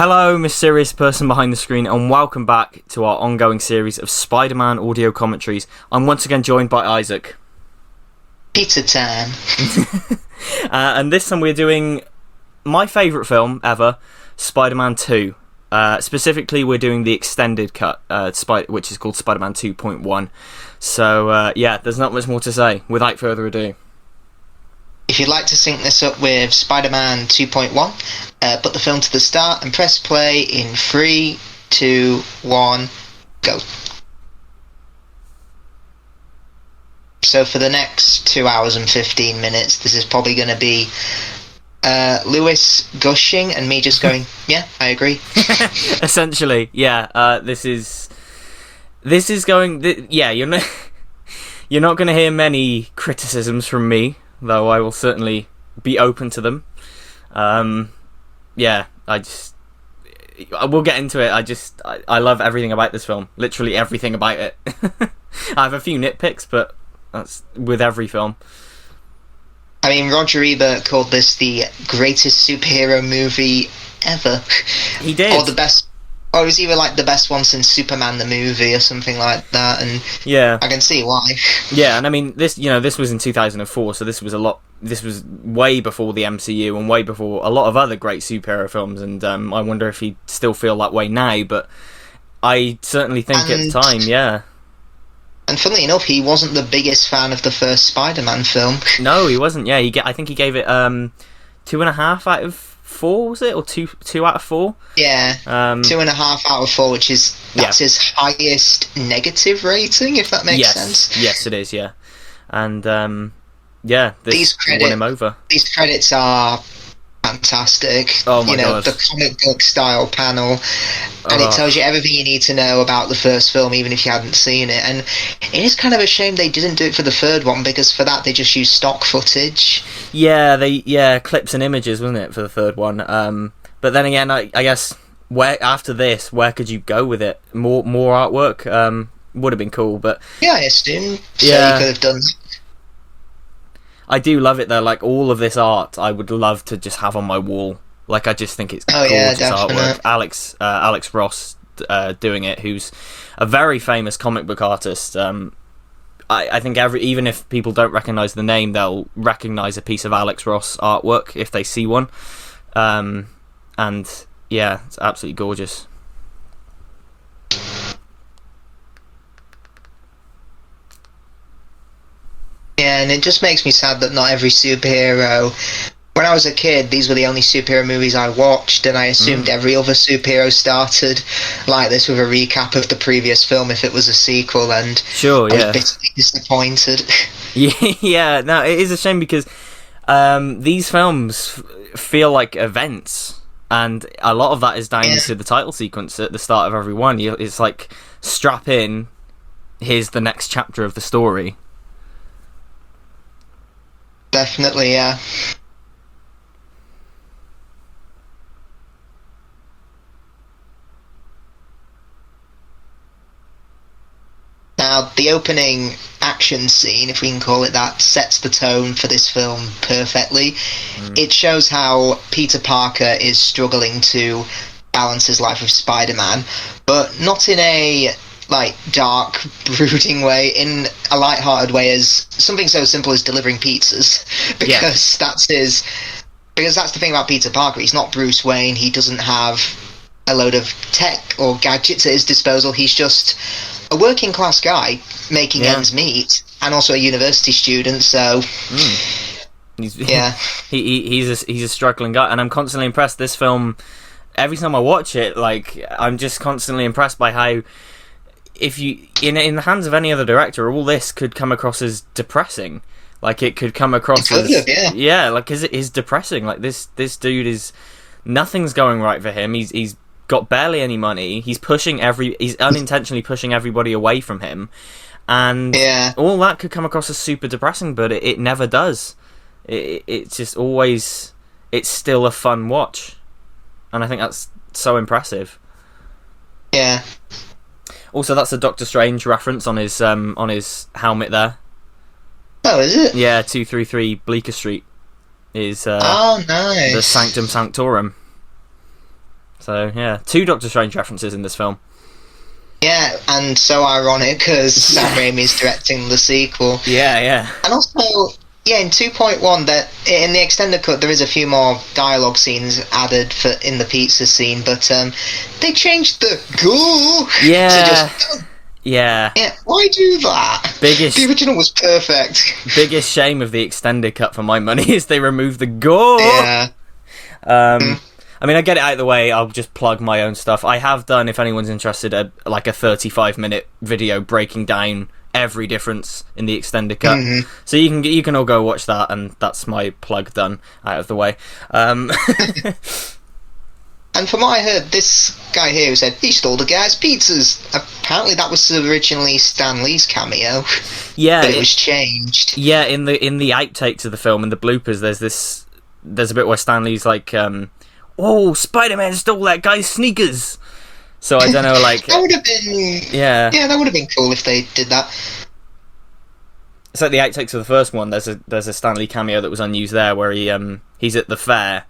Hello, mysterious person behind the screen, and welcome back to our ongoing series of Spider-Man audio commentaries. I'm once again joined by Isaac. Pizza time. And this time we're doing my favourite film ever, Spider-Man 2. Specifically, we're doing the extended cut, which is called Spider-Man 2.1. So, there's not much more to say. Without further ado. If you'd like to sync this up with Spider-Man 2.1, put the film to the start and press play in 3, 2, 1, go. So for the next 2 hours and 15 minutes, this is probably going to be Lewis gushing and me just going, yeah, I agree. Essentially, yeah. This is going. You're not going to hear many criticisms from me, though I will certainly be open to them. We'll get into it. I love everything about this film. Literally everything about it. I have a few nitpicks, but that's with every film. I mean, Roger Ebert called this the greatest superhero movie ever. He did. Or the best. Or it was either like the best one since Superman the movie or something like that, and yeah, I can see why. Yeah, and I mean this was in 2004, so this was way before the MCU and way before a lot of other great superhero films, and I wonder if he'd still feel that way now, but I certainly think at the time, yeah. And funnily enough, he wasn't the biggest fan of the first Spider-Man film. No, he wasn't. Yeah, I think he gave it 2.5 out of 4, was it, or two out of 4? Yeah, 2.5 out of 4, which is his highest negative rating, if that makes sense. Yes, it is. Yeah, and this won him over. These credits are fantastic. Oh my god! The comic book style panel, and it tells you everything you need to know about the first film, even if you hadn't seen it. And it is kind of a shame they didn't do it for the third one, because for that they just used stock footage. Yeah, clips and images, wasn't it, for the third one? But then again, I guess where could you go with it? More artwork would have been cool, but yeah, I assume so. Yeah. You could have done. I do love it though. Like all of this art, I would love to just have on my wall. Like I just think it's gorgeous artwork. Alex Ross doing it, who's a very famous comic book artist. I think even if people don't recognise the name, they'll recognise a piece of Alex Ross artwork if they see one. And yeah, it's absolutely gorgeous. Yeah, and it just makes me sad that not every superhero. When I was a kid, these were the only superhero movies I watched, and I assumed every other superhero started like this with a recap of the previous film if it was a sequel, and I was bitterly disappointed. Yeah, no, it is a shame because these films feel like events, and a lot of that is down to the title sequence at the start of every one. It's like, strap in, here's the next chapter of the story. Definitely, yeah. Now, the opening action scene, if we can call it that, sets the tone for this film perfectly. It shows how Peter Parker is struggling to balance his life with Spider-Man, but not in a dark, brooding way, in a light-hearted way, as something so simple as delivering pizzas, because that's the thing about Peter Parker. He's not Bruce Wayne. He doesn't have a load of tech or gadgets at his disposal. He's just a working class guy making ends meet, and also a university student. So he's a struggling guy, and I'm constantly impressed. This film, every time I watch it, I'm just constantly impressed by how, if you in the hands of any other director, all this could come across as depressing. Like it could come across as is depressing. Like this dude is, nothing's going right for him. He's got barely any money. He's unintentionally pushing everybody away from him, and all that could come across as super depressing. But it never does. It's just always, it's still a fun watch, and I think that's so impressive. Yeah. Also, that's a Doctor Strange reference on his helmet there. Oh, is it? Yeah, 233 Bleecker Street is nice. the Sanctum Sanctorum. So yeah, 2 Doctor Strange references in this film. Yeah, and so ironic because Sam Raimi's directing the sequel. Yeah. And also, yeah, in 2.1, that in the extended cut, there is a few more dialogue scenes added in the pizza scene, but they changed the "go" Yeah. to just. Yeah. Why do that? The original was perfect. Biggest shame of the extended cut for my money is they removed the gore. Yeah. I mean, I get it out of the way. I'll just plug my own stuff. I have done, if anyone's interested, a 35-minute video breaking down every difference in the extended cut. Mm-hmm. So you can all go watch that, and that's my plug done out of the way. And from what I heard, this guy here who said he stole the guy's pizzas. Apparently, that was originally Stan Lee's cameo. Yeah, but it was changed. Yeah, in the outtakes of the film, in the bloopers, there's a bit where Stan Lee's like, "Oh, Spider-Man stole that guy's sneakers." So I don't know, like that would have been yeah, that would have been cool if they did that. It's like the outtakes of the first one. There's a Stan Lee cameo that was unused there, where he's at the fair.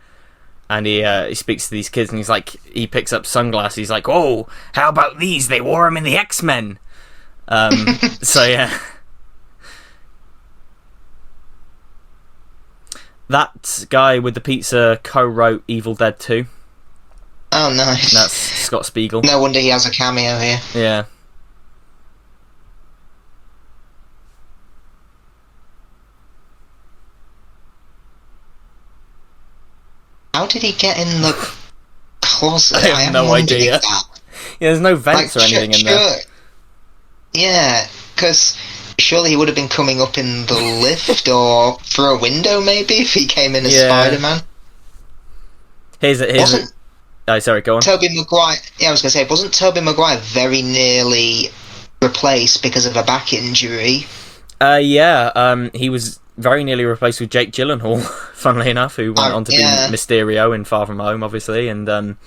And he speaks to these kids, and he's like, he picks up sunglasses. He's like, "Oh, how about these? They wore them in the X-Men." So yeah, that guy with the pizza co-wrote Evil Dead 2. Oh, nice. That's Scott Spiegel. No wonder he has a cameo here. Yeah. How did he get in the closet? I have no idea. Yeah, there's no vents or anything in there. Yeah, because surely he would have been coming up in the lift or through a window, maybe, if he came in as Spider-Man. Oh, sorry, go on. Tobey Maguire. Yeah, I was going to say, wasn't Tobey Maguire very nearly replaced because of a back injury? He was very nearly replaced with Jake Gyllenhaal, funnily enough, who went on to be Mysterio in Far From Home, obviously. And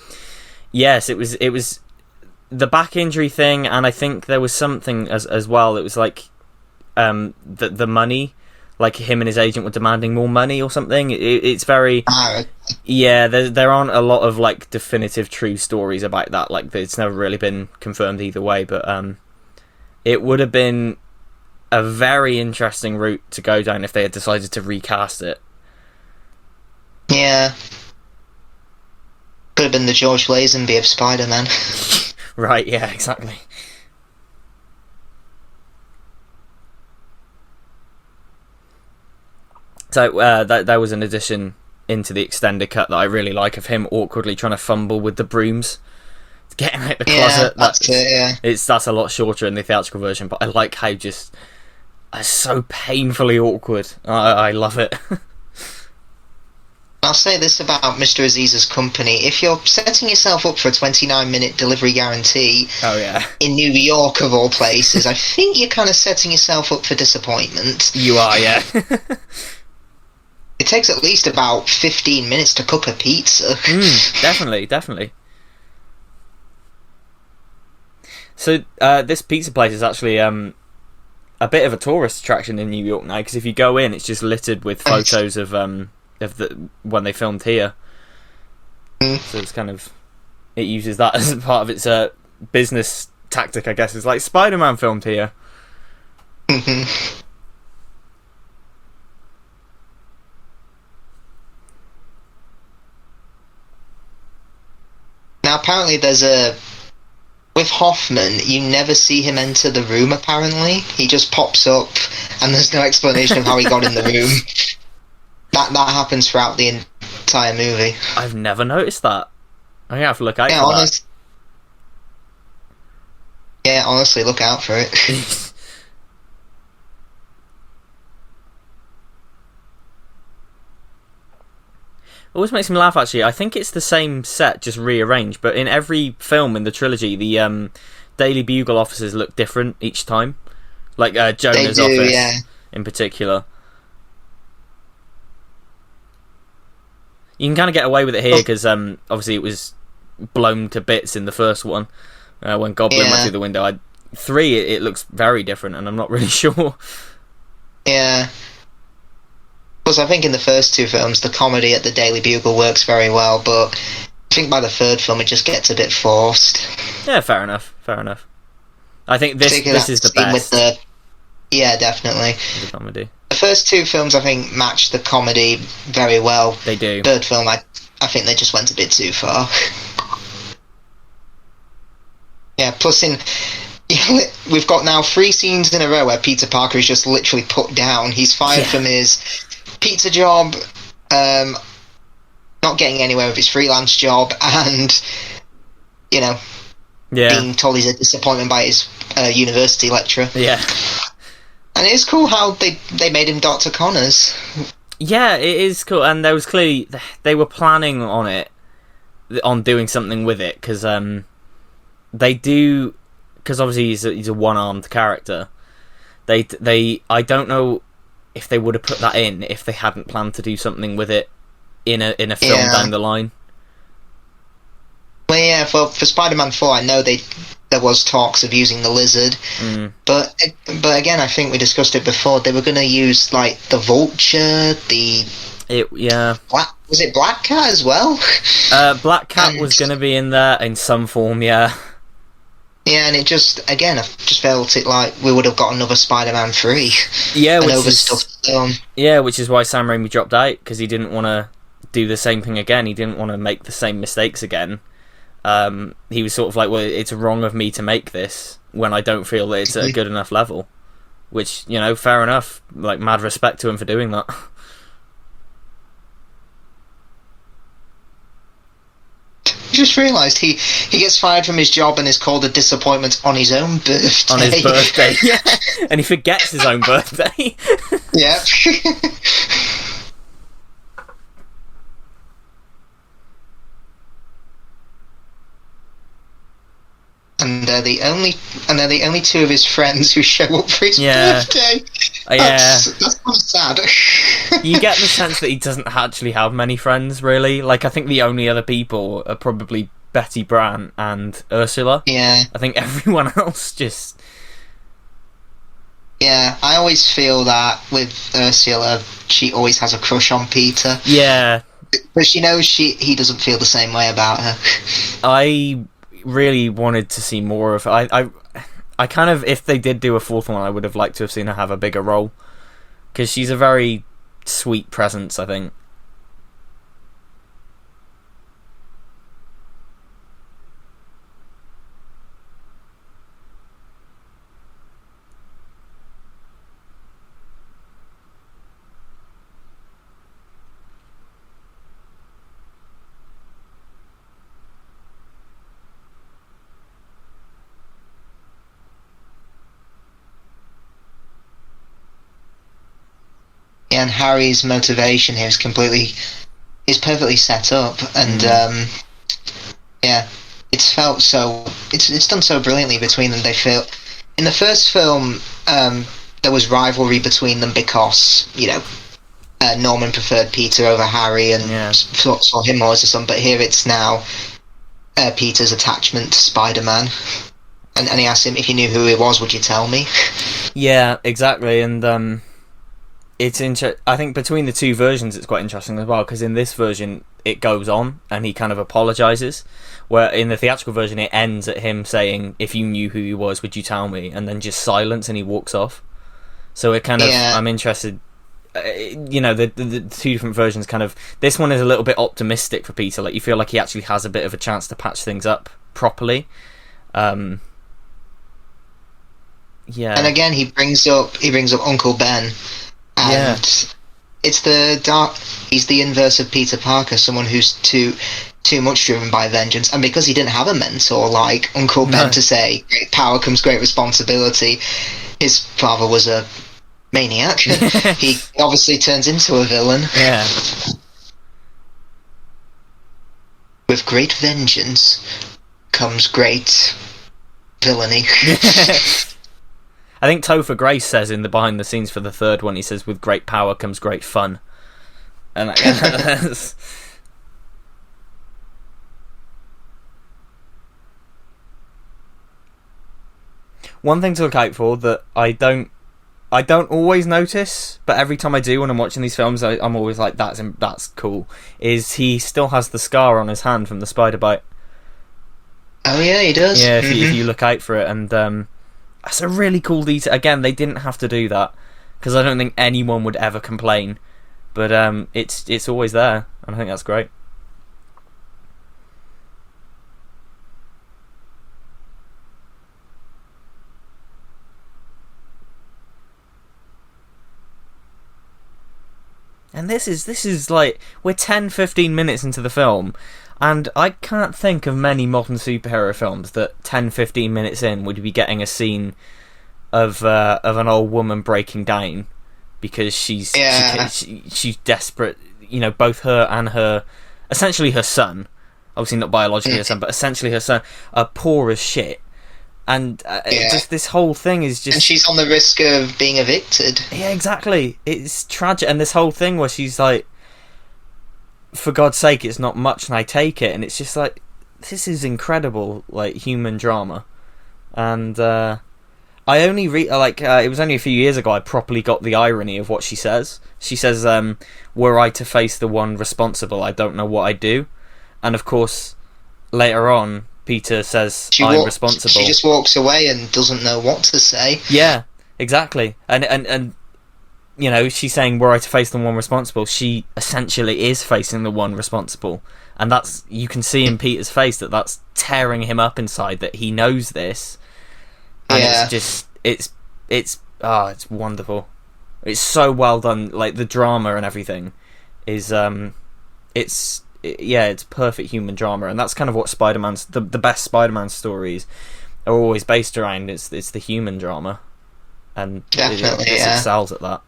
yes, it was the back injury thing, and I think there was something as well. It was like the money, like him and his agent were demanding more money or something. It's very there aren't a lot of like definitive true stories about that. Like it's never really been confirmed either way, but it would have been a very interesting route to go down if they had decided to recast it. Yeah. Could have been the George Lazenby of Spider-Man. Right, yeah, exactly. So that was an addition into the extended cut that I really like, of him awkwardly trying to fumble with the brooms, getting out the closet. That's a lot shorter in the theatrical version, but I like how just it's so painfully awkward. I love it. I'll say this about Mr. Aziz's company. If you're setting yourself up for a 29-minute delivery guarantee in New York, of all places, I think you're kind of setting yourself up for disappointment. You are, yeah. It takes at least about 15 minutes to cook a pizza. Definitely. So this pizza place is actually a bit of a tourist attraction in New York now, because if you go in, it's just littered with photos of when they filmed here. So it's kind of, it uses that as part of its business tactic, I guess. It's like Spider-Man filmed here. Now apparently with Hoffman, you never see him enter the room, apparently. He just pops up, and there's no explanation of how he got in the room. That happens throughout the entire movie. I've never noticed that. I'm going to have to look out for that. Yeah, honestly, look out for it. Always makes me laugh, actually. I think it's the same set, just rearranged, but in every film in the trilogy, the Daily Bugle offices look different each time. Like Jonah's office, in particular. You can kind of get away with it here, because obviously it was blown to bits in the first one, when Goblin went through the window. 3, it looks very different, and I'm not really sure. Yeah. Plus, I think in the first 2 films, the comedy at the Daily Bugle works very well, but think by the third film it just gets a bit forced. Yeah, fair enough. I think this is the best. Yeah, definitely. The comedy. The first two films, I think, match the comedy very well. They do. Third film, I think they just went a bit too far. Yeah, plus we've got now 3 scenes in a row where Peter Parker is just literally put down. He's fired from his pizza job, not getting anywhere with his freelance job, and, being told he's a disappointment by his university lecturer. Yeah. And it is cool how they made him Dr. Connors. Yeah, it is cool, and there was clearly they were planning on doing something with it, because obviously he's a one-armed character. I don't know if they would have put that in if they hadn't planned to do something with it in a film down the line. Well, yeah, for Spider-Man 4, I know there was talks of using the lizard, but again, I think we discussed it before. They were going to use like the Vulture, was it Black Cat as well? Black Cat was going to be in there in some form, yeah. Yeah, and I just felt it like we would have got another Spider-Man 3. Yeah, which is why Sam Raimi dropped out, because he didn't want to do the same thing again. He didn't want to make the same mistakes again. He was sort of like, well, it's wrong of me to make this when I don't feel that it's at a good enough level. Which, fair enough. Like, mad respect to him for doing that. I just realised he gets fired from his job and is called a disappointment on his own birthday. On his birthday, yeah. And he forgets his own birthday. Yeah. And they're the only two of his friends who show up for his birthday. That's kind of sad. You get the sense that he doesn't actually have many friends, really. Like, I think the only other people are probably Betty Brant and Ursula. Yeah. I think everyone else just... Yeah, I always feel that with Ursula, she always has a crush on Peter. Yeah. But she knows he doesn't feel the same way about her. I really wanted to see more of her. I kind of, if they did do a fourth one, I would have liked to have seen her have a bigger role, because she's a very sweet presence, I think. And Harry's motivation here is perfectly set up, and it's done so brilliantly between them. They feel in the first film there was rivalry between them because Norman preferred Peter over Harry and saw him more as a son, but here it's now Peter's attachment to Spider-Man, and he asked him, if you knew who he was, would you tell me? Yeah, exactly. And I think between the two versions it's quite interesting as well, because in this version it goes on and he kind of apologises, where in the theatrical version it ends at him saying, if you knew who he was, would you tell me? And then just silence and he walks off. So it kind of, I'm interested, the two different versions kind of, this one is a little bit optimistic for Peter, like you feel like he actually has a bit of a chance to patch things up properly. And again he brings up Uncle Ben. And he's the inverse of Peter Parker, someone who's too much driven by vengeance, and because he didn't have a mentor like Uncle Ben to say, great power comes great responsibility, his father was a maniac. He obviously turns into a villain. Yeah. With great vengeance comes great villainy. I think Topher Grace says in the behind the scenes for the third one, he says, with great power comes great fun. And that's... One thing to look out for that I don't I don't always notice, but every time I do when I'm watching these films, I'm always like, that's cool. Is he still has the scar on his hand from the spider bite? Oh yeah, he does. Yeah, if you look out for it, and that's a really cool detail. Again, they didn't have to do that because I don't think anyone would ever complain, but it's always there, and I think that's great. And this is like, we're 10-15 minutes into the film, and I can't think of many modern superhero films that 10-15 minutes in would be getting a scene of an old woman breaking down because she's desperate. You know, both her and her, essentially her son, obviously not biologically her son, but essentially her son, are poor as shit. And just this whole thing is just... And she's on the risk of being evicted. Yeah, exactly. It's tragic. And this whole thing where she's like, for God's sake, it's not much and I take it. And it's just like, this is incredible, like, human drama. And I only it was only a few years ago I properly got the irony of what she says. She says, were I to face the one responsible, I don't know what I'd do. And of course, later on, Peter says, I'm responsible. She just walks away and doesn't know what to say. Yeah, exactly. And you know, she's saying, were I to face the one responsible, she essentially is facing the one responsible. And that's, you can see in Peter's face that that's tearing him up inside, that he knows this. And it's just, it's wonderful. It's so well done. Like, the drama and everything is, it's perfect human drama, and that's kind of what Spider-Man's the best Spider-Man stories are always based around. It's the human drama, and definitely it excels at that.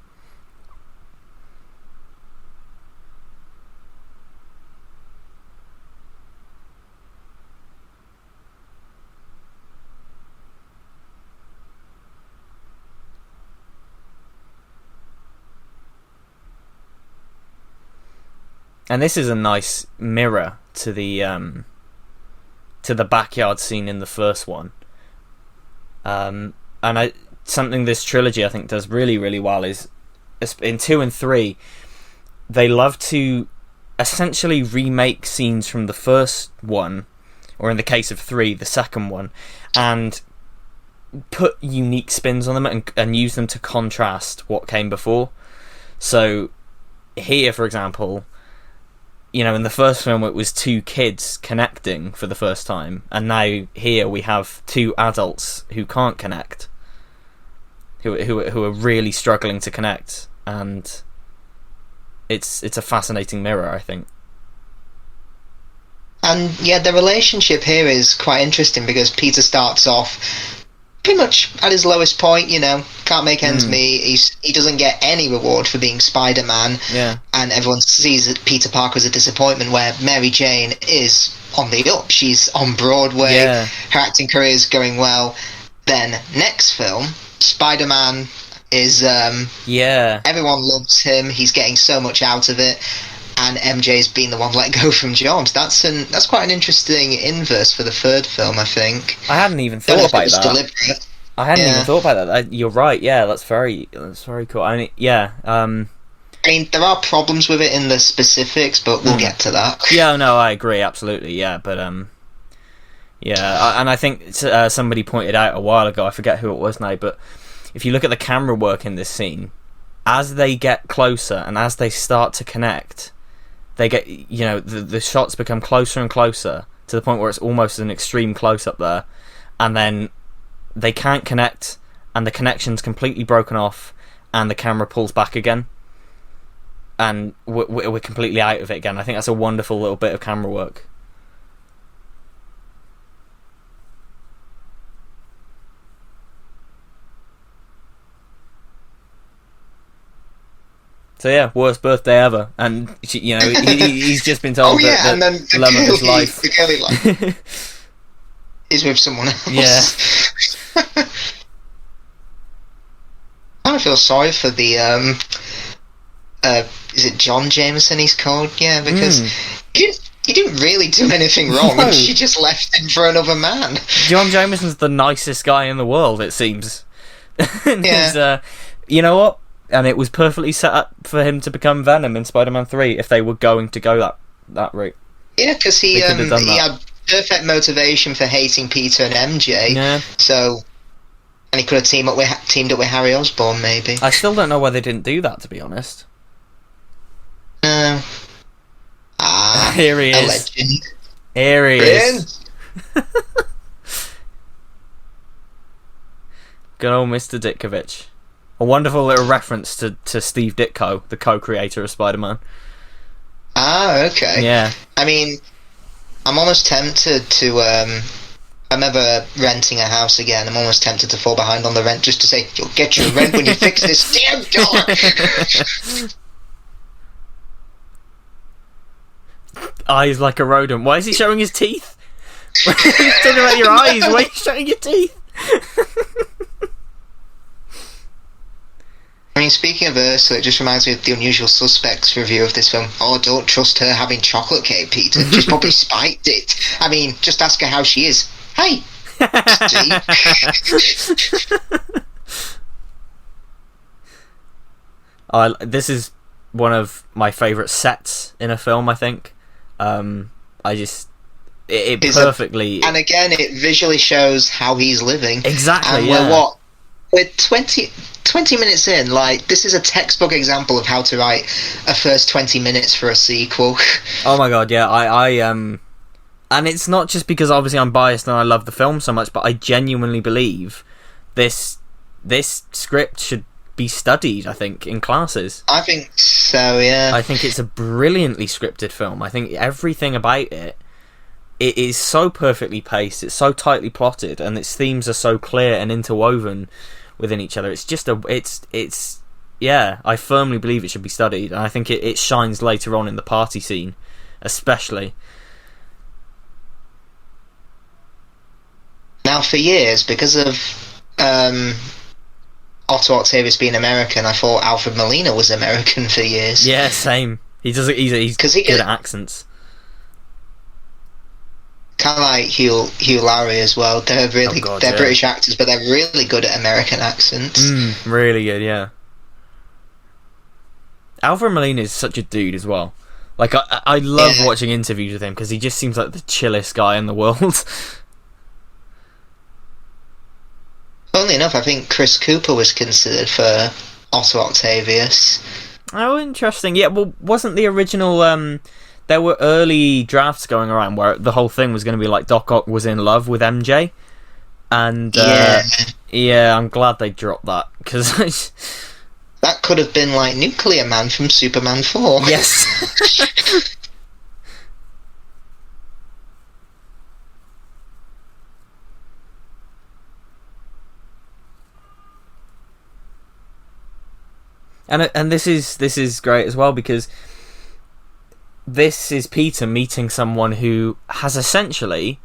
And this is a nice mirror to the backyard scene in the first one. Something this trilogy I think does really, really well is in 2 and 3, they love to essentially remake scenes from the first one, or in the case of 3, the second one, and put unique spins on them and use them to contrast what came before. So here, for example, you know, in the first film it was 2 kids connecting for the first time, and now here we have 2 adults who can't connect, who are really struggling to connect, and it's a fascinating mirror, I think. And yeah, the relationship here is quite interesting because Peter starts off pretty much at his lowest point, you know, can't make ends meet. He doesn't get any reward for being Spider-Man, and everyone sees that Peter Parker as a disappointment, where Mary Jane is on the up. She's on Broadway, her acting career is going well. Then next film, Spider-Man is everyone loves him, he's getting so much out of it, and MJ's been the one let go from jobs. That's quite an interesting inverse for the third film, I think. I hadn't even thought about that. Deliberate. I hadn't even thought about that. You're right. Yeah, that's very cool. I mean, I mean, there are problems with it in the specifics, but we'll get to that. Yeah, no, I agree absolutely. Yeah, but and I think somebody pointed out a while ago, I forget who it was now, but if you look at the camera work in this scene, as they get closer and as they start to connect, they get, you know, the shots become closer and closer to the point where it's almost an extreme close up there, and then they can't connect, and the connection's completely broken off, and the camera pulls back again, and we're completely out of it again. I think that's a wonderful little bit of camera work. So yeah, worst birthday ever, and you know he's just been told that and then the love of his life. The girl he likes is with someone else. Yeah. I kind of feel sorry for the is it John Jameson he's called? Yeah, because he didn't really do anything wrong. No. She just left him for another man. John Jameson's the nicest guy in the world, it seems. You know what? And it was perfectly set up for him to become Venom in Spider-Man 3 if they were going to go that route. Yeah, because he had perfect motivation for hating Peter and MJ. Yeah. So, and he could have teamed up with Harry Osborn, maybe. I still don't know why they didn't do that, to be honest. No. Here he is. A legend. Here he is. Good old Mr. Ditkovich. A wonderful little reference to Steve Ditko, the co-creator of Spider-Man. Okay. Yeah. I mean, I'm almost tempted to, I'm ever renting a house again, I'm almost tempted to fall behind on the rent just to say, you'll get your rent when you fix this damn door! Eyes like a rodent. Why is he showing his teeth? He's talking about your eyes. Why are you showing your teeth? I mean, speaking of Ursula, it just reminds me of the Unusual Suspects review of this film. Oh, don't trust her having chocolate cake, Peter. She's probably spiked it. I mean, just ask her how she is. Hey! This is one of my favourite sets in a film, I think. It perfectly... And again, it visually shows how he's living. Exactly, and we're 20 minutes in, like, this is a textbook example of how to write a first 20 minutes for a sequel. Oh my god, yeah, I and it's not just because obviously I'm biased and I love the film so much, but I genuinely believe this script should be studied, I think, in classes. I think so, yeah. I think it's a brilliantly scripted film. I think everything about it is so perfectly paced, it's so tightly plotted, and its themes are so clear and interwoven within each other. It's just I firmly believe it should be studied, and I think it shines later on in the party scene, especially. Now, for years, because of Otto Octavius being American, I thought Alfred Molina was American for years. Yeah, same. He's good at accents. Kind of like Hugh Laurie as well. They're British actors, but they're really good at American accents. Really good, yeah. Alfred Molina is such a dude as well. Like, I love watching interviews with him because he just seems like the chillest guy in the world. Funnily enough, I think Chris Cooper was considered for Otto Octavius. Oh, interesting. Yeah, well, wasn't the original... there were early drafts going around where the whole thing was going to be like Doc Ock was in love with MJ. And, yeah, I'm glad they dropped that, because... That could have been like Nuclear Man from Superman 4. Yes. And this is great as well, because this is Peter meeting someone who has essentially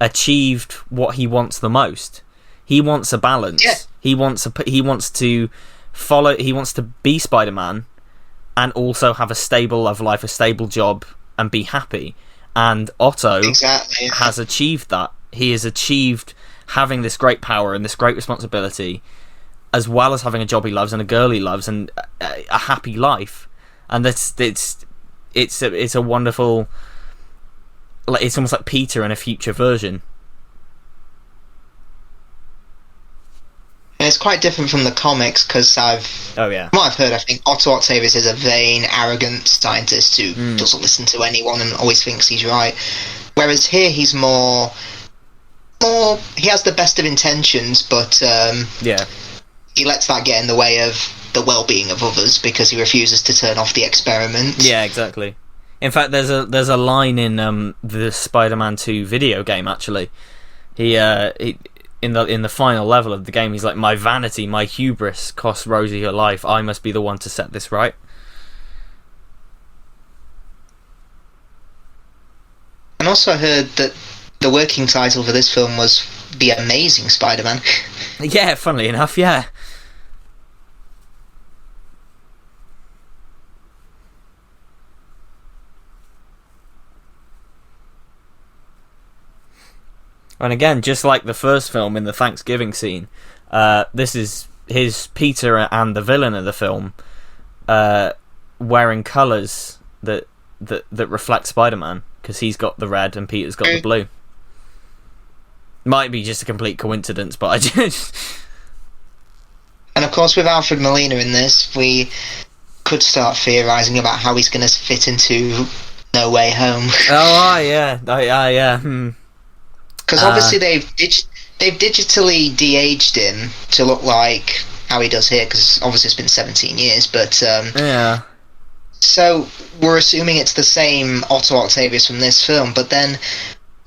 achieved what he wants the most. He wants a balance. Yeah. He wants to be Spider-Man and also have a stable love life, a stable job, and be happy. And Otto has achieved that. He has achieved having this great power and this great responsibility, as well as having a job he loves and a girl he loves and a happy life. And it's a wonderful, like, it's almost like Peter in a future version. And it's quite different from the comics, because from what I've heard, I think Otto Octavius is a vain, arrogant scientist who doesn't listen to anyone and always thinks he's right. Whereas here he's more he has the best of intentions, but he lets that get in the way of the well-being of others because he refuses to turn off the experiment. Yeah, exactly. In fact, there's a line in the Spider-Man 2 video game, actually. He in the final level of the game, he's like, my vanity, my hubris cost Rosie her life. I must be the one to set this right. And also I heard that the working title for this film was The Amazing Spider-Man. Yeah, funnily enough, yeah. And again, just like the first film in the Thanksgiving scene, this is his Peter and the villain of the film wearing colours that reflect Spider-Man, because he's got the red and Peter's got the blue. Might be just a complete coincidence, but I just... And of course, with Alfred Molina in this, we could start theorising about how he's going to fit into No Way Home. Yeah. Because obviously they've digitally de-aged him to look like how he does here, because obviously it's been 17 years, but... yeah. So, we're assuming it's the same Otto Octavius from this film, but then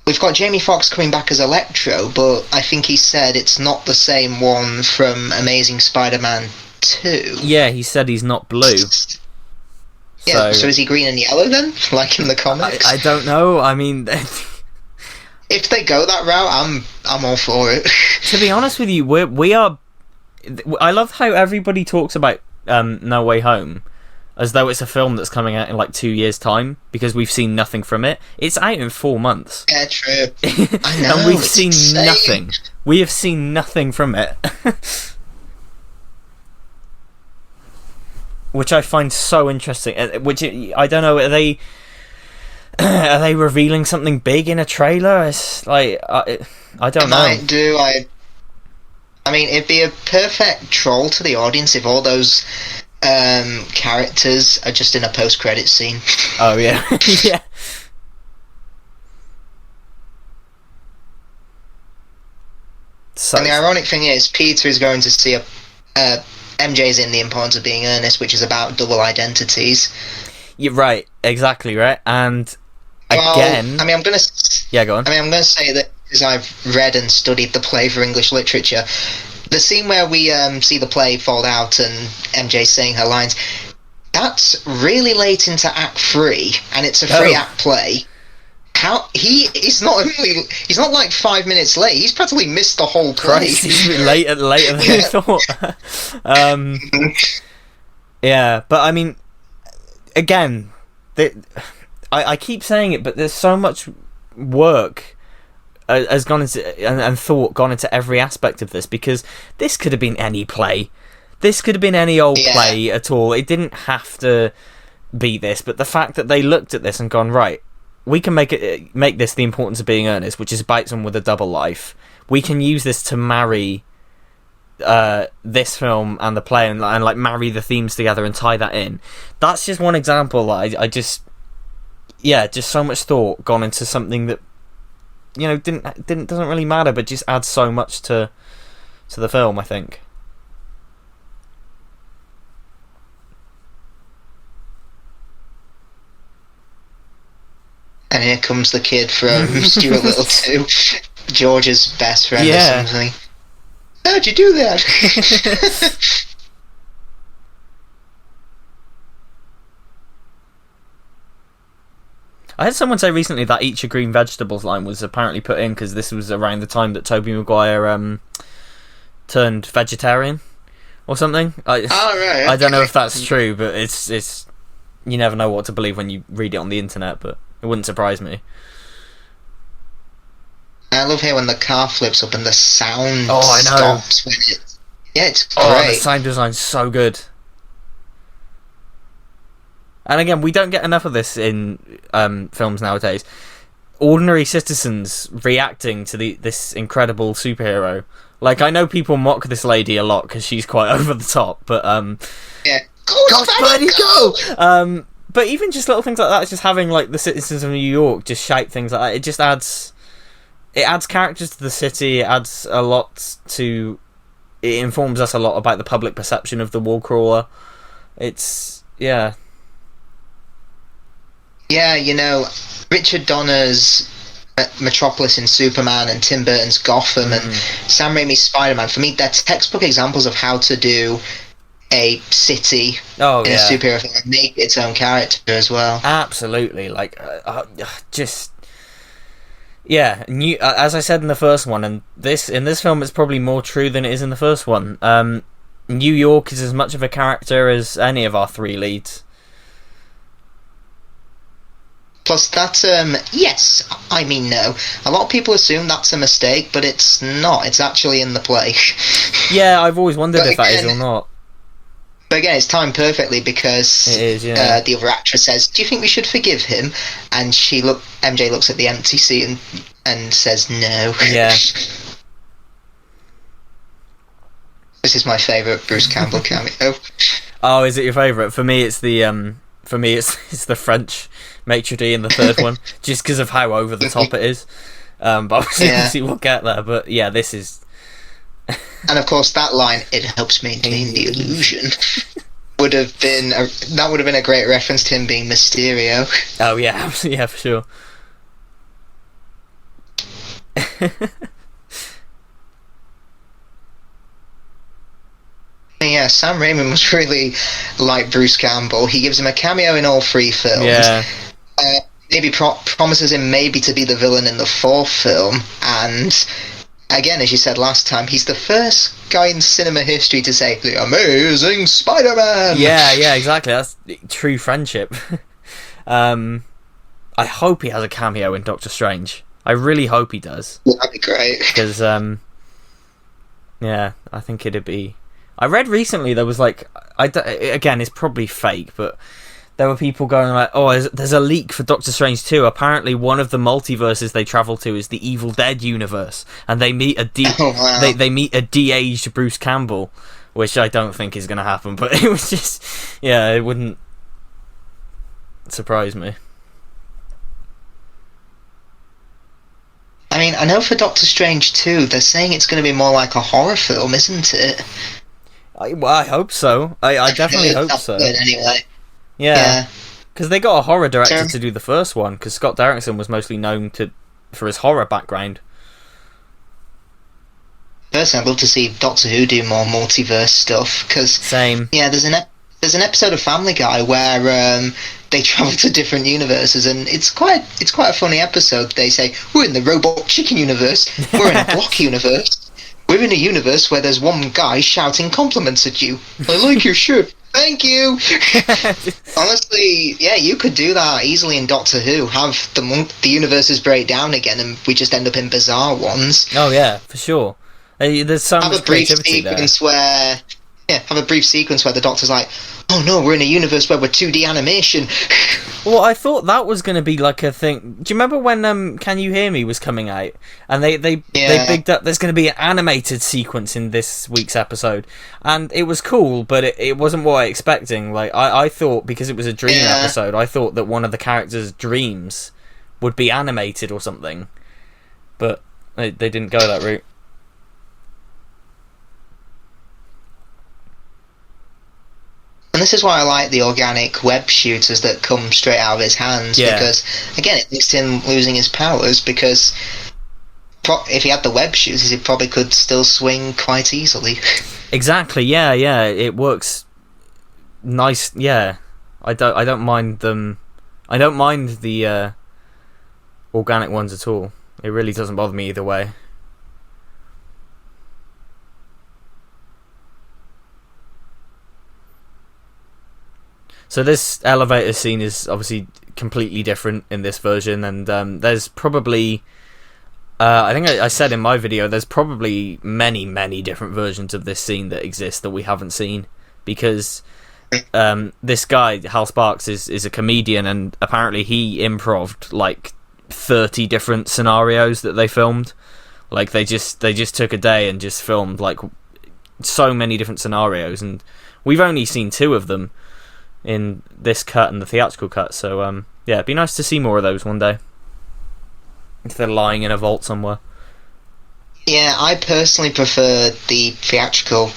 we've got Jamie Foxx coming back as Electro, but I think he said it's not the same one from Amazing Spider-Man 2. Yeah, he said he's not blue. Yeah, so is he green and yellow then, like in the comics? I don't know, I mean... If they go that route, I'm all for it. To be honest with you, we are... I love how everybody talks about No Way Home as though it's a film that's coming out in like 2 years' time, because we've seen nothing from it. It's out in 4 months. Yeah, true. I know, and we've seen insane. nothing. We have seen nothing from it. Which I find so interesting. Which, I don't know, are they revealing something big in a trailer? It's like, I don't know. Might do. I mean, it'd be a perfect troll to the audience if all those characters are just in a post-credit scene. Oh, yeah. Yeah. So, and the ironic thing is, Peter is going to see MJ's in The Importance of Being Earnest, which is about double identities. You're right, exactly right. And again... I mean, yeah, go on. I mean, I'm going to say that, because I've read and studied the play for English literature, the scene where we see the play fall out and MJ saying her lines, that's really late into Act 3, and it's a 3-act play. How he's not like 5 minutes late. He's practically missed the whole play. He's later than I thought. Yeah, but I mean, again, I keep saying it, but there's so much work has gone into and thought gone into every aspect of this, because this could have been any play. This could have been any old play at all. It didn't have to be this, but the fact that they looked at this and gone, right, we can make this The Importance of Being Earnest, which is about someone with a double life. We can use this to marry this film and the play, and like marry the themes together and tie that in. That's just one example. I just so much thought gone into something that, you know, doesn't really matter, but just adds so much to the film, I think. And here comes the kid from Stuart Little 2, George's best friend or something. How'd you do that? I had someone say recently that Eat Your Green Vegetables line was apparently put in because this was around the time that Tobey Maguire turned vegetarian or something. Right, okay. I don't know if that's true, but it's you never know what to believe when you read it on the internet, but it wouldn't surprise me. I love here when the car flips up and the sound stops when it... Yeah, it's great. Oh, the sound design's so good. And again, we don't get enough of this in films nowadays. Ordinary citizens reacting to this incredible superhero. Like, I know people mock this lady a lot because she's quite over the top, but yeah, go Spidey, go! But even just little things like that, just having like the citizens of New York just shout things like that, it just adds characters to the city. It adds a lot to. It informs us a lot about the public perception of the Wallcrawler. Yeah, you know, Richard Donner's Metropolis in Superman and Tim Burton's Gotham and Sam Raimi's Spider-Man, for me, they're textbook examples of how to do a city in a superhero film and make its own character as well. Absolutely. Like, just... Yeah, as I said in the first one, and in this film it's probably more true than it is in the first one. New York is as much of a character as any of our three leads. Plus, that, yes, I mean no. A lot of people assume that's a mistake, but it's not. It's actually in the play. Yeah, I've always wondered if that is or not. But again, it's timed perfectly because it is, yeah. The other actress says, "Do you think we should forgive him?" And MJ looks at the empty seat and says, "No." Yeah. This is my favourite Bruce Campbell cameo. Oh, is it your favourite? For me, it's the it's the French maitre d' in the third one, just because of how over the top it is. But obviously we'll get there. But yeah, this is. And of course, that line, "It helps maintain the illusion," would have been a great reference to him being Mysterio. Oh yeah, yeah, for sure. Yeah, Sam Raimi must really like Bruce Campbell. He gives him a cameo in all 3 films. Yeah. Maybe promises him maybe to be the villain in the 4th film, and again, as you said last time, he's the first guy in cinema history to say, "The amazing Spider-Man!" Yeah, exactly. That's true friendship. I hope he has a cameo in Doctor Strange. I really hope he does. That'd be great. Because, yeah, I think it'd be... I read recently there was like... again, it's probably fake, but there were people going like, "Oh, there's a leak for Doctor Strange 2. Apparently one of the multiverses they travel to is the Evil Dead universe, and they meet they meet a de-aged Bruce Campbell," which I don't think is going to happen, but it was just... Yeah, it wouldn't surprise me. I mean, I know for Doctor Strange 2, they're saying it's going to be more like a horror film, isn't it? I hope so. I definitely hope so. Good anyway. Yeah, because they got a horror director to do the first one, because Scott Derrickson was mostly known for his horror background. Personally, I'd love to see Doctor Who do more multiverse stuff, because... Same. Yeah, there's an episode of Family Guy where they travel to different universes, and it's quite a funny episode. They say, "We're in the Robot Chicken universe, we're in a Block universe, we're in a universe where there's one guy shouting compliments at you. I like your shirt. Thank you." Honestly, yeah, you could do that easily in Doctor Who. Have the universes break down again, and we just end up in bizarre ones. Oh yeah, for sure. There's so much creativity there. Have a brief sequence where the Doctor's like, "Oh no, we're in a universe where we're 2D animation." Well, I thought that was going to be like a thing. Do you remember when Can You Hear Me was coming out? And they bigged up, there's going to be an animated sequence in this week's episode. And it was cool, but it wasn't what I expecting. Like, I thought, because it was a dream episode, I thought that one of the characters' dreams would be animated or something. But they didn't go that route. And this is why I like the organic web shooters that come straight out of his hands, because, again, it leads to him losing his powers, because if he had the web shooters, he probably could still swing quite easily. Exactly, yeah, it works nice, yeah. I don't mind them. I don't mind the organic ones at all. It really doesn't bother me either way. So this elevator scene is obviously completely different in this version, and there's probably... I think I said in my video, there's probably many, many different versions of this scene that exist that we haven't seen, because this guy, Hal Sparks, is a comedian, and apparently he improv'd like 30 different scenarios that they filmed. Like, they just took a day and just filmed like so many different scenarios, and we've only seen 2 of them in this cut and the theatrical cut, so yeah, it'd be nice to see more of those one day, if they're lying in a vault somewhere. Yeah, I personally prefer the theatrical,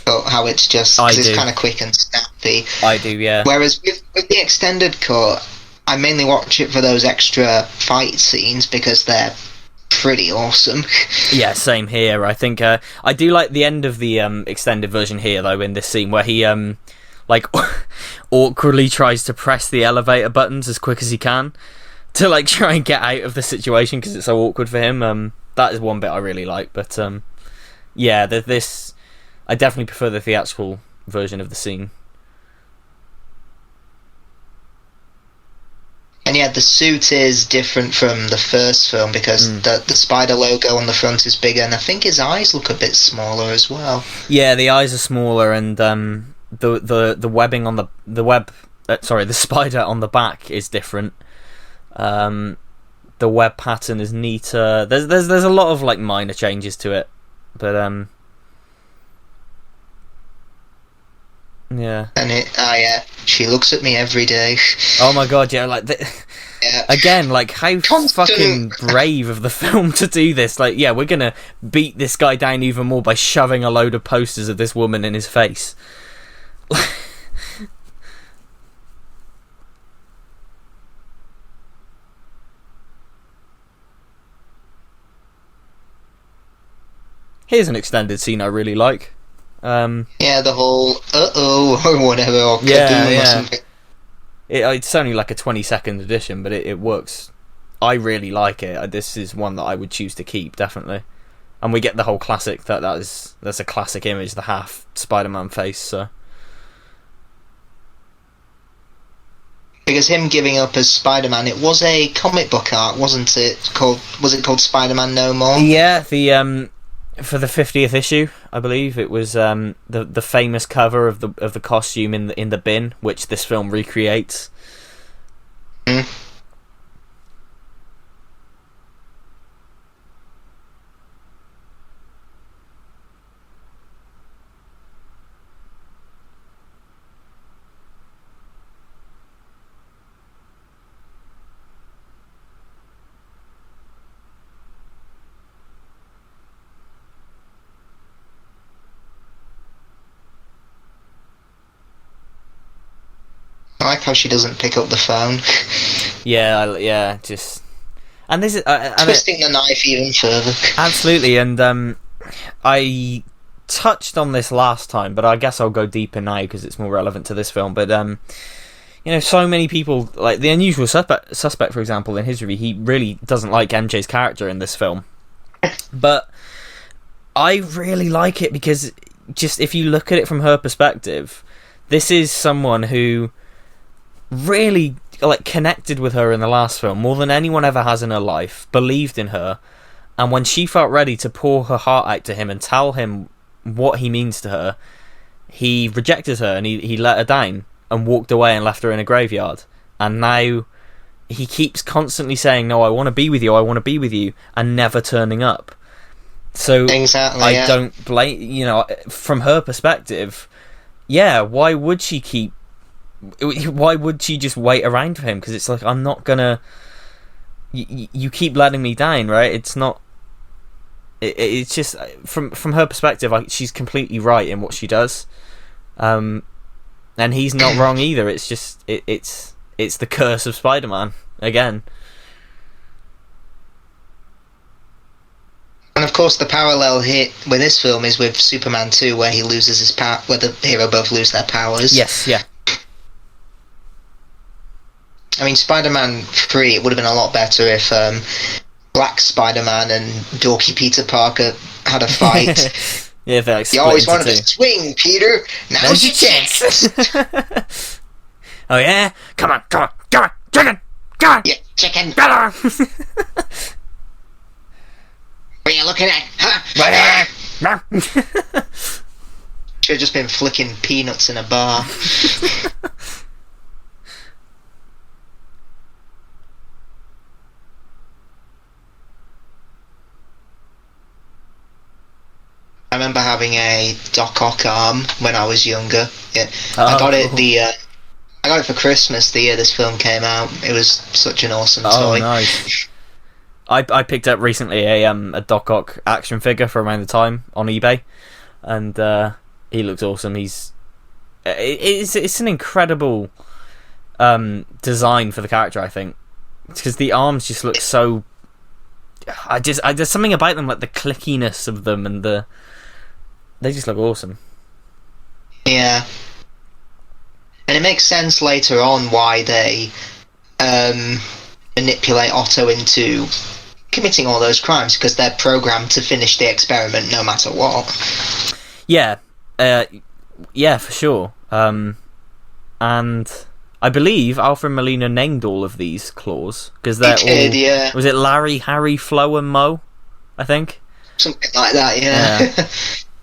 how it's just, cause it's kind of quick and snappy. I do, yeah. Whereas with the extended cut, I mainly watch it for those extra fight scenes, because they're pretty awesome. Yeah, same here. I think I do like the end of the extended version here, though, in this scene where he like awkwardly tries to press the elevator buttons as quick as he can to like try and get out of the situation, because it's so awkward for him. That is one bit I really like, but yeah, this I definitely prefer the theatrical version of the scene. And yeah, the suit is different from the first film because the spider logo on the front is bigger, and I think his eyes look a bit smaller as well. Yeah, the eyes are smaller, and the webbing on the spider on the back is different. The web pattern is neater. There's a lot of like minor changes to it, but yeah. And she looks at me every day. Oh my god, yeah, like again, like how fucking brave of the film to do this. Like, yeah, we're gonna beat this guy down even more by shoving a load of posters of this woman in his face. Here's an extended scene I really like. The whole or whatever, or yeah. or something. It's only like a 20-second edition, but it works. I really like it. This is one that I would choose to keep, definitely. And we get the whole classic, that's a classic image, the half Spider-Man face, so. Because him giving up as Spider-Man, it was a comic book art, wasn't it? Was it called Spider-Man No More? Yeah, for the 50th issue, I believe it was the famous cover of the costume in the bin, which this film recreates. I like how she doesn't pick up the phone. Yeah, just... And this is... Twisting the knife even further. Absolutely, and I touched on this last time, but I guess I'll go deeper now because it's more relevant to this film, but so many people, like the Unusual Suspect, for example, in his review, he really doesn't like MJ's character in this film. But I really like it because just if you look at it from her perspective, this is someone who really like connected with her in the last film more than anyone ever has in her life, believed in her, and when she felt ready to pour her heart out to him and tell him what he means to her, he rejected her and he let her down and walked away and left her in a graveyard. And now he keeps constantly saying, no, I want to be with you, and never turning up. So exactly, I don't blame, from her perspective, why would she just wait around for him? Because it's like, I'm not gonna... You keep letting me down, right? It's not... It's just... From her perspective, she's completely right in what she does. And he's not wrong either. It's just... It's the curse of Spider-Man, again. And of course, the parallel here with this film is with Superman 2, where he loses his power, where the hero both lose their powers. Yes, yeah. I mean, Spider-Man 3, it would have been a lot better if Black Spider-Man and dorky Peter Parker had a fight. Yeah, if they like you always wanted to swing, Peter. Now's your chance. Oh yeah, come on, chicken. Yeah, chicken. What are you looking at? Huh? Should have just been flicking peanuts in a bar. I remember having a Doc Ock arm when I was younger. Yeah, I got it. I got it for Christmas the year this film came out. It was such an awesome toy. Oh, nice. I picked up recently a Doc Ock action figure for around the time on eBay, and he looks awesome. It's an incredible design for the character, I think, because the arms just look so. There's something about them, like the clickiness of them, and they just look awesome. Yeah. And it makes sense later on why they manipulate Otto into committing all those crimes, because they're programmed to finish the experiment no matter what. Yeah, for sure. And I believe Alfred Molina named all of these claws because they're all. Yeah. Was it Larry, Harry, Flo, and Mo? I think something like that. Yeah.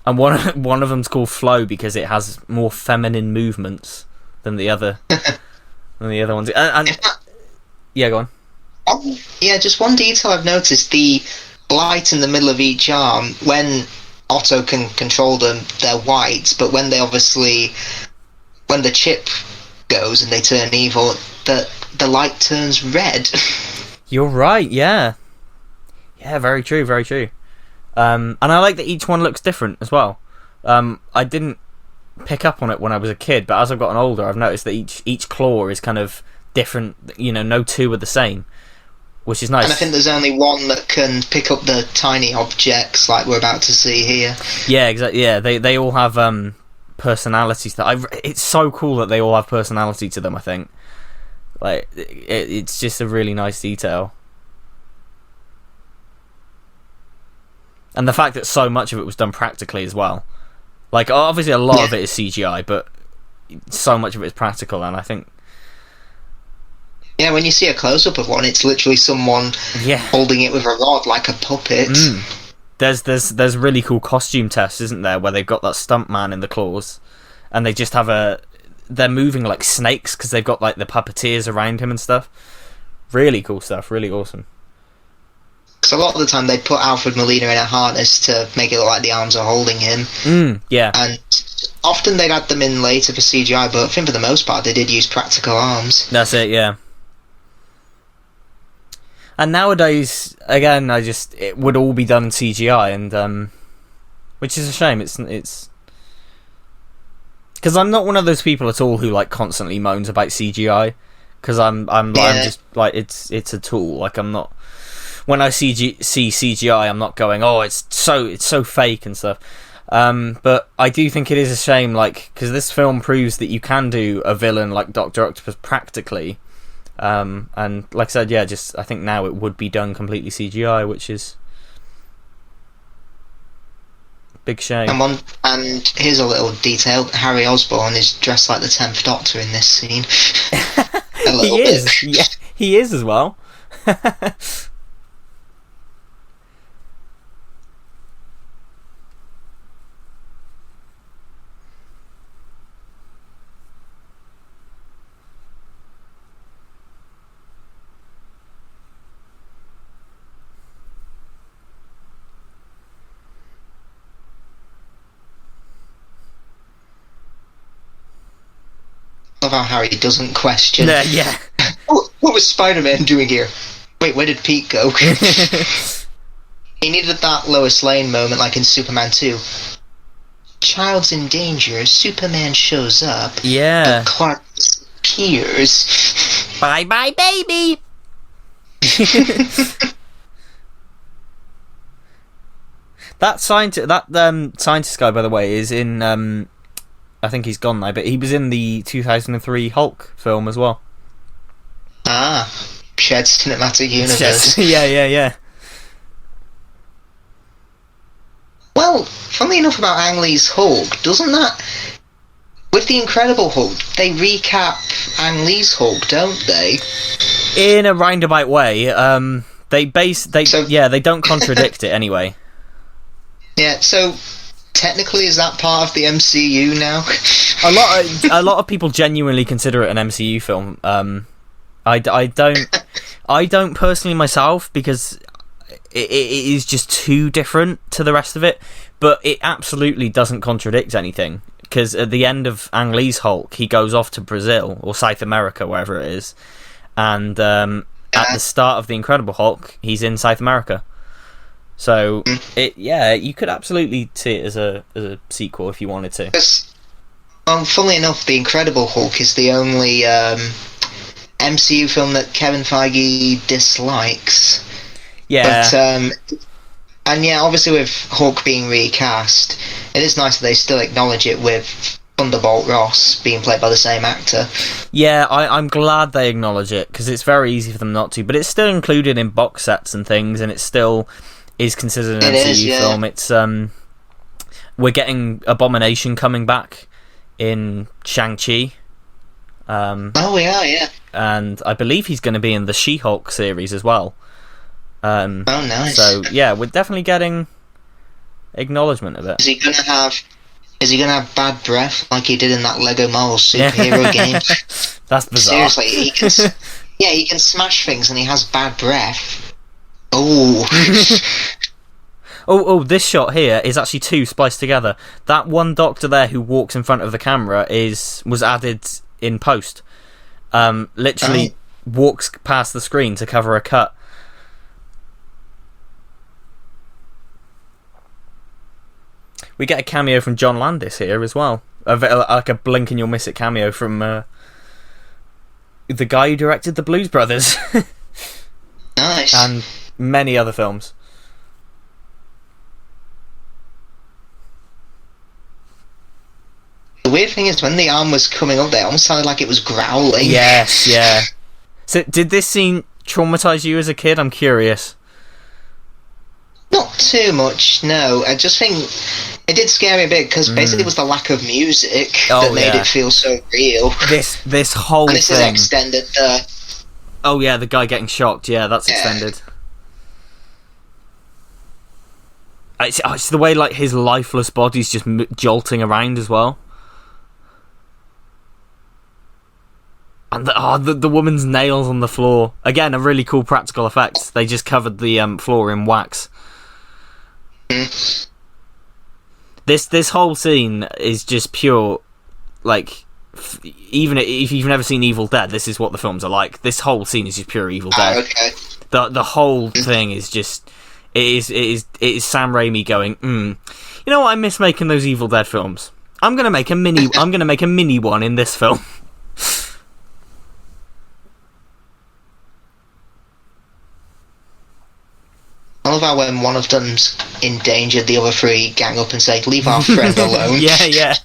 And one of them's called Flo because it has more feminine movements than the other ones. And yeah, go on. Yeah, just one detail I've noticed: the light in the middle of each arm. When Otto can control them, they're white, but when the chip goes and they turn evil, the light turns red. You're right. Yeah. Very true. Very true. And I like that each one looks different as well. I didn't pick up on it when I was a kid, but as I've gotten older, I've noticed that each claw is kind of different. No two are the same, which is nice. And I think there's only one that can pick up the tiny objects, like we're about to see here. Yeah, exactly. Yeah, they all have personalities. It's so cool that they all have personality to them. I think, like, it's just a really nice detail. And the fact that so much of it was done practically as well. Like, obviously a lot of it is CGI, but so much of it is practical, and I think... Yeah, when you see a close-up of one, it's literally someone holding it with a rod like a puppet. There's really cool costume tests, isn't there, where they've got that stunt man in the claws, and they just have they're moving like snakes, because they've got like the puppeteers around him and stuff. Really cool stuff, really awesome. Because a lot of the time they put Alfred Molina in a harness to make it look like the arms are holding him. Yeah. And often they'd add them in later for CGI, but I think for the most part they did use practical arms. That's it, yeah. And nowadays, again, it would all be done in CGI, and which is a shame. It's because I'm not one of those people at all who like constantly moans about CGI, because I'm just like it's a tool. Like, I'm not. When I see CGI, I'm not going, oh, it's so fake and stuff. But I do think it is a shame, like, because this film proves that you can do a villain like Dr. Octopus practically. And like I said, I think now it would be done completely CGI, which is a big shame. And here's a little detail: Harry Osborn is dressed like the 10th Doctor in this scene. He is, yeah, he is as well. Love how Harry doesn't question. Yeah. What was Spider-Man doing here? Wait, where did Pete go? He needed that Lois Lane moment, like in Superman 2. Child's in danger. Superman shows up. Yeah. But Clark disappears. Bye, baby. That scientist guy, by the way, is in. I think he's gone now, but he was in the 2003 Hulk film as well. Shared cinematic universe. Yeah. Well, funnily enough about Ang Lee's Hulk, doesn't that... With the Incredible Hulk, they recap Ang Lee's Hulk, don't they? In a roundabout way. They don't contradict it anyway. Yeah, so... Technically, is that part of the MCU now? A lot of people genuinely consider it an MCU film. I don't personally myself, because it is just too different to the rest of it. But it absolutely doesn't contradict anything, because at the end of Ang Lee's Hulk, he goes off to Brazil or South America, wherever it is, and at the start of the Incredible Hulk, he's in South America. So you could absolutely see it as a sequel if you wanted to. Funnily enough, The Incredible Hulk is the only MCU film that Kevin Feige dislikes. Yeah. But obviously with Hulk being recast, it is nice that they still acknowledge it with Thunderbolt Ross being played by the same actor. Yeah, I'm glad they acknowledge it, because it's very easy for them not to. But it's still included in box sets and things, and it still is considered an MCU film. It's we're getting Abomination coming back in Shang-Chi. Oh, yeah. And I believe he's going to be in the She-Hulk series as well. Oh, nice. So, yeah, we're definitely getting acknowledgement of it. Is he gonna have bad breath like he did in that Lego Marvel superhero game? That's bizarre. Seriously, he can smash things and he has bad breath. Oh. Oh, this shot here is actually two spliced together. That one doctor there who walks in front of the camera was added in post. Literally walks past the screen to cover a cut. We get a cameo from John Landis here as well. Like a blink and you'll miss it cameo from the guy who directed The Blues Brothers. Nice. And many other films. The weird thing is, when the arm was coming up there, it almost sounded like it was growling. Yes, yeah. So, did this scene traumatise you as a kid? I'm curious. Not too much, no. I just think it did scare me a bit, because basically it was the lack of music that made it feel so real. This whole thing. And this is extended there. Oh yeah, the guy getting shocked, yeah, that's extended. It's the way like his lifeless body's just jolting around as well. And the woman's nails on the floor. Again, a really cool practical effect. They just covered the floor in wax. This whole scene is just pure, like, even if you've never seen Evil Dead, this is what the films are like. This whole scene is just pure Evil Dead. Okay. The whole thing is just it is Sam Raimi going, you know what, I miss making those Evil Dead films. I'm gonna make a mini one in this film. I love how when one of them's in danger, the other three gang up and say, "Leave our friend alone." Yeah.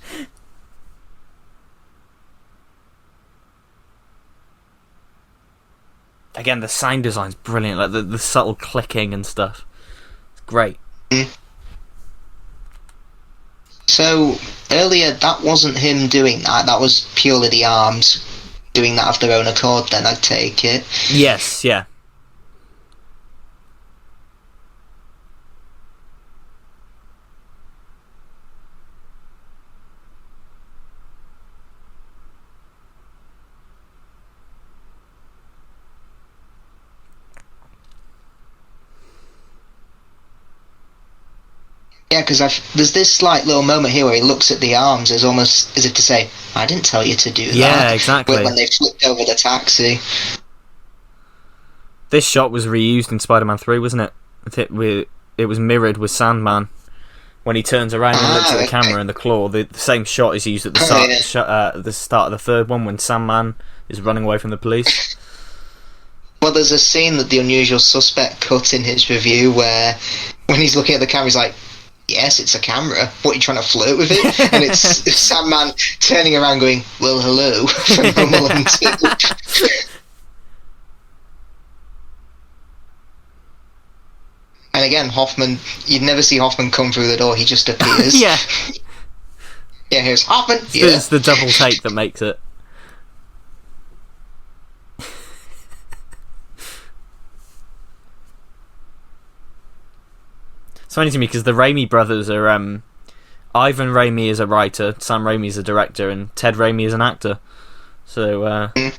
Again, the sound design's brilliant, like the subtle clicking and stuff. It's great. So, earlier, that wasn't him doing that. That was purely the arms doing that of their own accord, then, I'd take it. Yes, yeah. Yeah, because there's this slight little moment here where he looks at the arms as almost as if to say, "I didn't tell you to do that." Yeah, exactly. When they flipped over the taxi. This shot was reused in Spider-Man 3, wasn't it? It was mirrored with Sandman. When he turns around and looks at the camera and the claw, the same shot is used at the start of the third one when Sandman is running away from the police. Well, there's a scene that The Unusual Suspect cut in his review where when he's looking at the camera, he's like, "Yes, it's a camera. What, are you trying to flirt with it?" And it's Sandman turning around going, "Well, hello," from Home Alone 2. And again, Hoffman, you'd never see Hoffman come through the door, he just appears. Yeah, here's Hoffman. It's the double take that makes it. It's funny to me because the Raimi brothers are Ivan Raimi is a writer, Sam Raimi is a director, and Ted Raimi is an actor. So this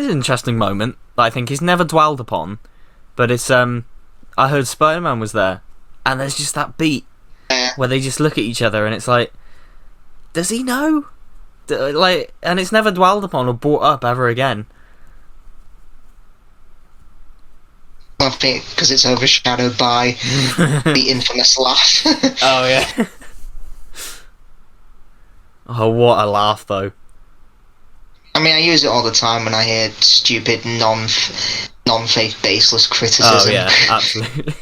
is an interesting moment that I think is never dwelled upon, but it's I heard Spider-Man was there, and there's just that beat where they just look at each other and it's like, does he know? Like, and it's never dwelled upon or brought up ever again. I think because it's overshadowed by the infamous laugh. Oh yeah. Oh, what a laugh though. I mean, I use it all the time when I hear stupid, non-faith baseless criticism. Oh yeah, absolutely.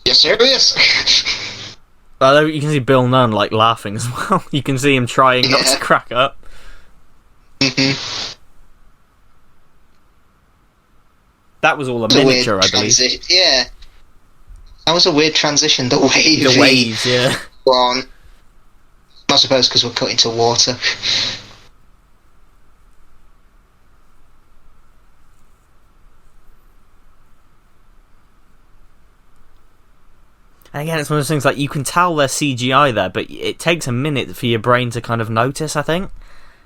You're serious? Although you can see Bill Nunn like laughing as well. You can see him trying not to crack up. That was all a miniature, I believe. Yeah. That was a weird transition, the waves, yeah. On. I suppose because we're cut into water. And again, it's one of those things, like, you can tell they're CGI there, but it takes a minute for your brain to kind of notice, I think.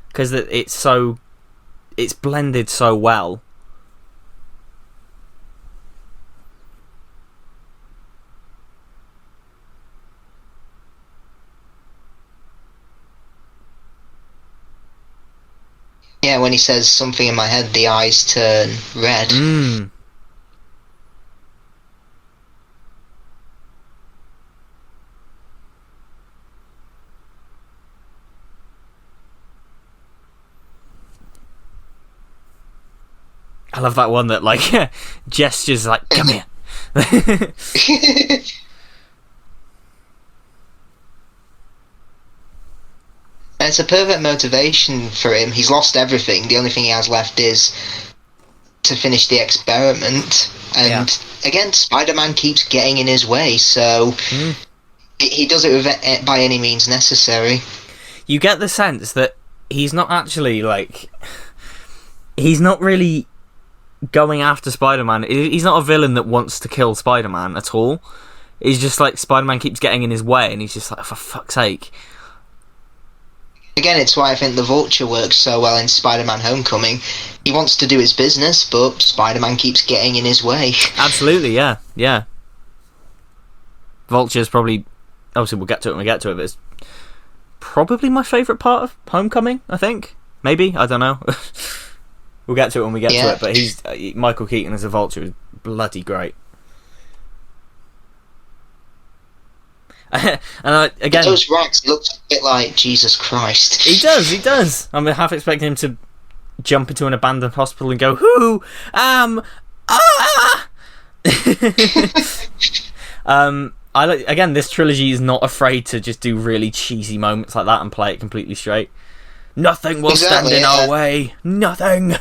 Because it's blended so well. Yeah, when he says something in my head, the eyes turn red. I love that one that, like, gestures like, come here. And it's a perfect motivation for him. He's lost everything. The only thing he has left is to finish the experiment. And again, Spider-Man keeps getting in his way, so he does it with by any means necessary. You get the sense that he's not actually, like... He's not really going after Spider-Man. He's not a villain that wants to kill Spider-Man at all. He's just like, Spider-Man keeps getting in his way, and he's just like, for fuck's sake. Again, it's why I think the Vulture works so well in Spider-Man Homecoming. He wants to do his business, but Spider-Man keeps getting in his way. Absolutely, yeah. Vulture's probably... Obviously, we'll get to it when we get to it, but it's probably my favourite part of Homecoming, I think. Maybe, I don't know. We'll get to it when we get to it, but Michael Keaton as a Vulture is bloody great. And again, those rags look a bit like Jesus Christ. He does. I'm half expecting him to jump into an abandoned hospital and go, "Who am I?" Again, this trilogy is not afraid to just do really cheesy moments like that and play it completely straight. Nothing will stand in our way. Nothing.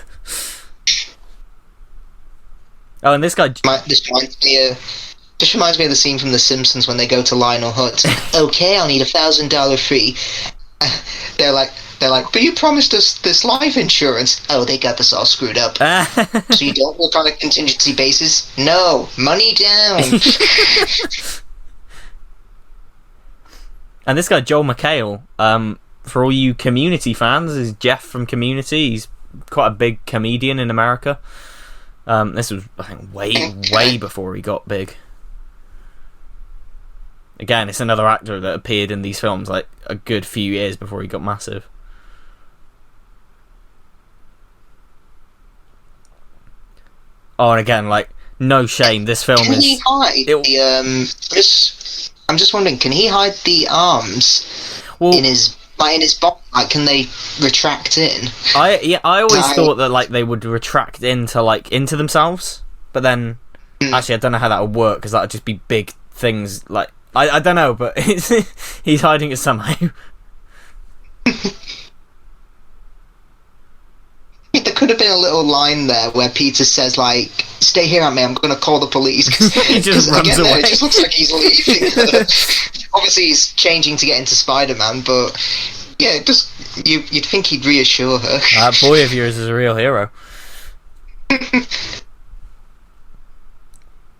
Oh, and this guy... This reminds me of the scene from The Simpsons when they go to Lionel Hutz. Okay, I'll need $1,000 fee. They're like, but you promised us this life insurance. Oh, they got this all screwed up. So you don't work on a contingency basis? No, money down. And this guy, Joel Mchale, for all you Community fans, is Jeff from Community. He's quite a big comedian in America. This was, I think, way before he got big. Again, it's another actor that appeared in these films like a good few years before he got massive. Oh, and again, like, no shame, this film can he hide I'm just wondering, can he hide the arms in his body? Like, can they retract in? I always thought that, like, they would retract into themselves, but then actually I don't know how that would work, because that would just be big things. Like, I don't know, but he's hiding it somehow. There could have been a little line there where Peter says, like, "Stay here, Aunt May, I'm going to call the police." He just runs away. It just looks like he's leaving. Obviously, he's changing to get into Spider-Man, but yeah, you'd think he'd reassure her. That boy of yours is a real hero.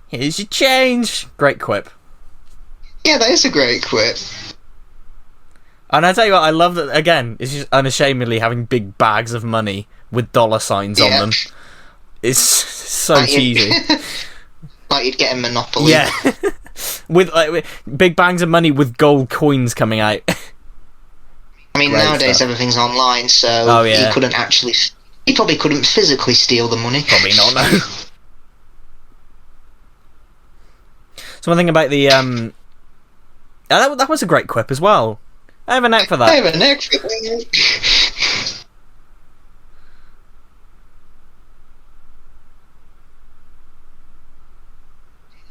Here's your change. Great quip. Yeah, that is a great quip. And I tell you what, I love that, again, it's just unashamedly having big bags of money with dollar signs on them. It's so like cheesy. Like you'd get a Monopoly. Yeah. with big bags of money with gold coins coming out. I mean, nowadays everything's online, so he probably couldn't physically steal the money. Probably not, no. So one thing about the... that was a great quip as well. I have a knack for that. I have a knack for that.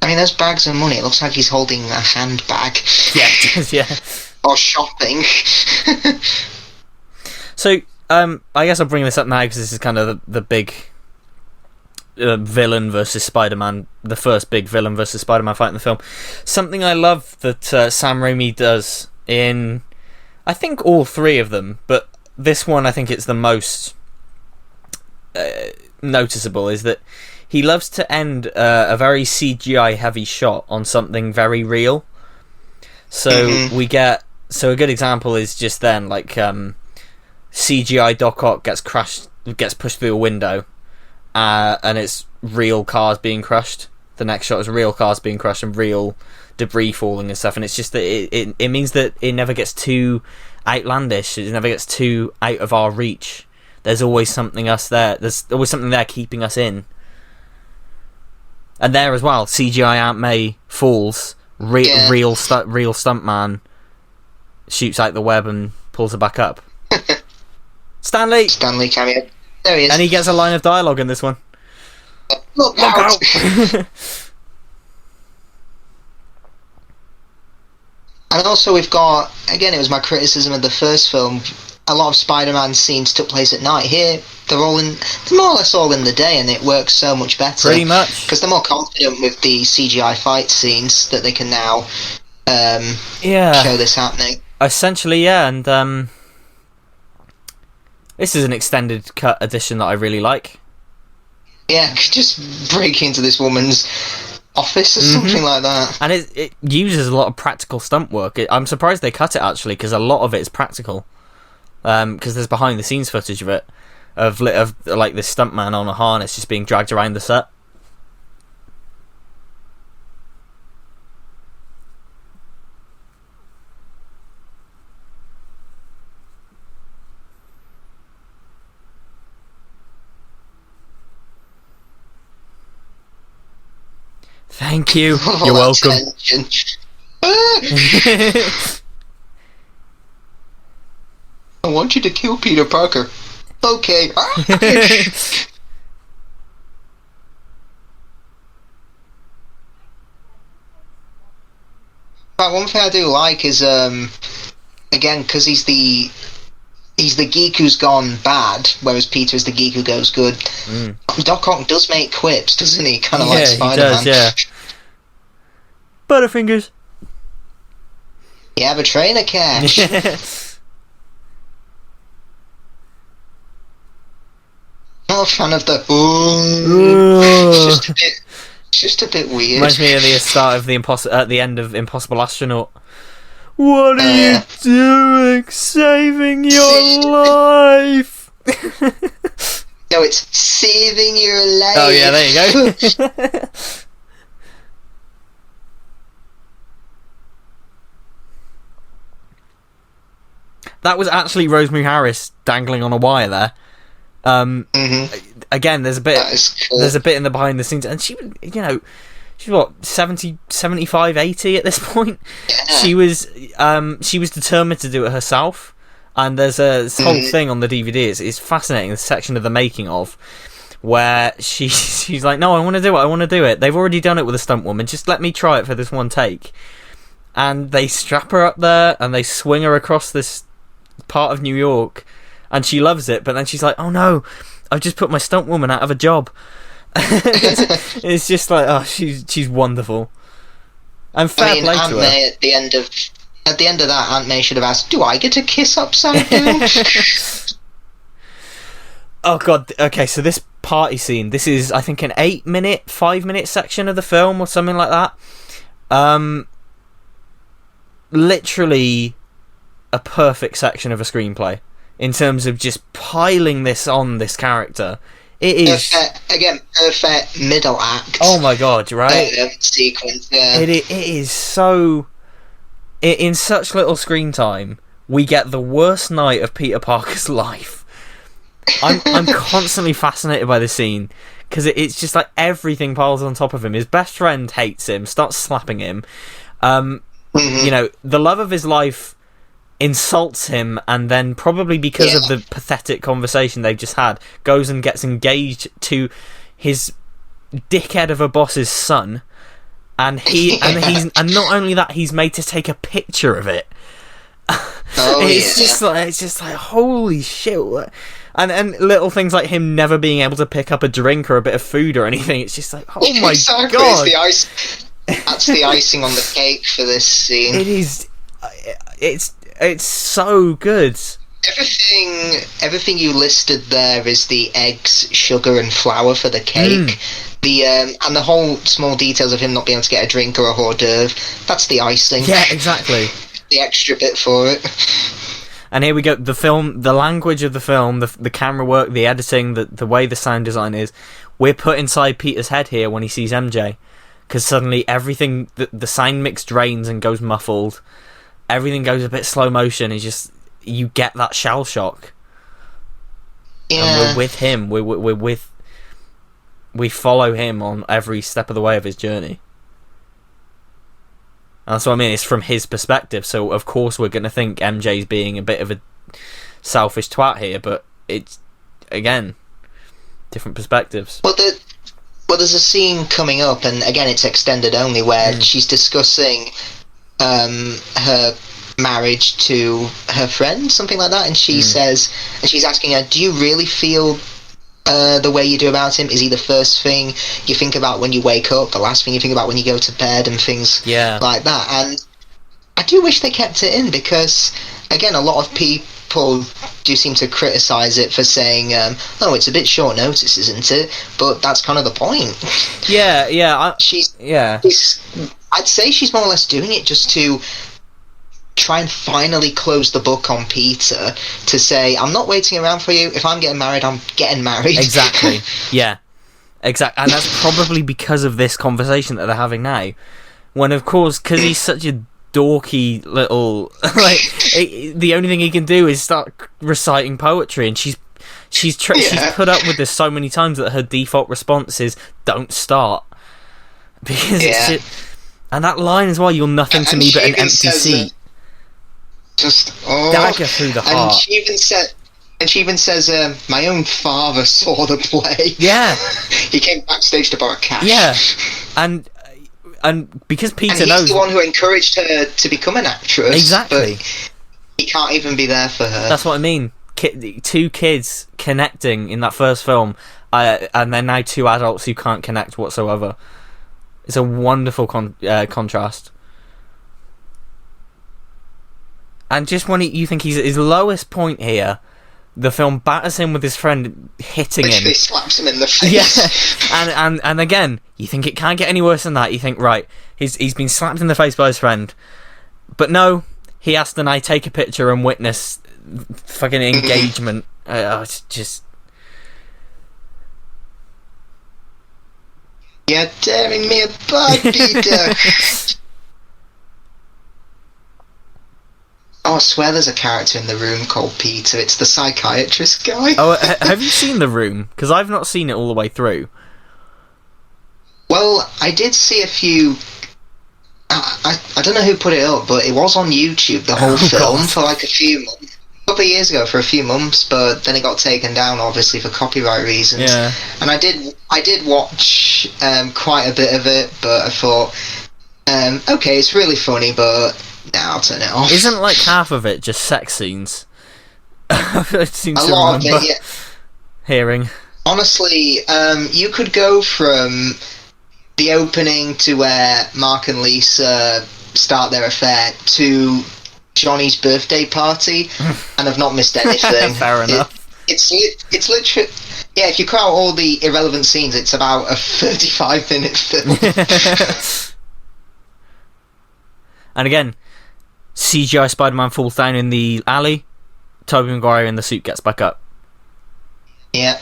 I mean, those bags of money, it looks like he's holding a handbag. Yeah, it does, yeah. Or shopping. So, I guess I'll bring this up now because this is kind of the big villain versus Spider-Man, the first big villain versus Spider-Man fight in the film. Something I love that Sam Raimi does in, I think, all three of them, but this one I think it's the most noticeable, is that he loves to end a very CGI heavy shot on something very real. So we get, so a good example is just then, like, CGI Doc Ock gets pushed through a window, and it's real cars being crushed. The next shot is real cars being crushed and real debris falling and stuff, and it's just that it means that it never gets too outlandish, it never gets too out of our reach. There's always something there's always something there keeping us in. And there as well, CGI Aunt May falls, real stuntman shoots out the web and pulls her back up. Stanley cameo. There he is. And he gets a line of dialogue in this one. Look out! And also we've got, again, it was my criticism of the first film, a lot of Spider-Man scenes took place at night. Here, they're more or less all in the day, and it works so much better. Pretty much. Because they're more confident with the CGI fight scenes that they can now show this happening. Essentially, yeah, and this is an extended cut edition that I really like. Yeah, just break into this woman's office or something like that. And it uses a lot of practical stunt work. I'm surprised they cut it, actually, because a lot of it is practical. Because there's behind the scenes footage of it, of like this stuntman on a harness just being dragged around the set. Thank you. You're welcome. I want you to kill Peter Parker. Okay. But one thing I do like is, again, because he's the geek who's gone bad, whereas Peter is the geek who goes good. Doc Ock does make quips, doesn't he? Kind of like Spider-Man. He does, yeah. Butterfingers. You have a trainer cash. Not a fan of the it's just a bit weird. Reminds me of the start of at the end of Impossible Astronaut. What are you doing? Saving your life. No, it's saving your life. Oh yeah, there you go. That was actually Rosemary Harris dangling on a wire there. Again, there's a bit in the behind the scenes, and she, she's what, 70, 75, 80 at this point. Yeah. She was determined to do it herself, and there's this whole thing on the DVD. It's fascinating, the section of the making of where she's like, no, I want to do it. They've already done it with a stunt woman. Just let me try it for this one take. And they strap her up there and they swing her across this part of New York. And she loves it, but then she's like, oh no, I've just put my stunt woman out of a job. It's just like, oh, she's wonderful. And fair play to her. May at the end of that, Aunt May should have asked, do I get to kiss upside down? Oh god, okay, so this party scene, this is, I think, an 5-minute section of the film or something like that. Literally a perfect section of a screenplay. In terms of just piling this on this character. It is... Perfect middle act. Oh my god, right? Sequence, yeah. It is so... In such little screen time, we get the worst night of Peter Parker's life. I'm constantly fascinated by this scene, because it's just like everything piles on top of him. His best friend hates him, starts slapping him. The love of his life insults him, and then probably because of the pathetic conversation they've just had, goes and gets engaged to his dickhead of a boss's son, and and not only that, he's made to take a picture of it. It's just like holy shit. And little things like him never being able to pick up a drink or a bit of food or anything. It's just like, oh my god! That's the icing on the cake for this scene. It is. It's so good. Everything you listed there is the eggs, sugar, and flour for the cake. And the whole small details of him not being able to get a drink or a hors d'oeuvre. That's the icing. Yeah, exactly. The extra bit for it. And here we go. The film, the language of the film, the camera work, the editing, the way the sound design is. We're put inside Peter's head here when he sees MJ, because suddenly everything, the sound mix drains and goes muffled. Everything goes a bit slow motion. It's just, you get that shell shock. Yeah. And we're with him. We follow him on every step of the way of his journey. And that's what I mean. It's from his perspective, so of course we're going to think MJ's being a bit of a selfish twat here. But it's, again, different perspectives. Well, there's a scene coming up, and again, it's extended only, where she's discussing her marriage to her friend, something like that, and she says, and she's asking her, do you really feel the way you do about him? Is he the first thing you think about when you wake up, the last thing you think about when you go to bed, and things like that? And I do wish they kept it in, because again, a lot of people do seem to criticise it for saying, oh, it's a bit short notice, isn't it? But that's kind of the point. I'd say she's more or less doing it just to try and finally close the book on Peter, to say, I'm not waiting around for you. If I'm getting married, I'm getting married. Exactly. Yeah. Exactly. And that's probably because of this conversation that they're having now. When, of course, because he's such a dorky little... like, the only thing he can do is start reciting poetry, and she's put up with this so many times that her default response is, don't start. Because it's just... And that line as well, you're nothing to me but an empty seat. Dagger through the heart. And she even says, my own father saw the play. Yeah. He came backstage to borrow cash. Yeah. And because Peter knows... he's the one who encouraged her to become an actress. Exactly. But he can't even be there for her. That's what I mean. Two kids connecting in that first film, and they're now two adults who can't connect whatsoever. It's a wonderful contrast. And just when you think he's at his lowest point here, the film batters him with his friend hitting him. Slaps him in the face. Yeah, and again, you think it can't get any worse than that. You think, right, he's been slapped in the face by his friend. But no, he has to now take a picture and witness fucking engagement. It's just... You're tearing me apart, Peter. Oh, I swear there's a character in The Room called Peter. It's the psychiatrist guy. Oh, have you seen The Room? Because I've not seen it all the way through. Well, I did see a few... I don't know who put it up, but it was on YouTube, the whole film, for like a few months. A couple of years ago for a few months, but then it got taken down, obviously, for copyright reasons. Yeah. And I did watch quite a bit of it, but I thought, okay, it's really funny, but now I'll turn it off. Isn't like half of it just sex scenes? It seems a to lot remember of it, yeah. Hearing. Honestly, you could go from the opening to where Mark and Lisa start their affair to Johnny's birthday party, and I've not missed anything. Fair enough. It's literally... Yeah, if you cut out all the irrelevant scenes, it's about a 35-minute film. And again, CGI Spider-Man falls down in the alley, Tobey Maguire in the suit gets back up. Yeah.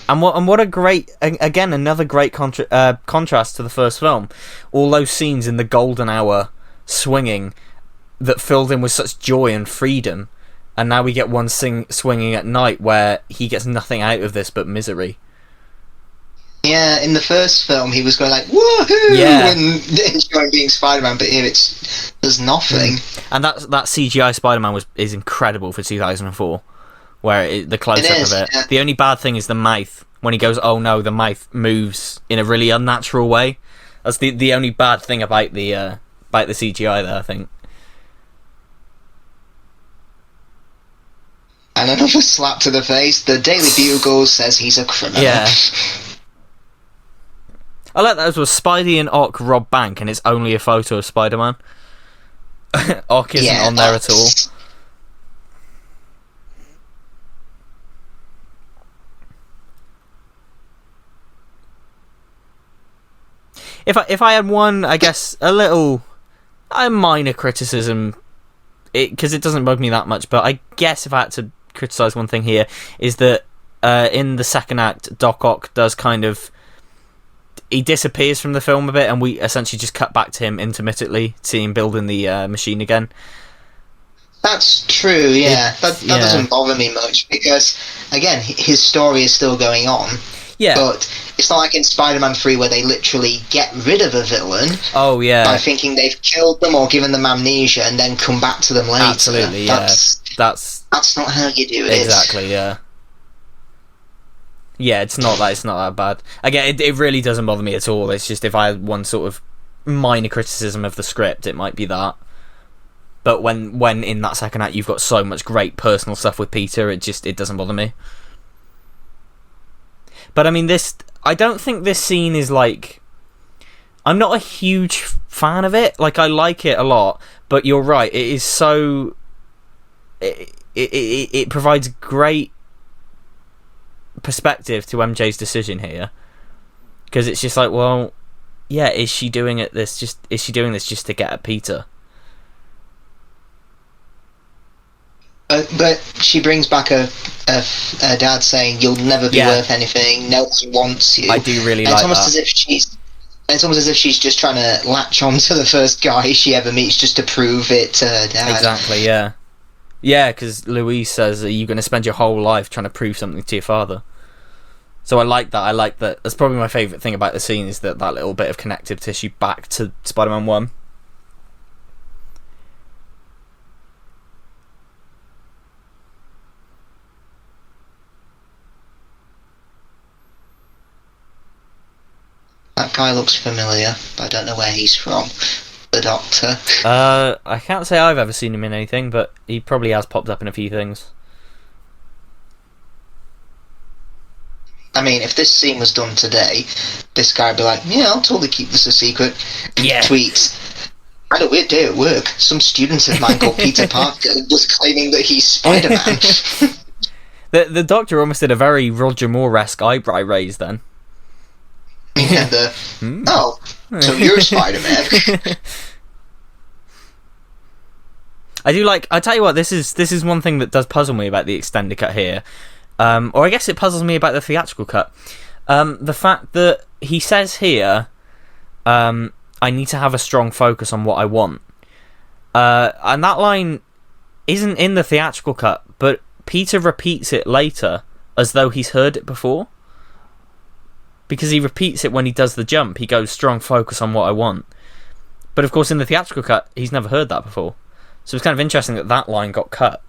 And what a great... Again, another great contrast to the first film. All those scenes in the golden hour swinging that filled him with such joy and freedom, and now we get one swinging at night where he gets nothing out of this but misery. Yeah, in the first film he was going like woohoo, and enjoying being Spider-Man, but here there's nothing. And that CGI Spider-Man is incredible for 2004, where the close-up of it. Yeah. The only bad thing is the mouth. When he goes, oh no, the mouth moves in a really unnatural way. That's the only bad thing about the CGI there, I think. And another slap to the face. The Daily Bugle says he's a criminal. Yeah. I like that as well. Spidey and Ock rob bank, and it's only a photo of Spider-Man. Ock isn't on there at all. If I had one, I guess, a minor criticism, because it doesn't bug me that much, but I guess if I had to criticise one thing here, is that in the second act, Doc Ock does kind of... He disappears from the film a bit, and we essentially just cut back to him intermittently, seeing him building the machine again. That's true, yeah. That doesn't bother me much, because, again, his story is still going on. Yeah. But it's not like in Spider-Man 3 where they literally get rid of a villain by thinking they've killed them or given them amnesia and then come back to them later. Absolutely, yeah. That's not how you do it. Exactly, yeah. Yeah, it's not that bad. Again, it really doesn't bother me at all. It's just if I had one sort of minor criticism of the script, it might be that. But when in that second act you've got so much great personal stuff with Peter, it doesn't bother me. But I mean, I don't think this scene is like... I'm not a huge fan of it. Like, I like it a lot, but you're right. It is so... It provides great perspective to MJ's decision here, because it's just like, well, yeah, is she doing this just to get at Peter? But she brings back a dad saying, "You'll never be worth anything. No one wants you." I do really like that. It's almost as if she's just trying to latch on to the first guy she ever meets just to prove it to her dad. Exactly, yeah. Yeah, because Louise says, are you going to spend your whole life trying to prove something to your father? So I like that. That's probably my favourite thing about the scene, is that little bit of connective tissue back to Spider-Man 1. That guy looks familiar, but I don't know where he's from. The Doctor. I can't say I've ever seen him in anything, but he probably has popped up in a few things. I mean, if this scene was done today, this guy would be like, yeah, I'll totally keep this a secret. Yeah. Tweets. I had a weird day at work. Some student of mine called Peter Parker was claiming that he's Spider-Man. The Doctor almost did a very Roger Moore-esque eyebrow raise then. Yeah, oh, so you're Spider-Man. I tell you what, this is one thing that does puzzle me about the extended cut here. Or I guess it puzzles me about the theatrical cut. The fact that he says here, I need to have a strong focus on what I want. And that line isn't in the theatrical cut, but Peter repeats it later as though he's heard it before. Because he repeats it when he does the jump. He goes, strong focus on what I want. But of course in the theatrical cut, he's never heard that before. So it's kind of interesting that line got cut.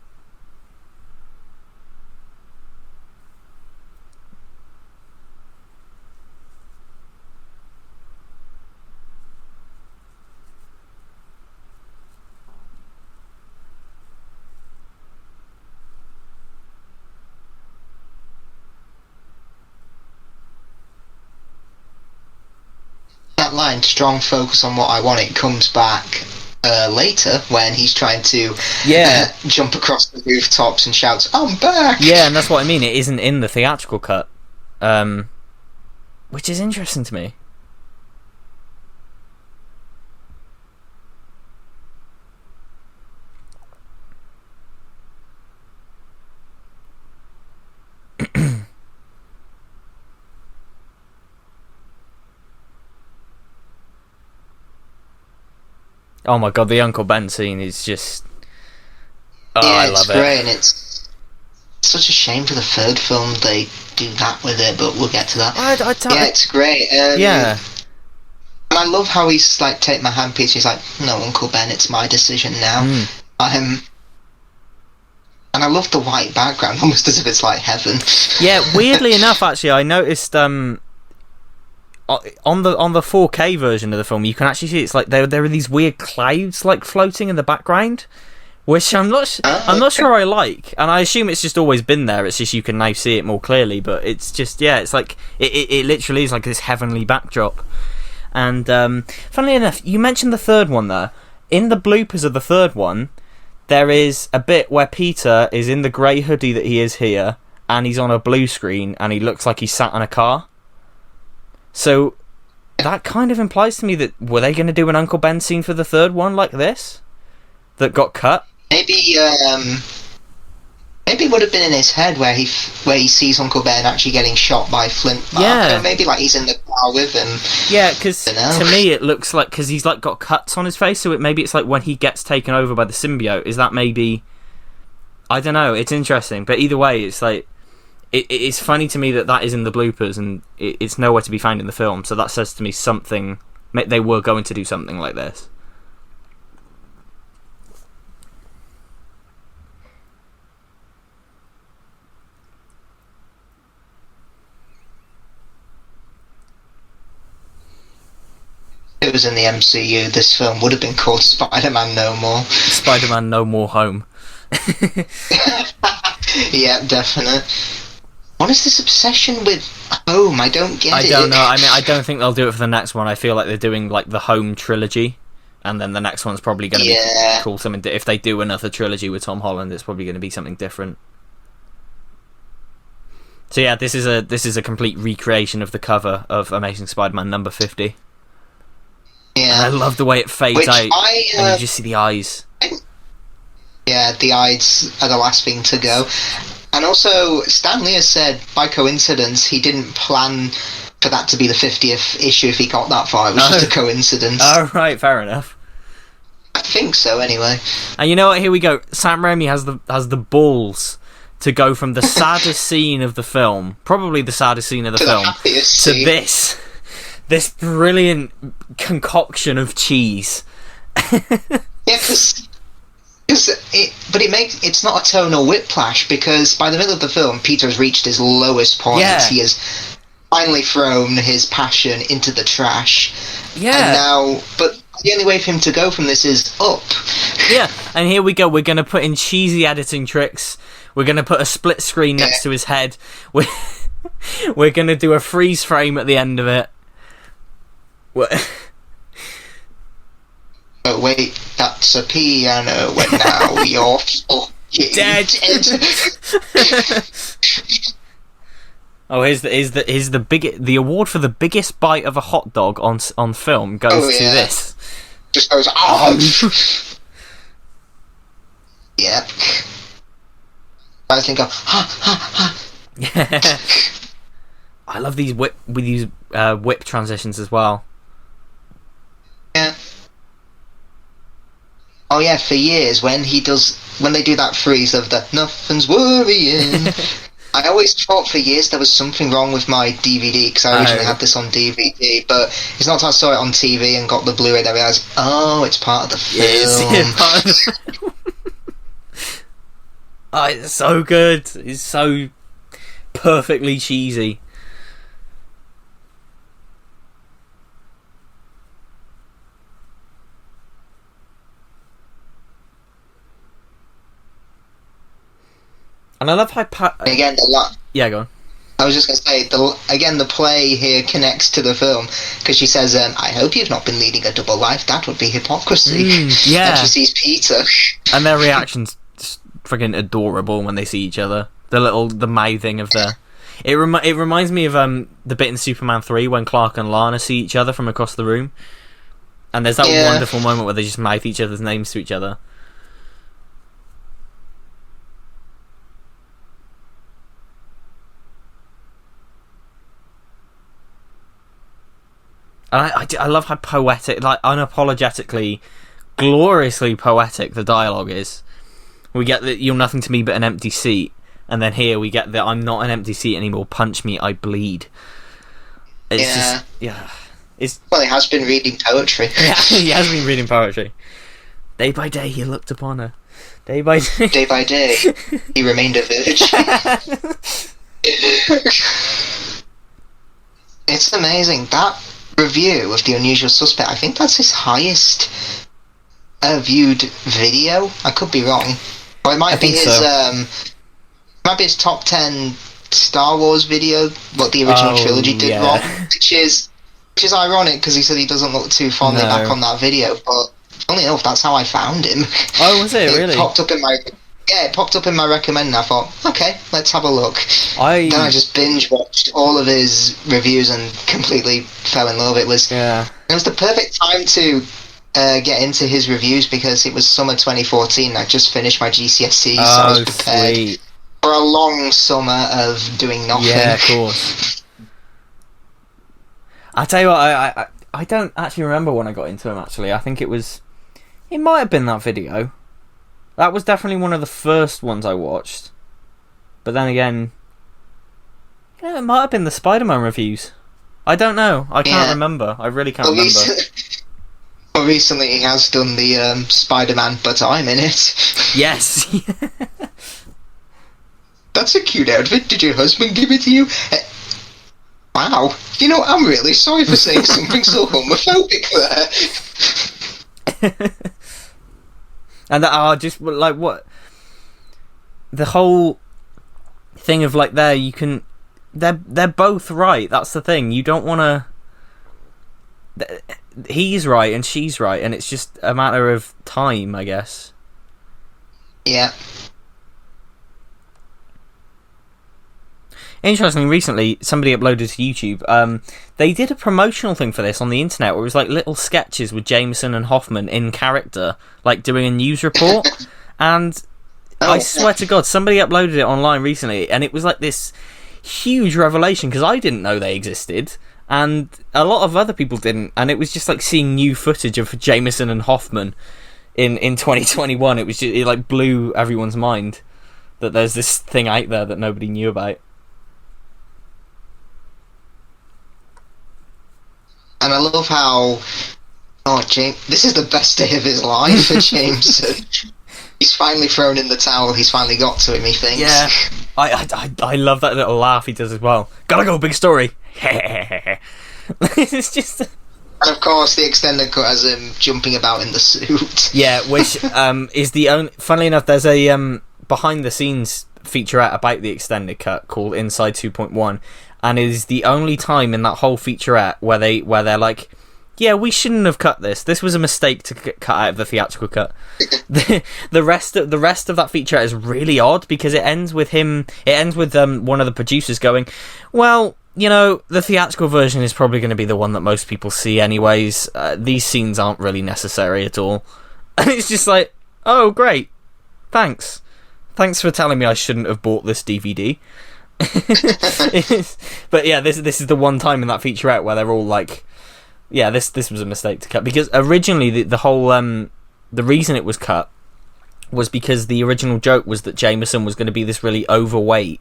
That line, strong focus on what I want, it comes back later when he's trying to jump across the rooftops and shouts, I'm back! Yeah, and that's what I mean. It isn't in the theatrical cut. Which is interesting to me. Oh my god, the Uncle Ben scene is just... Oh, yeah, I love it. It's great, and it's such a shame for the third film they do that with it, but we'll get to that. Yeah, it's great. Yeah. And I love how he's like, take my handpiece, he's like, no, Uncle Ben, it's my decision now. And I love the white background, almost as if it's like heaven. Yeah, weirdly enough, actually, I noticed... on the 4K version of the film, you can actually see it's like there are these weird clouds like floating in the background, which I'm not sure I like, and I assume it's just always been there. It's just you can now see it more clearly, but it's just it's like it literally is like this heavenly backdrop. And funnily enough, you mentioned the third one there. In the bloopers of the third one, there is a bit where Peter is in the grey hoodie that he is here, and he's on a blue screen, and he looks like he's sat in a car. So that kind of implies to me that were they going to do an Uncle Ben scene for the third one like this that got cut? Maybe it would have been in his head where he sees Uncle Ben actually getting shot by Flint Marko. Yeah. Maybe like he's in the car with him. Yeah, because to me it looks like, because he's like got cuts on his face, so maybe it's like when he gets taken over by the symbiote. Is that maybe? I don't know. It's interesting, but either way, it's like it's funny to me that is in the bloopers and it's nowhere to be found in the film. So that says to me something. They were going to do something like this. If it was in the MCU, this film would have been called Spider-Man No More. Spider-Man No More Home. Yeah, definite. What is this obsession with home? I don't get it. I don't know. I mean, I don't think they'll do it for the next one. I feel like they're doing like the Home trilogy, and then the next one's probably going to be called something. If they do another trilogy with Tom Holland, it's probably going to be something different. So yeah, this is a complete recreation of the cover of Amazing Spider-Man number 50. Yeah, and I love the way it fades out, and you just see the eyes. Yeah, the eyes are the last thing to go. And also, Stan Lee has said, by coincidence, he didn't plan for that to be the 50th issue if he got that far. It was just a coincidence. Oh, right, fair enough. I think so, anyway. And you know what? Here we go. Sam Raimi has the balls to go from the saddest scene of the film, probably the saddest scene of the film, to this brilliant concoction of cheese. Yeah, it's not a tonal whiplash, because by the middle of the film, Peter has reached his lowest point. Yeah. He has finally thrown his passion into the trash. Yeah. But the only way for him to go from this is up. Yeah, and here we go. We're going to put in cheesy editing tricks. We're going to put a split screen next to his head. We're going to do a freeze frame at the end of it. Oh wait, that's a piano, and now you're dead. Oh, here's the award for the biggest bite of a hot dog on film goes to this. Just goes off. Yep. I think Yeah. I love these whip transitions as well. Yeah. Oh yeah, for years when they do that freeze of the nothing's worrying, I always thought for years there was something wrong with my DVD, because I originally had this on DVD, but it's not until I saw it on TV and got the Blu-ray that I realised, it's part of the film. Oh, it's so good. It's so perfectly cheesy. And I love how again yeah, go on. I was just going to say, the play here connects to the film, because she says, I hope you've not been leading a double life, that would be hypocrisy. Yeah. And she sees Peter. And their reaction's just friggin' adorable when they see each other. The mouthing of the... It reminds me of the bit in Superman 3 when Clark and Lana see each other from across the room. And there's that wonderful moment where they just mouth each other's names to each other. And I love how poetic, like unapologetically, gloriously poetic the dialogue is. We get that you're nothing to me but an empty seat, and then here we get that I'm not an empty seat anymore. Punch me, I bleed. It's just It's he has been reading poetry. Yeah, he has been reading poetry. Day by day, he looked upon her. Day by day. Day by day, he remained a virgin. It's amazing. That review of The Unusual Suspect, I think that's his highest viewed video. I could be wrong, or it might be his might be his top 10 Star Wars video, what the original trilogy did wrong, which is ironic because he said he doesn't look too fondly back on that video, but funnily enough, that's how I found him. Oh, was it really? It popped up in my recommend, and I thought, okay, let's have a look. Then I just binge watched all of his reviews and completely fell in love. It was the perfect time to get into his reviews because it was summer 2014. I just finished my GCSEs, so I was prepared for a long summer of doing nothing. Yeah, of course. I tell you what, I don't actually remember when I got into him. Actually, I think it might have been that video. That was definitely one of the first ones I watched. But then again, it might have been the Spider-Man reviews. I don't know. I can't remember. I really can't remember. Well, recently he has done the Spider-Man, but I'm in it. Yes. That's a cute outfit. Did your husband give it to you? Wow. You know, I'm really sorry for saying something so homophobic there. And just like what the whole thing of like they're both right. That's the thing. You don't want to. He's right and she's right, and it's just a matter of time, I guess. Yeah. Interestingly, recently somebody uploaded to YouTube. They did a promotional thing for this on the internet where it was like little sketches with Jameson and Hoffman in character, like doing a news report. And I swear to God, somebody uploaded it online recently, and it was like this huge revelation because I didn't know they existed, and a lot of other people didn't. And it was just like seeing new footage of Jameson and Hoffman in 2021. It like blew everyone's mind that there's this thing out there that nobody knew about. And I love how, James, this is the best day of his life for Jameson. He's finally thrown in the towel. He's finally got to him, he thinks. Yeah, I love that little laugh he does as well. Gotta go, big story. It's just. And of course, the extended cut has him jumping about in the suit. Yeah, which is the only. Funnily enough, there's a behind the scenes featurette about the extended cut called Inside 2.1. And it is the only time in that whole featurette where they're like, yeah, we shouldn't have cut this. This was a mistake to cut out of the theatrical cut. the rest of that featurette is really odd because it ends with one of the producers going, well, you know, the theatrical version is probably going to be the one that most people see anyways. These scenes aren't really necessary at all. And it's just like, oh, great. Thanks for telling me I shouldn't have bought this DVD. But yeah, this is the one time in that featurette where they're all like, yeah, this was a mistake to cut, because originally the whole the reason it was cut was because the original joke was that Jameson was going to be this really overweight,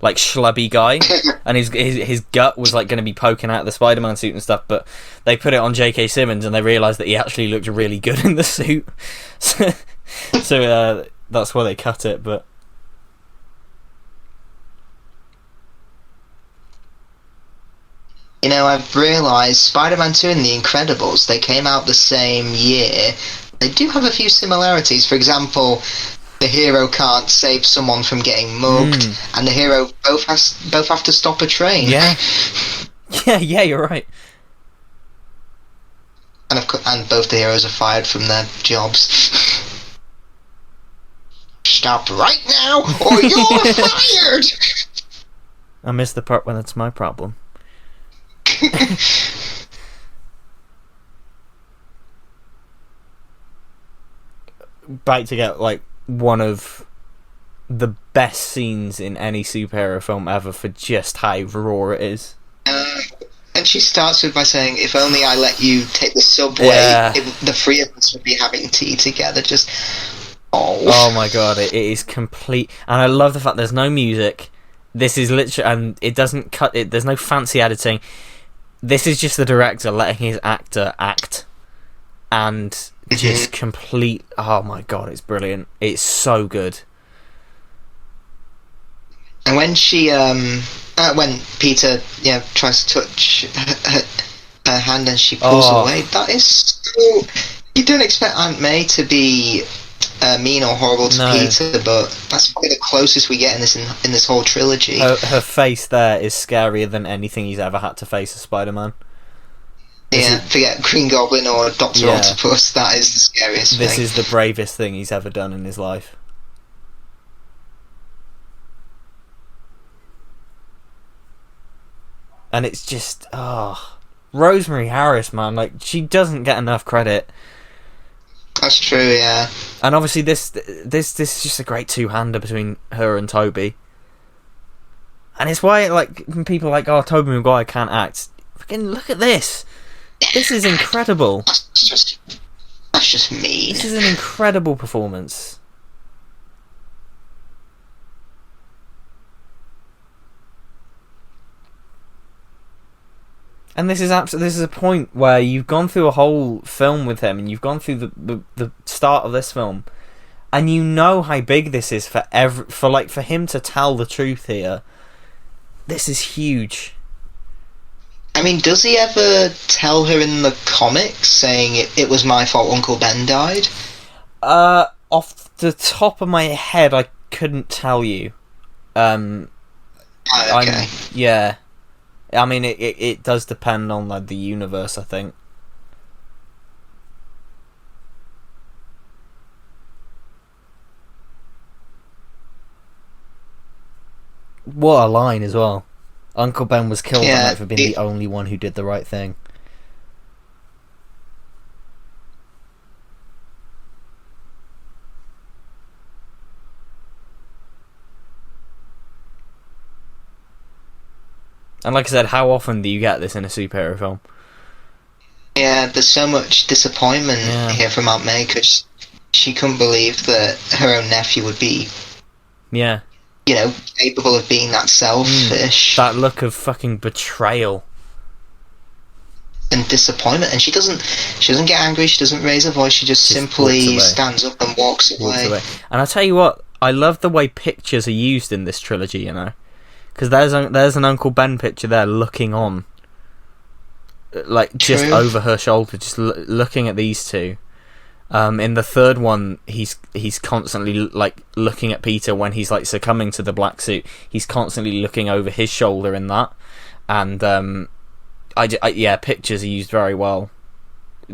like schlubby guy, and his gut was like going to be poking out of the Spider-Man suit and stuff, but they put it on J.K. Simmons and they realised that he actually looked really good in the suit, so that's why they cut it. But you know, I've realised Spider-Man 2 and The Incredibles, they came out the same year. They do have a few similarities. For example, the hero can't save someone from getting mugged, and the hero both have to stop a train. Yeah, yeah, you're right. And both the heroes are fired from their jobs. Stop right now, or you're fired! I missed the part when it's my problem. Back to get like one of the best scenes in any superhero film ever for just how raw it is. And she starts by saying, if only I let you take the subway, the three of us would be having tea together. Just oh my god, it is complete. And I love the fact there's no music. This is literally, and it doesn't cut it, there's no fancy editing. This is just the director letting his actor act, and just complete. Oh my god, it's brilliant! It's so good. And when she, when Peter, tries to touch her hand and she pulls away, that is so. You don't expect Aunt May to be mean or horrible to Peter, but that's probably the closest we get in this whole trilogy. Her face there is scarier than anything he's ever had to face as Spider-Man. Forget Green Goblin or Dr. Octopus, that is the scariest thing. This is the bravest thing he's ever done in his life. And it's just, Rosemary Harris, man, like, she doesn't get enough credit. That's true, yeah. And obviously this is just a great two-hander between her and Tobey. And it's why, like, when people are like, oh, Tobey Maguire can't act. Fucking look at this. This is incredible. That's just mean. This is an incredible performance. And this is a point where you've gone through a whole film with him, and you've gone through the start of this film, and you know how big this is for him to tell the truth here. This is huge. I mean, does he ever tell her in the comics, saying it was my fault Uncle Ben died? Off the top of my head, I couldn't tell you. Okay. Yeah. I mean, it does depend on the universe, I think. What a line as well. Uncle Ben was killed that night for being the only one who did the right thing. And like I said, how often do you get this in a superhero film? Yeah, there's so much disappointment here from Aunt May, because she couldn't believe that her own nephew would be... Yeah. You know, capable of being that selfish. That look of fucking betrayal. And disappointment. And she doesn't get angry, she doesn't raise her voice, she just simply stands up and walks away. And I'll tell you what, I love the way pictures are used in this trilogy, you know. Because there's an Uncle Ben picture there looking on. Like, just over her shoulder, just looking at these two. In the third one, he's constantly like looking at Peter when he's like succumbing to the black suit. He's constantly looking over his shoulder in that, and pictures are used very well.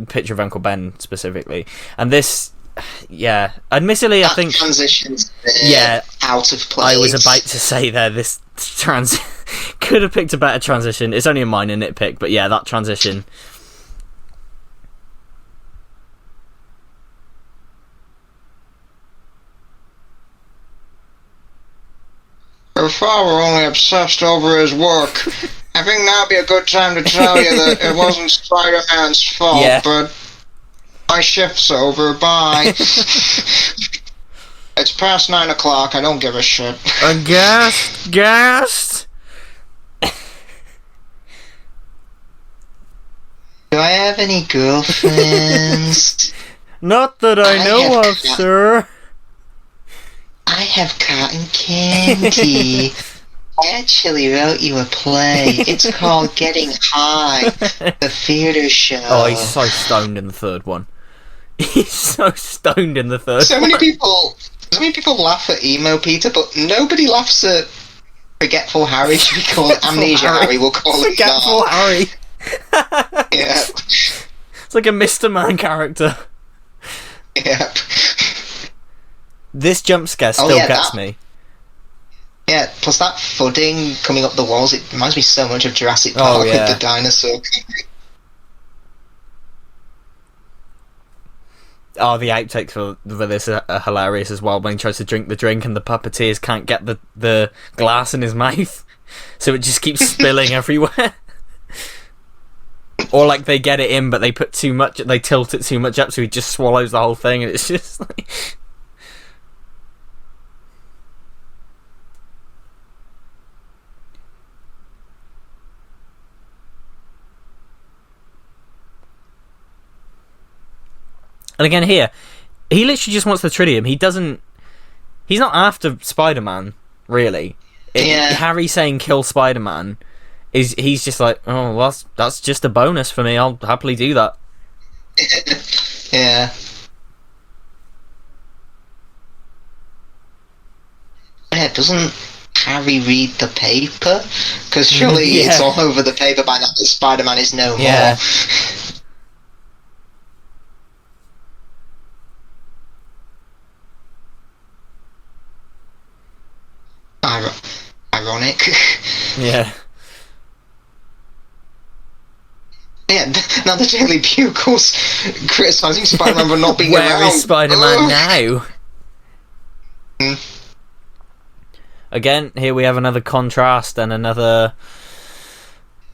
Picture of Uncle Ben specifically, and this, admittedly, I think transitions out of place. I was about to say there, this could have picked a better transition. It's only a minor nitpick, but that transition. Her father only obsessed over his work. I think now'd be a good time to tell you that it wasn't Spider-Man's fault, but my shift's over, bye. It's past 9 o'clock, I don't give a shit. Gassed! Do I have any girlfriends? Not that I know of, sir. I have cotton candy. I actually wrote you a play. It's called Getting High, the theatre show. Oh, he's so stoned in the third one. He's so stoned in the third one. So many people laugh at Emo Peter, but nobody laughs at Forgetful Harry. Should we call it Amnesia Harry? We'll call it Forgetful Harry. Yeah. It's like a Mr. Man character. Yeah. This jump scare still gets me. Yeah, plus that thudding coming up the walls, it reminds me so much of Jurassic Park with the dinosaur. Oh, the outtakes for this are hilarious as well, when he tries to drink the drink and the puppeteers can't get the glass in his mouth, so it just keeps spilling everywhere. Or like they get it in, but they put too much, they tilt it too much up, so he just swallows the whole thing, and it's just like... And again here, he literally just wants the tritium. He's not after Spider-Man, really. Harry saying kill Spider-Man, he's just like, oh, well, that's just a bonus for me. I'll happily do that. Yeah. Yeah, doesn't Harry read the paper? Because surely it's all over the paper by now that Spider-Man is no more. Ironic. Yeah. Yeah, now the Daily Bugle's criticising Spider-Man for not being around. Where is Spider-Man now? Again, here we have another contrast and another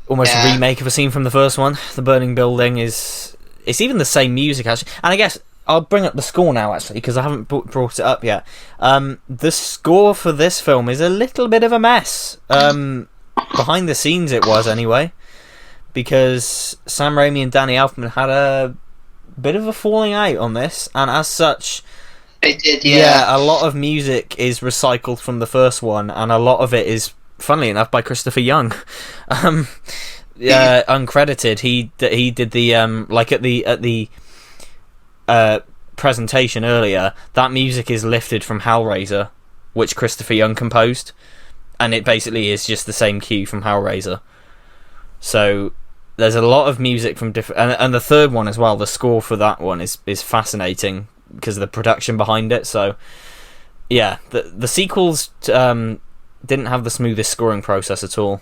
almost remake of a scene from the first one. The burning building it's even the same music, actually. And I guess I'll bring up the score now, actually, because I haven't brought it up yet. The score for this film is a little bit of a mess. Behind the scenes it was, anyway. Because Sam Raimi and Danny Elfman had a bit of a falling out on this, and as such... They did, yeah. A lot of music is recycled from the first one, and a lot of it is, funnily enough, by Christopher Young. Uncredited. He did the like at the presentation earlier. That music is lifted from Hellraiser, which Christopher Young composed, and it basically is just the same cue from Hellraiser. So there's a lot of music from different, and the third one as well. The score for that one is fascinating because of the production behind it. So yeah, the sequels didn't have the smoothest scoring process at all.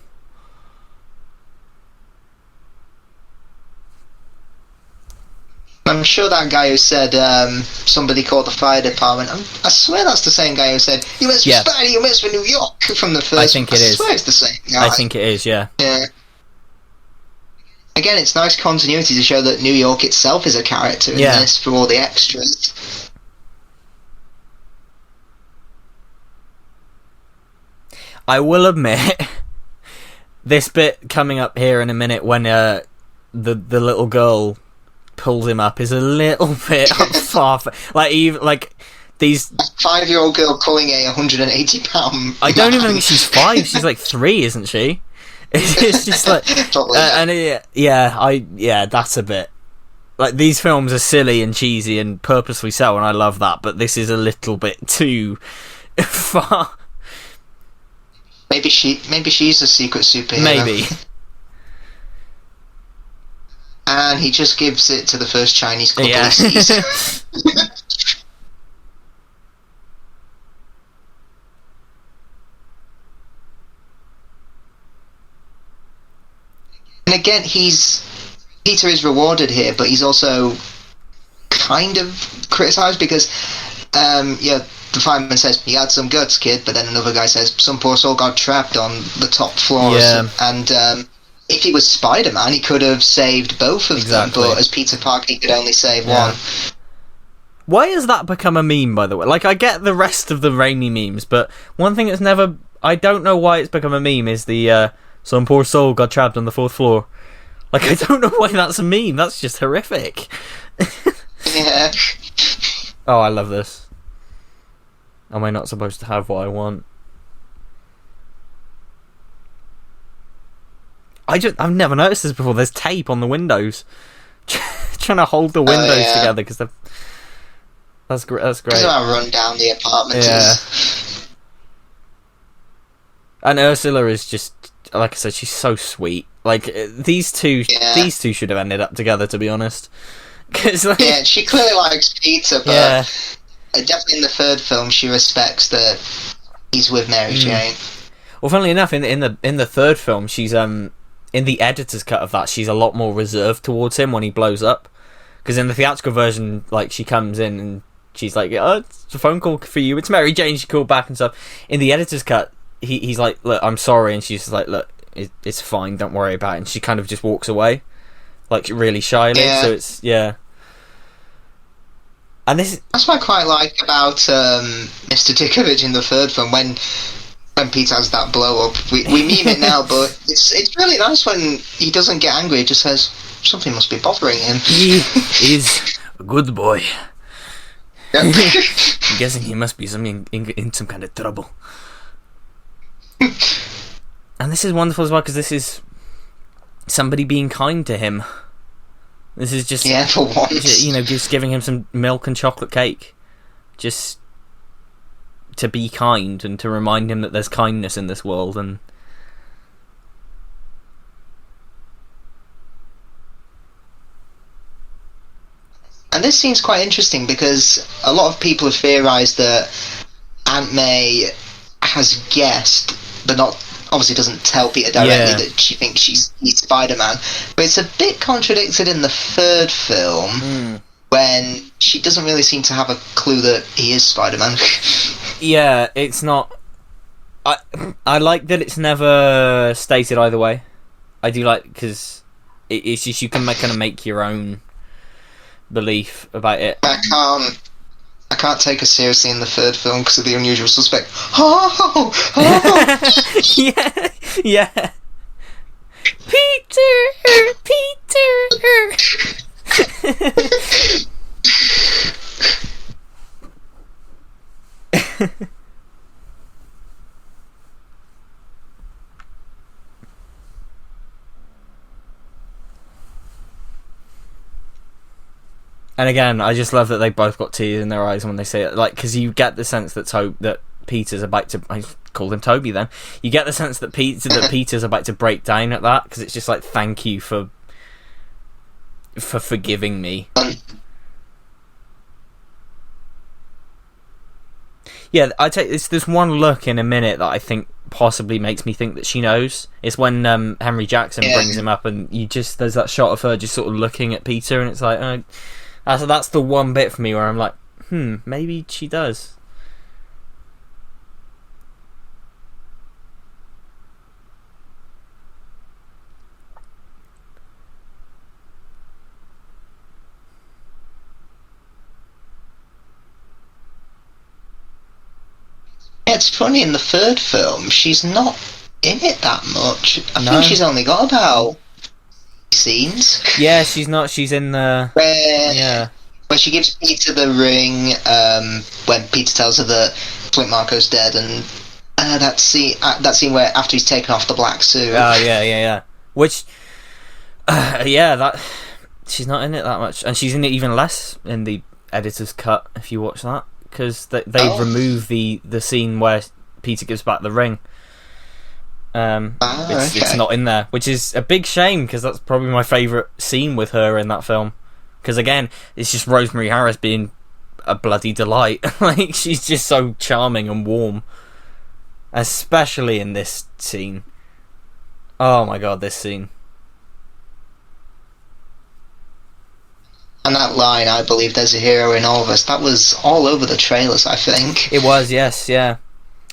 I'm sure that guy who said somebody called the fire department, I swear that's the same guy who said, "You must for Spider, you must for New York," from the first. I think it is. I swear it's the same guy. I think it is, yeah. Yeah. Again, it's nice continuity to show that New York itself is a character in this for all the extras. I will admit, this bit coming up here in a minute when the little girl pulls him up is a little bit far. Like these 5-year-old girl pulling a 180-pound. I don't even think she's 5. She's like 3, isn't she? It's just like, that's a bit like, these films are silly and cheesy and purposely so, and I love that. But this is a little bit too far. Maybe she's a secret superhero. Maybe. And he just gives it to the first Chinese couple he sees. And again, Peter is rewarded here, but he's also kind of criticised because, the fireman says, "You had some guts, kid," but then another guy says, "Some poor soul got trapped on the top floors." Yeah. And if he was Spider-Man, he could have saved both of them, but as Peter Parker, he could only save one. Why has that become a meme, by the way? Like, I get the rest of the Raimi memes, but one thing that's never... I don't know why it's become a meme is the, "Some poor soul got trapped on the 4th floor." Like, I don't know why that's a meme. That's just horrific. Yeah. Oh, I love this. Am I not supposed to have what I want? I've never noticed this before. There's tape on the windows, trying to hold the windows together because that's great. That's great. That's how run down the apartment is. And Ursula is just, like I said, she's so sweet. Like, these two should have ended up together, to be honest. Cause, like, yeah, she clearly likes Peter, but definitely in the third film she respects that he's with Mary Jane. Well, funnily enough, in the third film, she's in the editor's cut of that, she's a lot more reserved towards him when he blows up. Because in the theatrical version, like, she comes in and she's like, "Oh, it's a phone call for you. It's Mary Jane." She called back and stuff. In the editor's cut, he's like, "Look, I'm sorry," and she's like, "Look, it's fine. Don't worry about it." And she kind of just walks away, like, really shyly. Yeah. So it's And that's what I quite like about Mr. Dickovich in the third film. When Peter has that blow up, we meme it now, but it's really nice when he doesn't get angry. He just says something must be bothering him. He is a good boy. Yep. I'm guessing he must be in some kind of trouble. And this is wonderful as well because this is somebody being kind to him. This is just for once. Just giving him some milk and chocolate cake, just to be kind and to remind him that there's kindness in this world. And this seems quite interesting because a lot of people have theorised that Aunt May has guessed, but not obviously doesn't tell Peter directly that she thinks he's Spider-Man. But it's a bit contradicted in the third film when she doesn't really seem to have a clue that he is Spider-Man. Yeah, it's not. I like that it's never stated either way. I do like because it's just you can kind of make your own belief about it. I can't take her seriously in the third film because of the unusual suspect. Yeah. Peter. And again, I just love that they both got tears in their eyes when they say it, like, because you get the sense that Peter's about to. I called him Toby. Then you get the sense that Peter's about to break down at that, because it's just like, thank you for forgiving me. Yeah, there's one look in a minute that I think possibly makes me think that she knows. It's when Henry Jackson brings him up, and there's that shot of her just sort of looking at Peter, and it's like, that's the one bit for me where I'm like, maybe she does. It's funny, in the third film, she's not in it that much. I think she's only got about scenes. Yeah, she's not. She's in the... Where she gives Peter the ring, when Peter tells her that Flint Marco's dead, and that scene where after he's taken off the black suit. Oh, yeah. Which... she's not in it that much. And she's in it even less in the editor's cut, if you watch that. Because they remove the scene where Peter gives back the ring. It's not in there, which is a big shame, because that's probably my favourite scene with her in that film. Because again, it's just Rosemary Harris being a bloody delight. Like, she's just so charming and warm, especially in this scene. Oh my god, this scene. And that line, I believe there's a hero in all of us, that was all over the trailers, I think. It was, yes, yeah.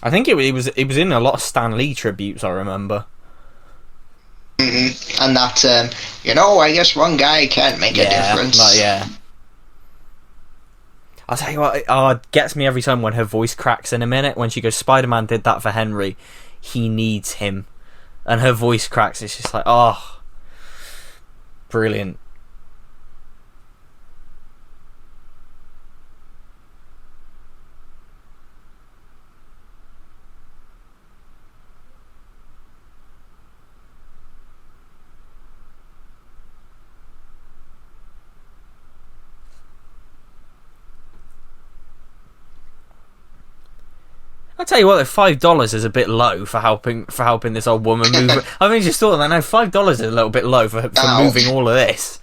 I think it was in a lot of Stan Lee tributes, I remember. Mm-hmm. And that, I guess one guy can't make a difference. I'll tell you what, it gets me every time when her voice cracks in a minute, when she goes, Spider-Man did that for Henry, he needs him. And her voice cracks, it's just like, oh, brilliant. I'll tell you what, though, $5 is a bit low for helping this old woman move. I mean, just thought that now $5 is a little bit low for moving all of this.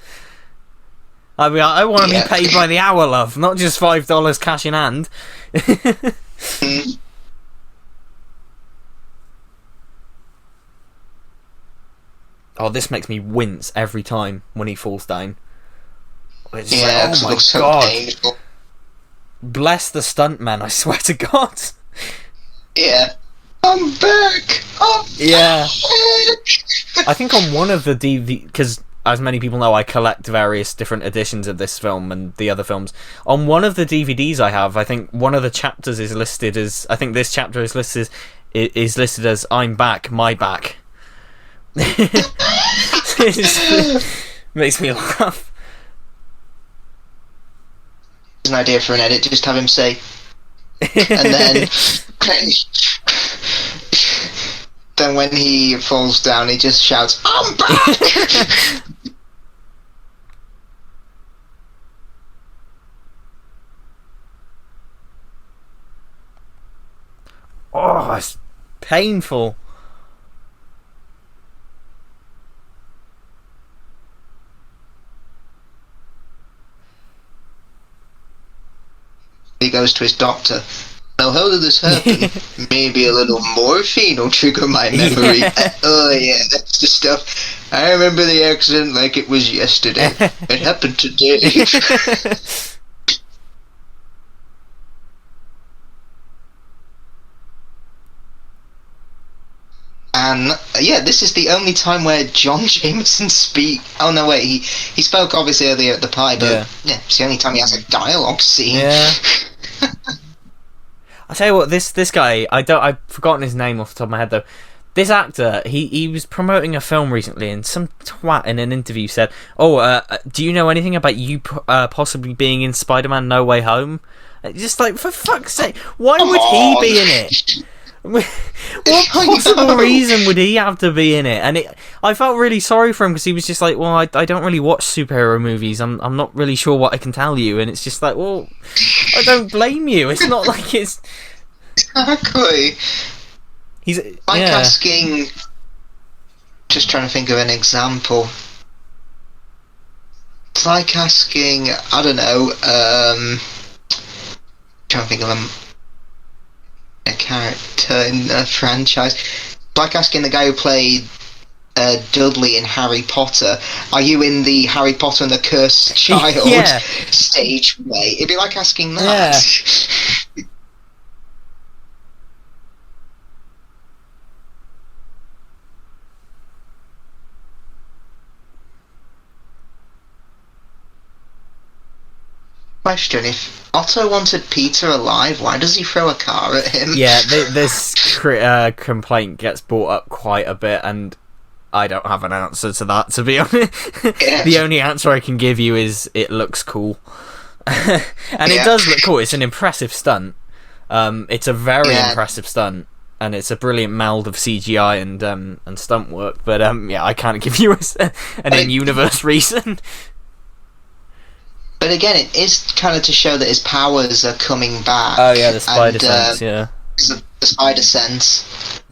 I mean, I want to be paid by the hour, love, not just $5 cash in hand. Oh, this makes me wince every time when he falls down. It's like, oh my god! Painful. Bless the stuntmen, I swear to God. Yeah. I'm back! Yeah. I think on one of the DVD... Because, as many people know, I collect various different editions of this film and the other films. On one of the DVDs I have, I think one of the chapters is listed as... I think this chapter is listed as I'm back, my back. Makes me laugh. An idea for an edit, just have him say... and then when he falls down, he just shouts, "I'm back!" Oh, it's painful. He goes to his doctor. Now, how did this happen? Maybe a little morphine will trigger my memory. Oh, yeah, that's the stuff. I remember the accident like it was yesterday. It happened today. And, yeah, this is the only time where John Jameson Oh, no, wait, he spoke obviously earlier at the pie, but yeah, it's the only time he has a dialogue scene. Yeah. I tell you what, this guy, I've forgotten his name off the top of my head though. This actor, he was promoting a film recently, and some twat in an interview said, "Oh, do you know anything about you possibly being in Spider-Man: No Way Home?" Just like, for fuck's sake, why would he be in it? What possible reason would he have to be in it? And I felt really sorry for him because he was just like, well, I don't really watch superhero movies. I'm not really sure what I can tell you. And it's just like, well, I don't blame you. It's not like it's exactly. He's like asking. Just trying to think of an example. It's like asking. I don't know. Trying to think of a character in a franchise. Like asking the guy who played Dudley in Harry Potter, are you in the Harry Potter and the Cursed Child stage way? It'd be like asking that. Yeah. Question: if Otto wanted Peter alive, why does he throw a car at him? Yeah, this complaint gets brought up quite a bit, and I don't have an answer to that, to be honest. Yeah. The only answer I can give you is it looks cool. And it does look cool. It's an impressive stunt. It's a very impressive stunt, and it's a brilliant meld of CGI and stunt work, but I can't give you an in-universe reason. But again, it is kind of to show that his powers are coming back. Oh yeah, the spider sense, the spider sense.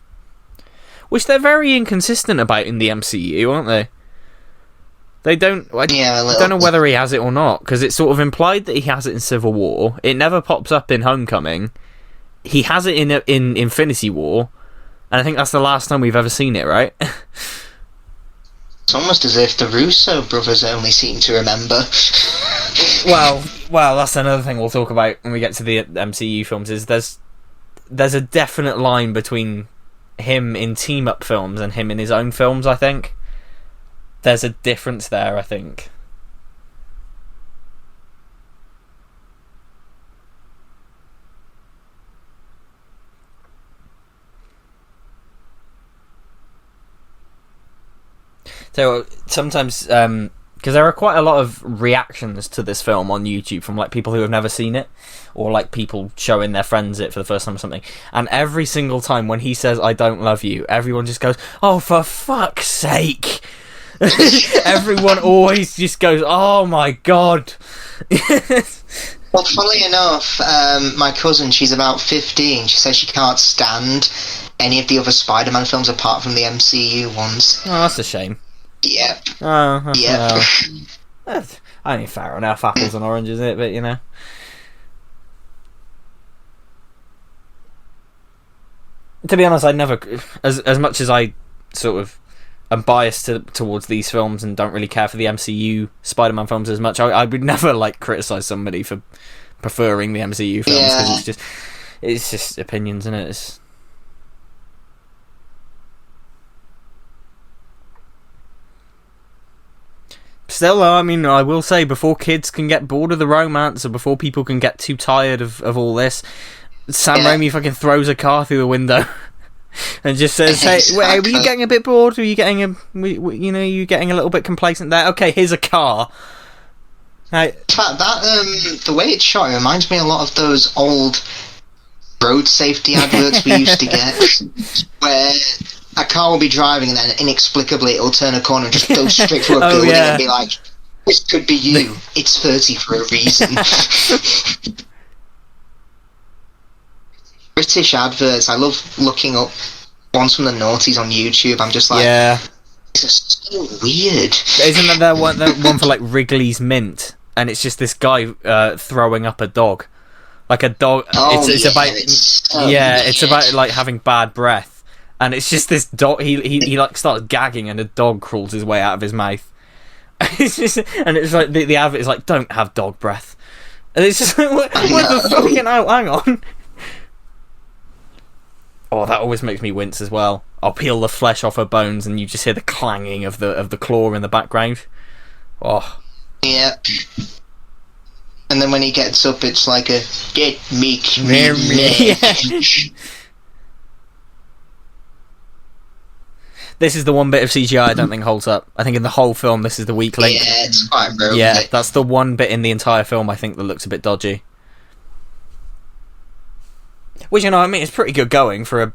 Which they're very inconsistent about in the MCU, aren't they? They don't... I don't know whether he has it or not, because it's sort of implied that he has it in Civil War. It never pops up in Homecoming. He has it in Infinity War, and I think that's the last time we've ever seen it, right? It's almost as if the Russo brothers only seem to remember. Well, that's another thing we'll talk about when we get to the MCU films, is there's a definite line between him in team-up films and him in his own films, I think. There's a difference there, I think. So sometimes, because there are quite a lot of reactions to this film on YouTube from like people who have never seen it, or like people showing their friends it for the first time or something. And every single time when he says "I don't love you," everyone just goes, "Oh, for fuck's sake!" Everyone always just goes, "Oh my god." Well, funnily enough, my cousin, she's about 15. She says she can't stand any of the other Spider-Man films apart from the MCU ones. Oh, that's a shame. Yep. Oh, yep. I mean, fair enough. Apples and oranges, isn't it? But you know. To be honest, I never, as much as I sort of am biased towards these films and don't really care for the MCU Spider-Man films as much, I would never like criticize somebody for preferring the MCU films, because it's just opinions, isn't it? Still, though, I mean, I will say, before kids can get bored of the romance, or before people can get too tired of all this, Sam Raimi fucking throws a car through the window and just says, "Hey, wait, were you getting a bit bored? Were you getting you getting a little bit complacent there? Okay, here's a car." Right. In fact, that the way it's shot, it reminds me a lot of those old road safety adverts we used to get, where a car will be driving and then inexplicably it'll turn a corner and just go straight for a building and be like, "This could be you. It's 30 for a reason." British adverts. I love looking up ones from the noughties on YouTube. I'm just like, yeah, this is so weird. Isn't there one for like Wrigley's Mint, and it's just this guy throwing up a dog, like a dog. It's about like having bad breath, and it's just this dog. He like starts gagging, and a dog crawls his way out of his mouth. It's like the advert is like, don't have dog breath, and it's just like, what the fucking hell? Hang on. Oh, that always makes me wince as well. I'll peel the flesh off her bones, and you just hear the clanging of the claw in the background. Oh. Yeah. And then when he gets up, it's like a get me. This is the one bit of CGI I don't think holds up. I think in the whole film, this is the weak link. Yeah, it's quite broken. Yeah, that's the one bit in the entire film I think that looks a bit dodgy. Which, you know, I mean, it's pretty good going for a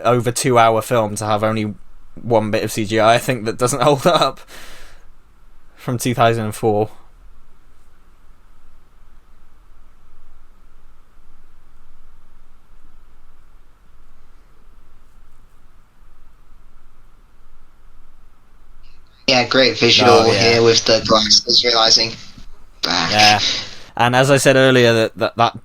over 2 hour film to have only one bit of CGI. I think that doesn't hold up from 2004. Yeah, great visual here with the glasses realising back. Yeah, and as I said earlier, that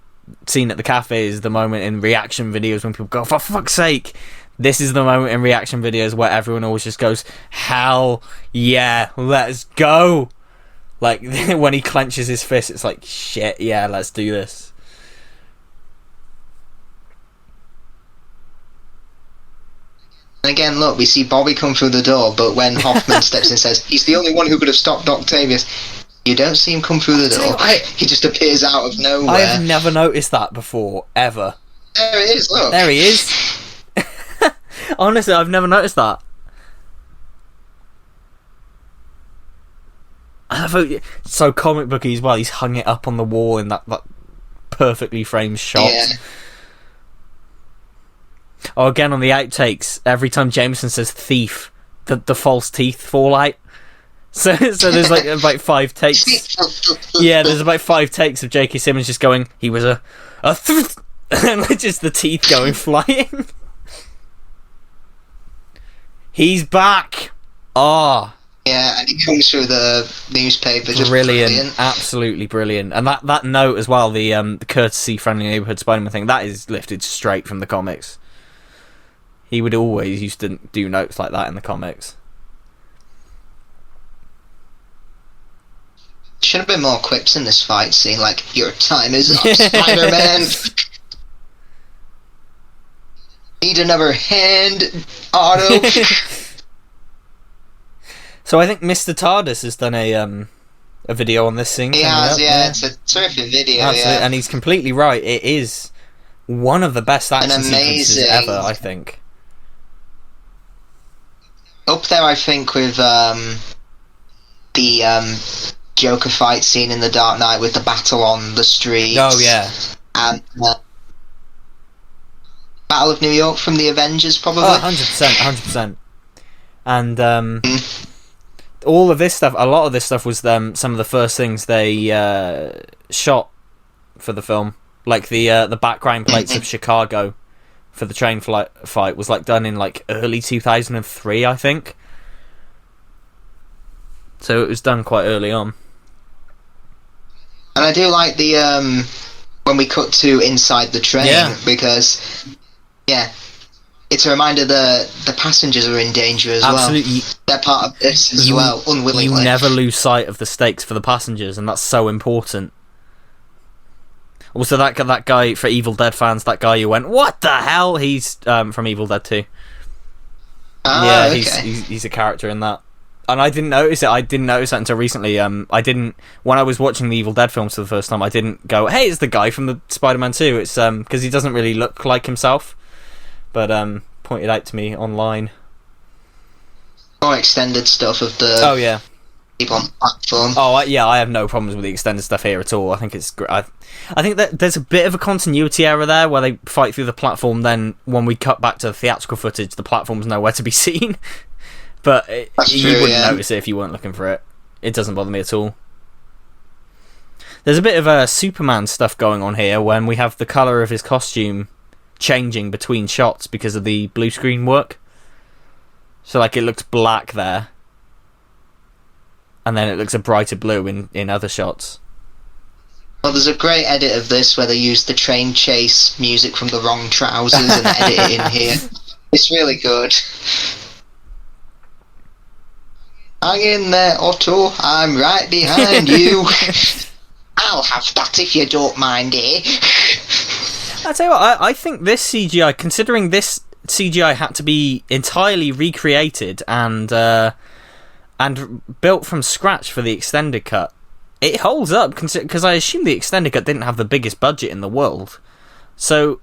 scene at the cafe is the moment in reaction videos when people go, for fuck's sake. This is the moment in reaction videos where everyone always just goes, hell yeah, let's go. Like, when he clenches his fist, it's like, shit, yeah, let's do this. And again, look, we see Bobby come through the door, but when Hoffman steps in and says, he's the only one who could have stopped Octavius, you don't see him come through the door. He just appears out of nowhere. I have never noticed that before, ever. There he is, look. There he is. Honestly, I've never noticed that. I thought, so comic booky as well. He's hung it up on the wall in that perfectly framed shot. Yeah. Oh, again on the outtakes, every time Jameson says thief, the false teeth fall out. So there's like about 5 takes. Yeah, there's about 5 takes of J.K. Simmons just going, he was a and just the teeth going flying. He's back. Ah. Yeah, and he comes through the newspaper. Just brilliant. Absolutely brilliant. And that note as well, the courtesy friendly neighborhood Spiderman thing, that is lifted straight from the comics. He would always used to do notes like that in the comics. Should have been more quips in this fight scene, like, your time is up, Spider-Man! Need another hand, Otto! So I think Mr. TARDIS has done a video on this scene. He has, yeah, it's a terrific video, absolutely. Yeah. And he's completely right, it is one of the best action sequences ever, I think. Up there, I think, with the Joker fight scene in The Dark Knight with the battle on the streets. Oh, yeah. And Battle of New York from the Avengers, probably. Oh, 100%. And all of this stuff, a lot of this stuff was some of the first things they shot for the film. Like the background plates of Chicago for the train fight was like done in like early 2003, I think. So it was done quite early on. And I do like the when we cut to inside the train, because it's a reminder that the passengers are in danger as well. They're part of this as well, unwillingly. You never lose sight of the stakes for the passengers, and that's so important. Also, that guy, for Evil Dead fans, that guy who went, what the hell? He's from Evil Dead 2. Ah, yeah, okay. he's a character in that. And I didn't notice it. I didn't notice that until recently. When I was watching the Evil Dead films for the first time, I didn't go, hey, it's the guy from the Spider-Man 2. It's because he doesn't really look like himself. But pointed out to me online. More extended stuff of the... Oh, yeah. People on the platform. Oh, I have no problems with the extended stuff here at all. I think it's great. I think that there's a bit of a continuity error there where they fight through the platform, then when we cut back to the theatrical footage, the platform's nowhere to be seen. But you wouldn't notice it if you weren't looking for it. It doesn't bother me at all. There's a bit of Superman stuff going on here when we have the colour of his costume changing between shots because of the blue screen work. So like it looks black there, and then it looks a brighter blue in other shots. Well, there's a great edit of this where they use the train chase music from the wrong trousers and edit it in here. It's really good. Hang in there, Otto. I'm right behind you. I'll have that if you don't mind, eh? I tell you what, I think this CGI, considering this CGI had to be entirely recreated and built from scratch for the extended cut, it holds up, because I assume the extended cut didn't have the biggest budget in the world. So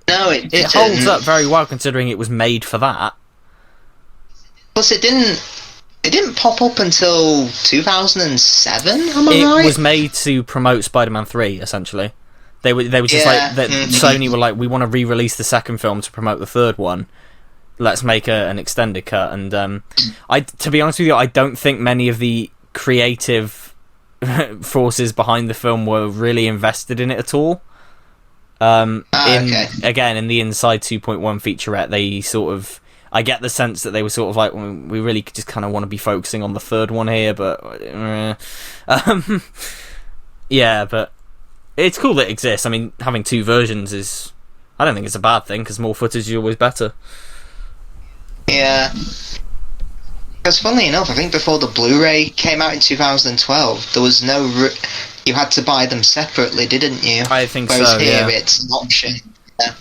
no, it holds up very well considering it was made for that. Plus, it didn't pop up until 2007, am I right? It was made to promote Spider-Man 3, essentially. They were just Sony were like, we want to re-release the second film to promote the third one. Let's make an extended cut. And to be honest with you, I don't think many of the creative forces behind the film were really invested in it at all. Again, in the Inside 2.1 featurette, they sort of, I get the sense that they were sort of like, we really just kind of want to be focusing on the third one here, but yeah, but it's cool that it exists. I mean, having two versions is, I don't think it's a bad thing, because more footage is always better. Yeah. Because funnily enough, I think before the Blu-ray came out in 2012, there was no... you had to buy them separately, didn't you? I think Whereas so, here yeah. it's an option. Yeah.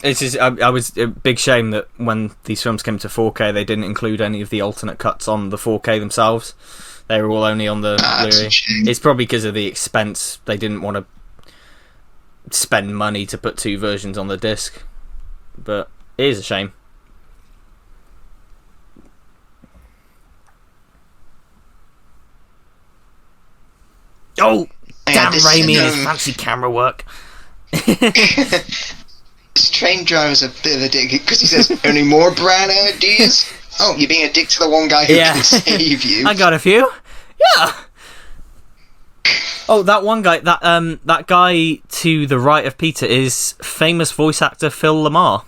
It's just, I was a big shame that when these films came to 4K, they didn't include any of the alternate cuts on the 4K themselves. They were all only on the Blu-ray. It's probably because of the expense. They didn't want to spend money to put two versions on the disc. But it is a shame. Oh, damn Raimi and his fancy camera work. This train driver's a bit of a dick because he says, any more brand ideas? Oh, you're being a dick to the one guy who can save you. I got a few. Yeah. Oh, that one guy, that guy to the right of Peter is famous voice actor Phil Lamar.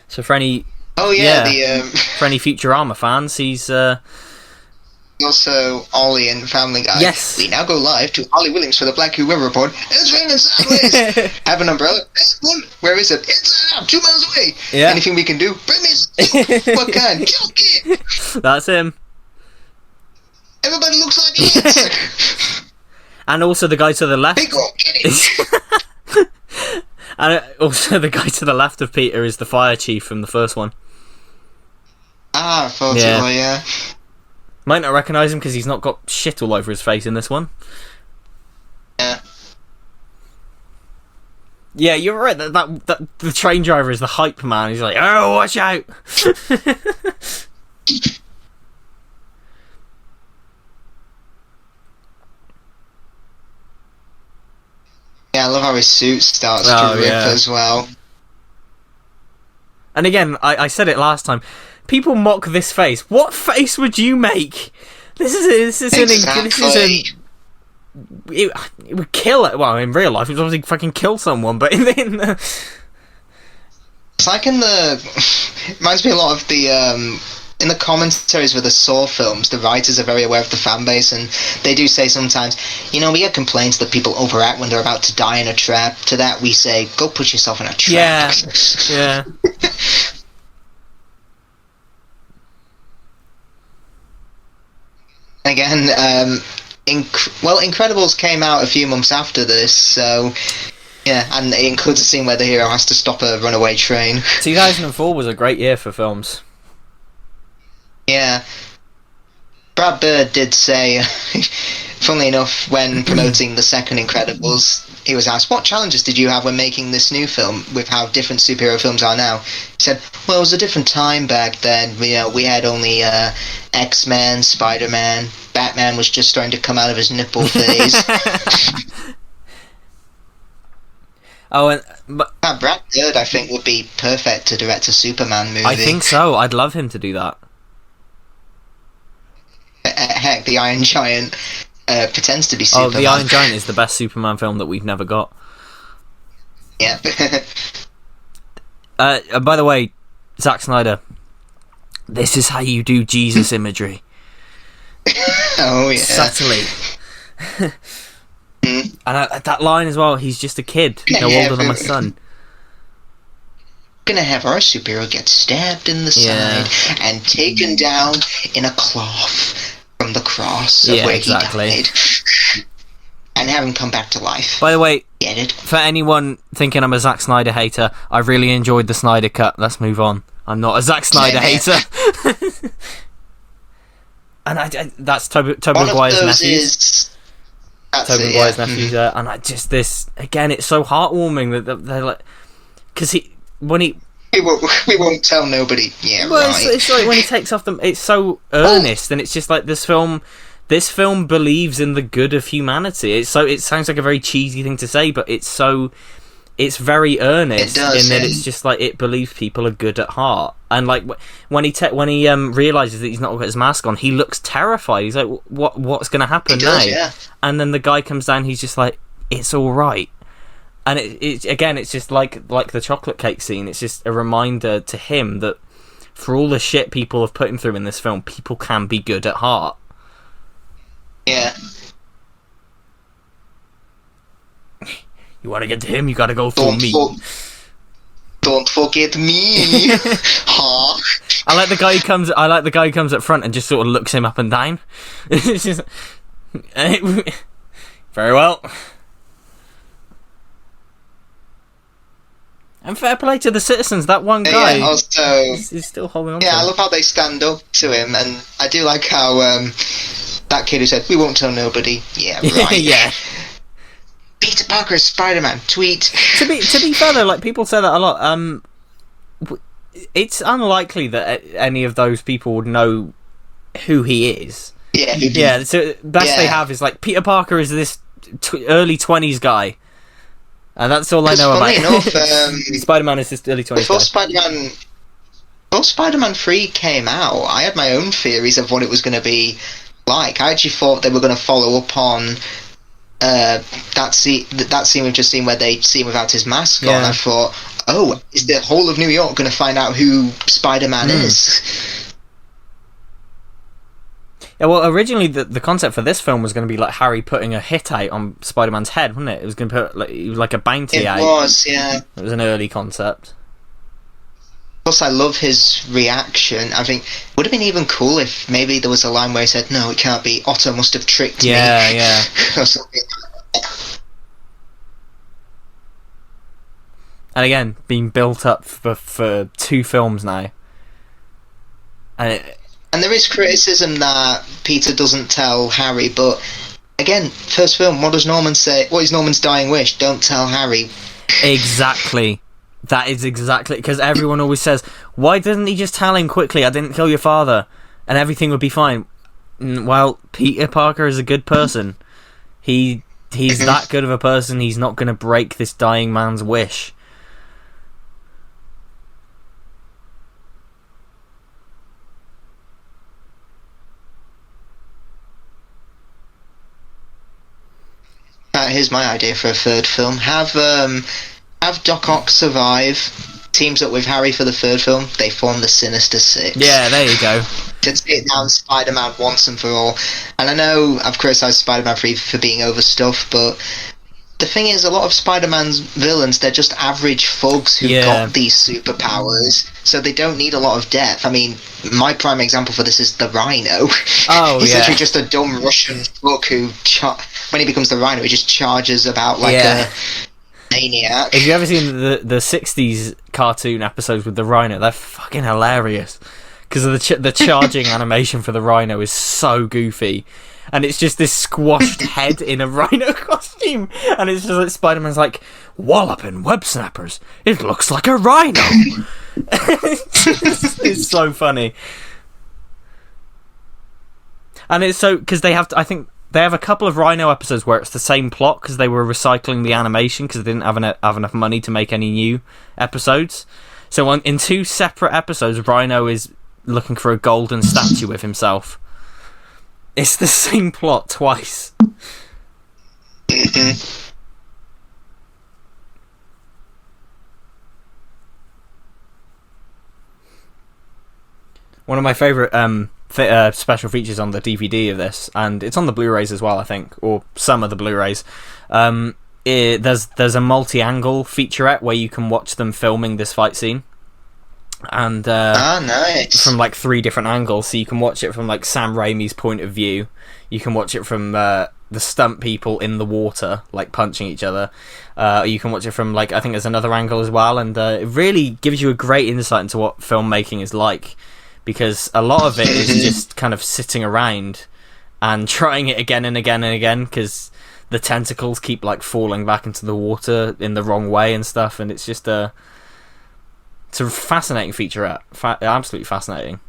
So for any for any Futurama fans, he's also Ollie in Family Guy. Yes. We now go live to Ollie Williams for the Black Who Weather Report. It's raining sideways. Have an umbrella. Where is it? It's 2 miles away. Yeah. Anything we can do? Bring me what kind? Jockey. That's him. Everybody looks like it. And also the guy to the left. Big old kitty. And also the guy to the left of Peter is the fire chief from the first one. Ah, I thought so, yeah. Might not recognise him because he's not got shit all over his face in this one. Yeah. Yeah, you're right. That the train driver is the hype man. He's like, oh, watch out. Yeah, I love how his suit starts to rip as well. And again, I said it last time. People mock this face. What face would you make? It would kill it. Well, in real life, it would obviously fucking kill someone. But in the it's like in the it reminds me a lot of the in the commentaries for the Saw films, the writers are very aware of the fan base, and they do say sometimes, we get complaints that people overact when they're about to die in a trap. To that we say, go put yourself in a trap. Yeah. Again, Incredibles came out a few months after this, so yeah, and it includes a scene where the hero has to stop a runaway train. 2004 was a great year for films. Yeah. Brad Bird did say, funnily enough, when promoting the second Incredibles, he was asked, what challenges did you have when making this new film with how different superhero films are now? He said, well, it was a different time back then. We had only X-Men, Spider-Man, Batman was just starting to come out of his nipple phase. But Brad Bird, I think, would be perfect to direct a Superman movie. I think so. I'd love him to do that. Heck, the Iron Giant pretends to be Superman. Oh, the Iron Giant is the best Superman film that we've never got. Yeah. By the way, Zack Snyder, this is how you do Jesus imagery. Oh, yeah. Subtly. And that line as well, he's just a kid, no older than my son. Gonna have our superhero get stabbed in the side and taken down in a cloth from the cross of where he died, and have him come back to life. By the way, get it? For anyone thinking I'm a Zack Snyder hater, I really enjoyed the Snyder Cut. Let's move on. I'm not a Zack Snyder hater. And that's Tobey Maguire's nephews. Tobey Maguire's nephews, and I just this again. It's so heartwarming that they're like, because we won't tell nobody. Yeah, well, right. It's like when he takes off them. It's so earnest, and it's just like this film. This film believes in the good of humanity. It sounds like a very cheesy thing to say, but it's very earnest that it's just like it believes people are good at heart. And like when he realizes that he's not got his mask on, he looks terrified. He's like, what's going to happen now? Yeah. And then the guy comes down. He's just like, it's all right. And it's just like the chocolate cake scene. It's just a reminder to him that for all the shit people have put him through in this film, people can be good at heart. Yeah. You want to get to him, you got to go through me. Don't forget me. Huh? I like the guy who comes up front and just sort of looks him up and down. It's just very well. And fair play to the citizens. That one guy is still holding on to him. I love how they stand up to him, and I do like how that kid who said, "We won't tell nobody." Yeah, right. Yeah. Peter Parker is Spider-Man. Tweet. To be fair though, like people say that a lot. It's unlikely that any of those people would know who he is. Yeah. Yeah. So best they have is like Peter Parker is this early 20s guy. And that's all I know about. Enough, Spider-Man is just early 20s. Before Spider-Man 3 came out, I had my own theories of what it was going to be like. I actually thought they were going to follow up on that scene we've just seen where they see him without his mask on. I thought, is the whole of New York going to find out who Spider-Man is? Yeah, well, originally the concept for this film was going to be like Harry putting a hit out on Spider-Man's head, wasn't it? It was going to put like a bounty out. It was, yeah. It was an early concept. Plus, I love his reaction. I think it would have been even cool if maybe there was a line where he said, "No, it can't be. Otto must have tricked me." Yeah. Or something like that. And again, being built up for 2 films now. And there is criticism that Peter doesn't tell Harry, but again, first film, what does Norman say? What is Norman's dying wish? Don't tell Harry. Exactly. That is exactly... Because everyone always says, why didn't he just tell him quickly, I didn't kill your father, and everything would be fine? Well, Peter Parker is a good person. He's that good of a person, he's not going to break this dying man's wish. Here's my idea for a third film. Have Doc Ock survive, teams up with Harry for the third film, they form the Sinister Six. Yeah, there you go. To take down Spider-Man once and for all. And I know I've criticised Spider-Man 3 for being overstuffed, but the thing is, a lot of Spider-Man's villains, they're just average thugs who got these superpowers, so they don't need a lot of depth. I mean, my prime example for this is the Rhino. He's literally just a dumb Russian thug who, when he becomes the Rhino, he just charges about like a maniac. Have you ever seen the 60s cartoon episodes with the Rhino? They're fucking hilarious. Because the charging animation for the Rhino is so goofy. And it's just this squashed head in a rhino costume. And it's just like Spider-Man's like, walloping web snappers. It looks like a rhino. It's so funny. And it's so... Because they have... I think they have a couple of Rhino episodes where it's the same plot because they were recycling the animation because they didn't have enough money to make any new episodes. So in 2 separate episodes, Rhino is looking for a golden statue of himself. It's the same plot twice. One of my favourite special features on the DVD of this, and it's on the Blu-rays as well, I think, or some of the Blu-rays. There's a multi-angle featurette where you can watch them filming this fight scene, and nice. From like 3 different angles. So you can watch it from like Sam Raimi's point of view. You can watch it from the stunt people in the water, like punching each other. You can watch it from like, I think there's another angle as well, and it really gives you a great insight into what filmmaking is like. Because a lot of it is just kind of sitting around and trying it again and again and again, because the tentacles keep like falling back into the water in the wrong way and stuff, and it's just it's a fascinating featurette, absolutely fascinating.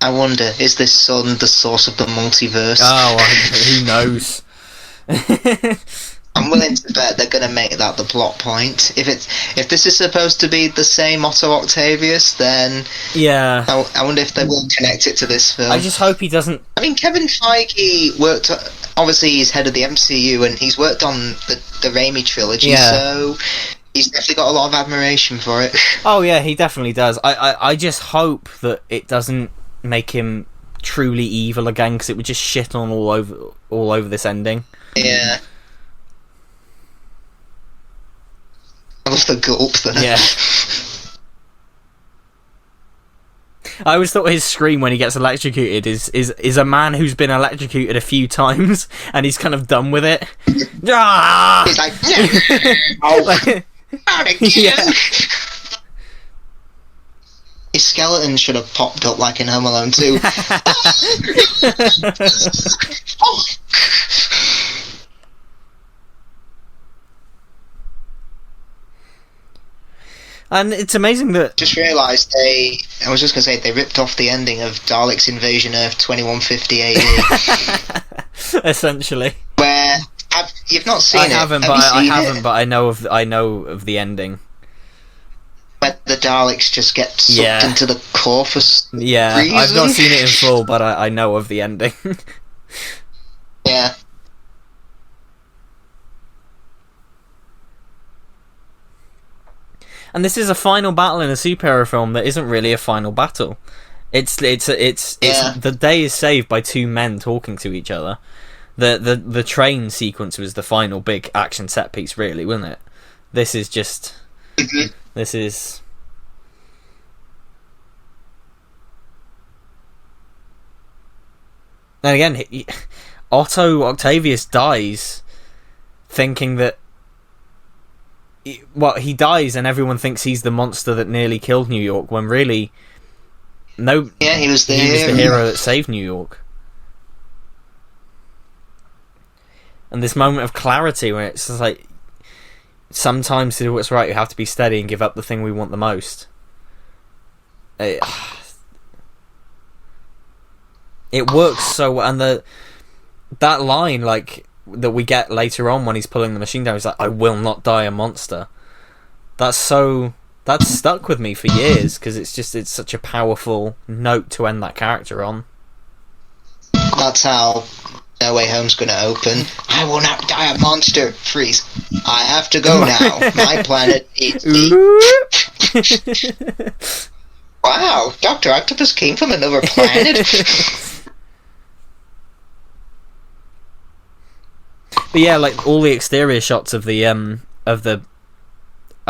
I wonder, is this sun the source of the multiverse? Oh, who knows? I'm willing to bet they're going to make that the plot point. If this is supposed to be the same Otto Octavius, then yeah, I wonder if they will connect it to this film. I just hope he doesn't. I mean, Kevin Feige worked. Obviously, he's head of the MCU, and he's worked on the Raimi trilogy. Yeah. So he's definitely got a lot of admiration for it. Oh yeah, he definitely does. I just hope that it doesn't make him truly evil again, because it would just shit on all over this ending. Yeah. I love the gulp though. Yeah. I always thought his scream when he gets electrocuted is a man who's been electrocuted a few times and he's kind of done with it. Ah! He's like, oh, not again. Yeah. His skeleton should have popped up like in Home Alone 2. And it's amazing that... Just realised I was just going to say, they ripped off the ending of Daleks Invasion Earth 2150 AD. Essentially. Where... You've not seen it. I haven't, but I know of the ending. Where the Daleks just get sucked into the core for some reason. I've not seen it in full, but I know of the ending. Yeah. And this is a final battle in a superhero film that isn't really a final battle. It's the day is saved by 2 men talking to each other. The train sequence was the final big action set piece, really, wasn't it? This is just... Mm-hmm. This is... And again, Otto Octavius dies thinking that... Well, he dies and everyone thinks he's the monster that nearly killed New York, when really... No, yeah, he was the hero that saved New York. And this moment of clarity where it's just like... Sometimes to do what's right, you have to be steady and give up the thing we want the most. It works so well, and that line, like, that we get later on when he's pulling the machine down, he's like, "I will not die a monster." That's stuck with me for years, because it's such a powerful note to end that character on. That's how No Way Home's going to open. I will not die a monster. Freeze. I have to go now. My planet needs me. Wow, Dr. Octopus came from another planet? But yeah, like all the exterior shots of the I don't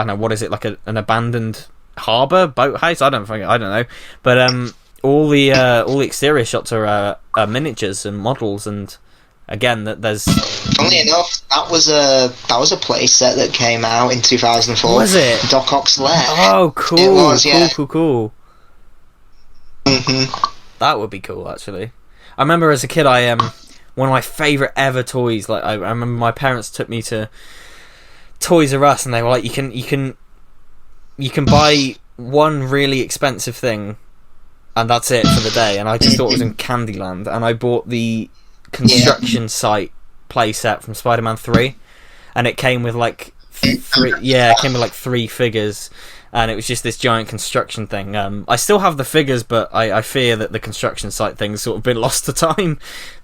know, what is it, like an abandoned harbour, boathouse? I don't know. But all the exterior shots are miniatures and models, and again, there's... Funnily enough, that was a play set that came out in 2004. Was it? Doc Ock's Lair. Oh, cool. It was, yeah. Cool. Mm-hmm. That would be cool, actually. I remember as a kid, one of my favourite ever toys, like I remember my parents took me to Toys R Us, and they were like, you can buy one really expensive thing and that's it for the day, and I just thought it was in Candyland, and I bought the construction site playset from Spider-Man 3, and it came with like three figures, and it was just this giant construction thing. I still have the figures, but I fear that the construction site thing's sort of been lost to time.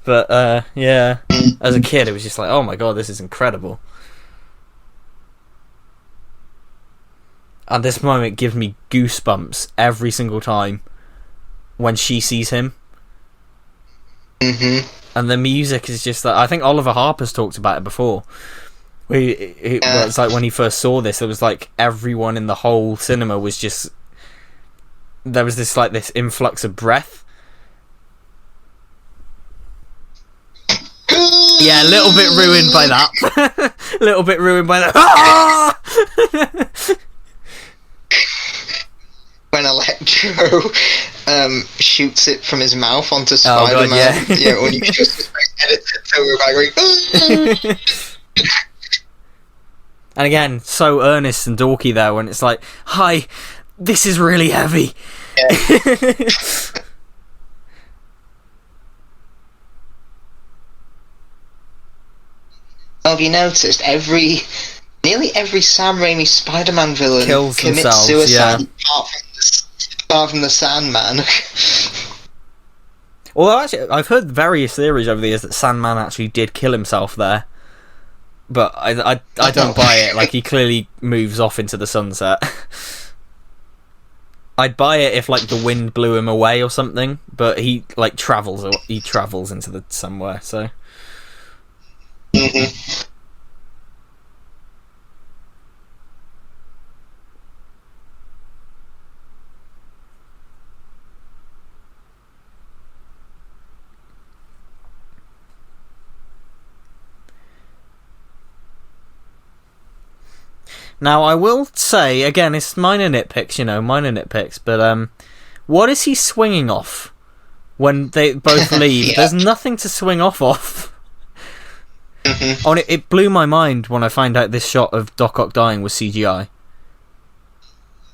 But as a kid, it was just like, oh my god, this is incredible. And this moment gives me goosebumps every single time when she sees him. Mm-hmm. And the music is just like, I think Oliver Harper's talked about it before. It's like when he first saw this, it was like everyone in the whole cinema was just, there was this like this influx of breath. Yeah, a little bit ruined by that. A little bit ruined by that. When Electro shoots it from his mouth onto Spider-Man, oh God, yeah. When he just his face edited, so we're like going. And again, so earnest and dorky there when it's like, hi, this is really heavy. Yeah. Have you noticed nearly every Sam Raimi Spider-Man villain commits suicide apart from the Sandman? Well, actually, I've heard various theories over the years that Sandman actually did kill himself there. But I don't buy it. Like, he clearly moves off into the sunset. I'd buy it if, like, the wind blew him away or something. But he, like, travels into the somewhere, so... Mm-hmm. Now, I will say, again, it's minor nitpicks, but what is he swinging off when they both leave? There's nothing to swing off of. Mm-hmm. Oh, it blew my mind when I found out this shot of Doc Ock dying was CGI.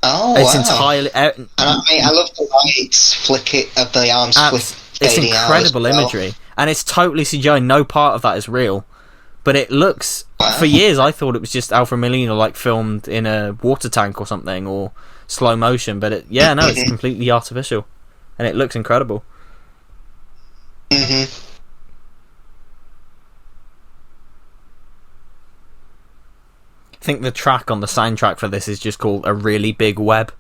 Oh, it's wow. entirely... and I love the lights flicking of the arms it's incredible imagery. And it's totally CGI. No part of that is real. But it looks... Wow. For years, I thought it was just Alfred Molina, like, filmed in a water tank or something, or slow motion. But, it's completely artificial. And it looks incredible. Mm-hmm. I think the track on the soundtrack for this is just called A Really Big Web.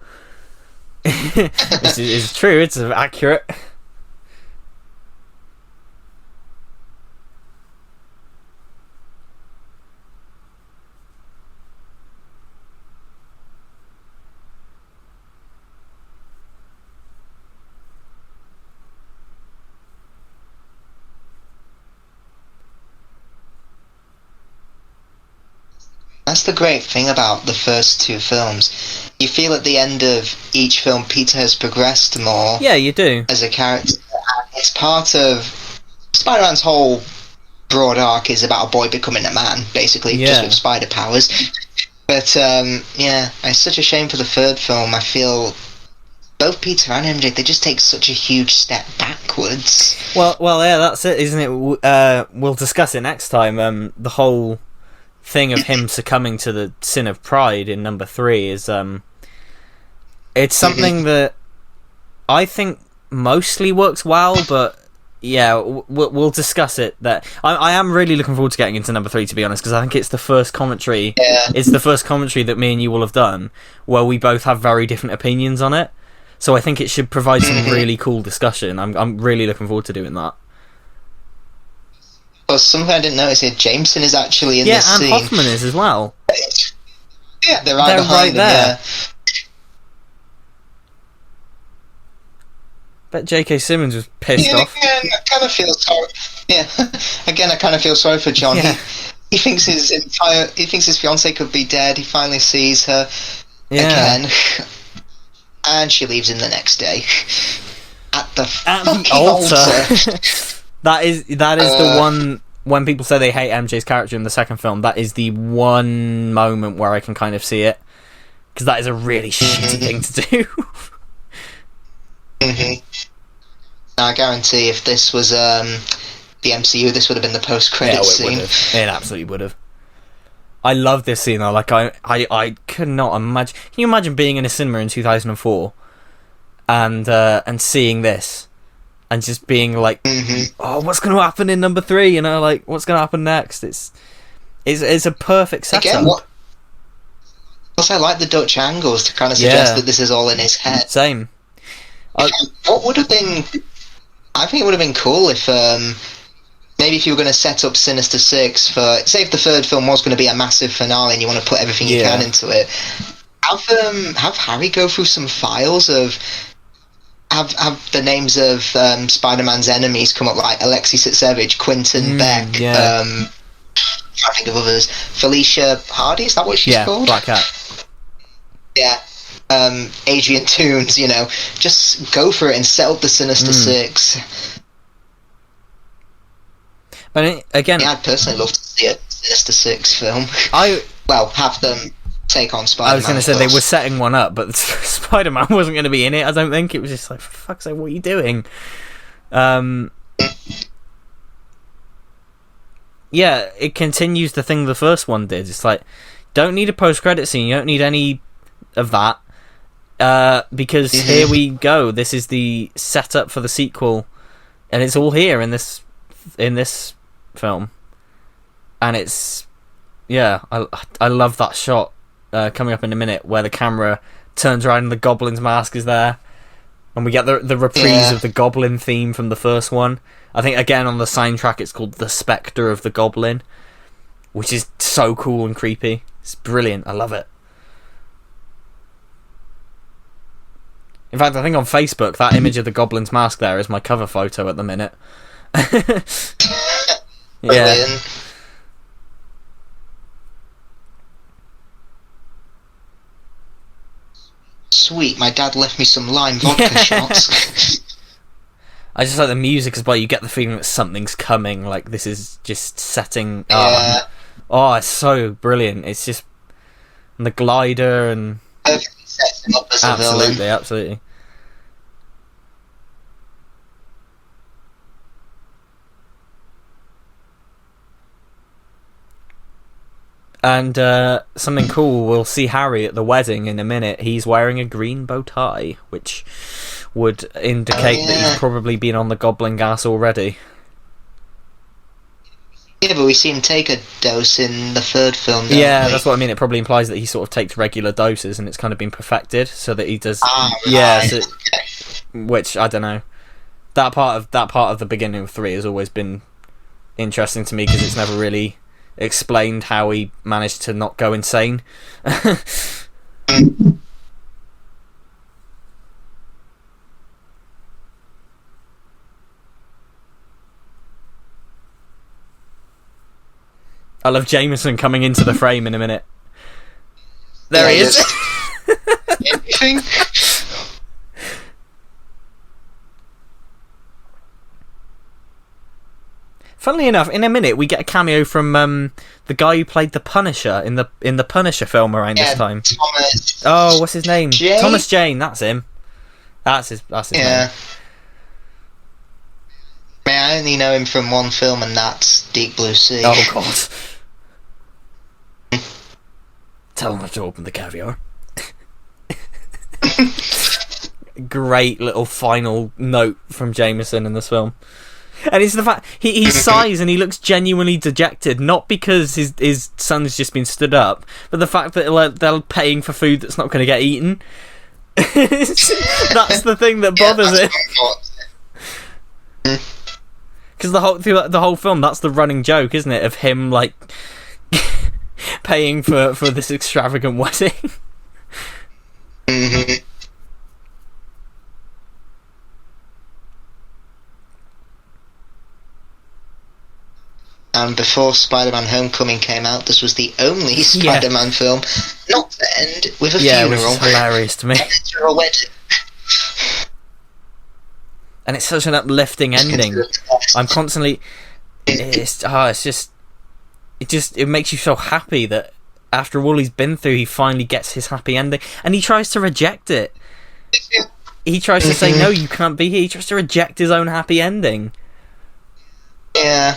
It's true, it's accurate. That's the great thing about the first two films. You feel at the end of each film Peter has progressed more. Yeah, you do. As a character. It's part of... Spider-Man's whole broad arc is about a boy becoming a man, basically, just with spider powers. But, it's such a shame for the third film. I feel both Peter and MJ, they just take such a huge step backwards. Well, yeah, that's it, isn't it? We'll discuss it next time. The whole... thing of him succumbing to the sin of pride in number 3 is it's something that I think mostly works well, but we'll discuss it. That I am really looking forward to getting into number 3, to be honest, because I think it's the first commentary it's the first commentary that me and you will have done where we both have very different opinions on it, so I think it should provide some really cool discussion. I'm really looking forward to doing that. Well, something I didn't notice here, Jameson is actually in this scene. Yeah, and Hoffman is as well. Yeah, they're right there. Bet J.K. Simmons was pissed off. Again, I kind of feel sorry. Yeah, again, I kind of feel sorry for John. Yeah. He thinks his fiancée could be dead. He finally sees her again, and she leaves him the next day at the fucking altar. That is the one, when people say they hate MJ's character in the second film, that is the one moment where I can kind of see it, because that is a really shitty thing to do. I guarantee if this was the MCU, this would have been the post-credits scene. It absolutely would have. I love this scene though. Like I could not imagine. Can you imagine being in a cinema in 2004 and seeing this and just being like, oh, what's going to happen in number 3? You know, like what's going to happen next? It's a perfect setup. Again, also, I like the Dutch angles to kind of suggest that this is all in his head. Same. What would have been? I think it would have been cool if maybe if you were going to set up Sinister Six for, say, if the third film was going to be a massive finale and you want to put everything you can into it, have Harry go through some files of have the names of Spider-Man's enemies come up, like Alexei Sitsevich, Quentin Beck, I think of others, Felicia Hardy, is that what she's called? Black Cat. Yeah. Adrian Toomes, you know, just go for it and set up the Sinister Six. But again, I'd personally love to see a Sinister Six film. Have them take on Spider-Man. I was going to say they were setting one up, but Spider-Man wasn't going to be in it. I don't think. It was just like, for fuck's sake, what are you doing? Yeah, it continues the thing the first one did. It's like, don't need a post-credit scene. You don't need any of that. Because here we go. This is the setup for the sequel, and it's all here in this film. And it's I love that shot coming up in a minute where the camera turns around and the Goblin's mask is there, and we get the reprise of the Goblin theme from the first one. I think again on the soundtrack it's called The Spectre of the Goblin, which is so cool and creepy. It's brilliant. I love it. In fact, I think on Facebook, that image of the Goblin's mask there is my cover photo at the minute. Yeah. Sweet, my dad left me some lime vodka shots. I just like the music as well. You get the feeling that something's coming. Like this is just setting up. Oh, it's so brilliant. It's just the glider and perfectly sets him up as a villain. Absolutely. And something cool, we'll see Harry at the wedding in a minute. He's wearing a green bow tie, which would indicate that he's probably been on the Goblin gas already. Yeah, but we see him take a dose in the third film, don't Yeah, we? That's what I mean. It probably implies that he sort of takes regular doses and it's kind of been perfected so that he does... which, I don't know. That part of the beginning of 3 has always been interesting to me because it's never really explained how he managed to not go insane. I love Jameson coming into the frame in a minute. There he is. Funnily enough, in a minute we get a cameo from the guy who played the Punisher in the Punisher film around this time. Thomas. Oh, what's his name? Jane? Thomas Jane. That's him. That's his name. I only know him from one film, and that's Deep Blue Sea. Oh God. Tell him to open the caviar. Great little final note from Jameson in this film. And it's the fact he sighs and he looks genuinely dejected, not because his son's just been stood up, but the fact that they're paying for food that's not going to get eaten. That's the thing that bothers him. Because the whole film, that's the running joke, isn't it, of him like paying for this extravagant wedding. Mm-hmm. And before Spider-Man Homecoming came out, this was the only Spider-Man film not to end with a funeral. Which is hilarious to me. After a wedding. And it's such an uplifting ending. I'm constantly... It makes you so happy that after all he's been through, he finally gets his happy ending. And he tries to reject it. He tries to say, no, you can't be here. He tries to reject his own happy ending. Yeah.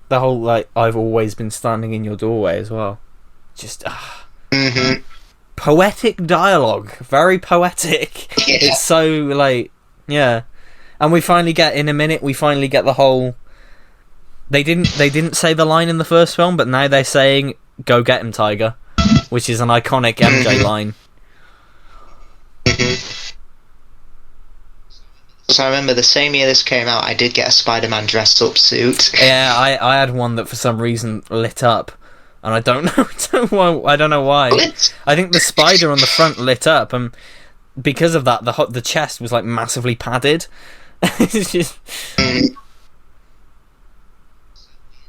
The whole, like, I've always been standing in your doorway as well. Just, poetic dialogue. Very poetic. Yeah. It's so, like, yeah. And we finally get the whole... They didn't say the line in the first film, but now they're saying, "Go get him, Tiger," which is an iconic MJ line. So I remember the same year this came out, I did get a Spider-Man dressed-up suit. Yeah, I had one that for some reason lit up, and I don't know why. I think the spider on the front lit up, and because of that, the chest was like massively padded. It's just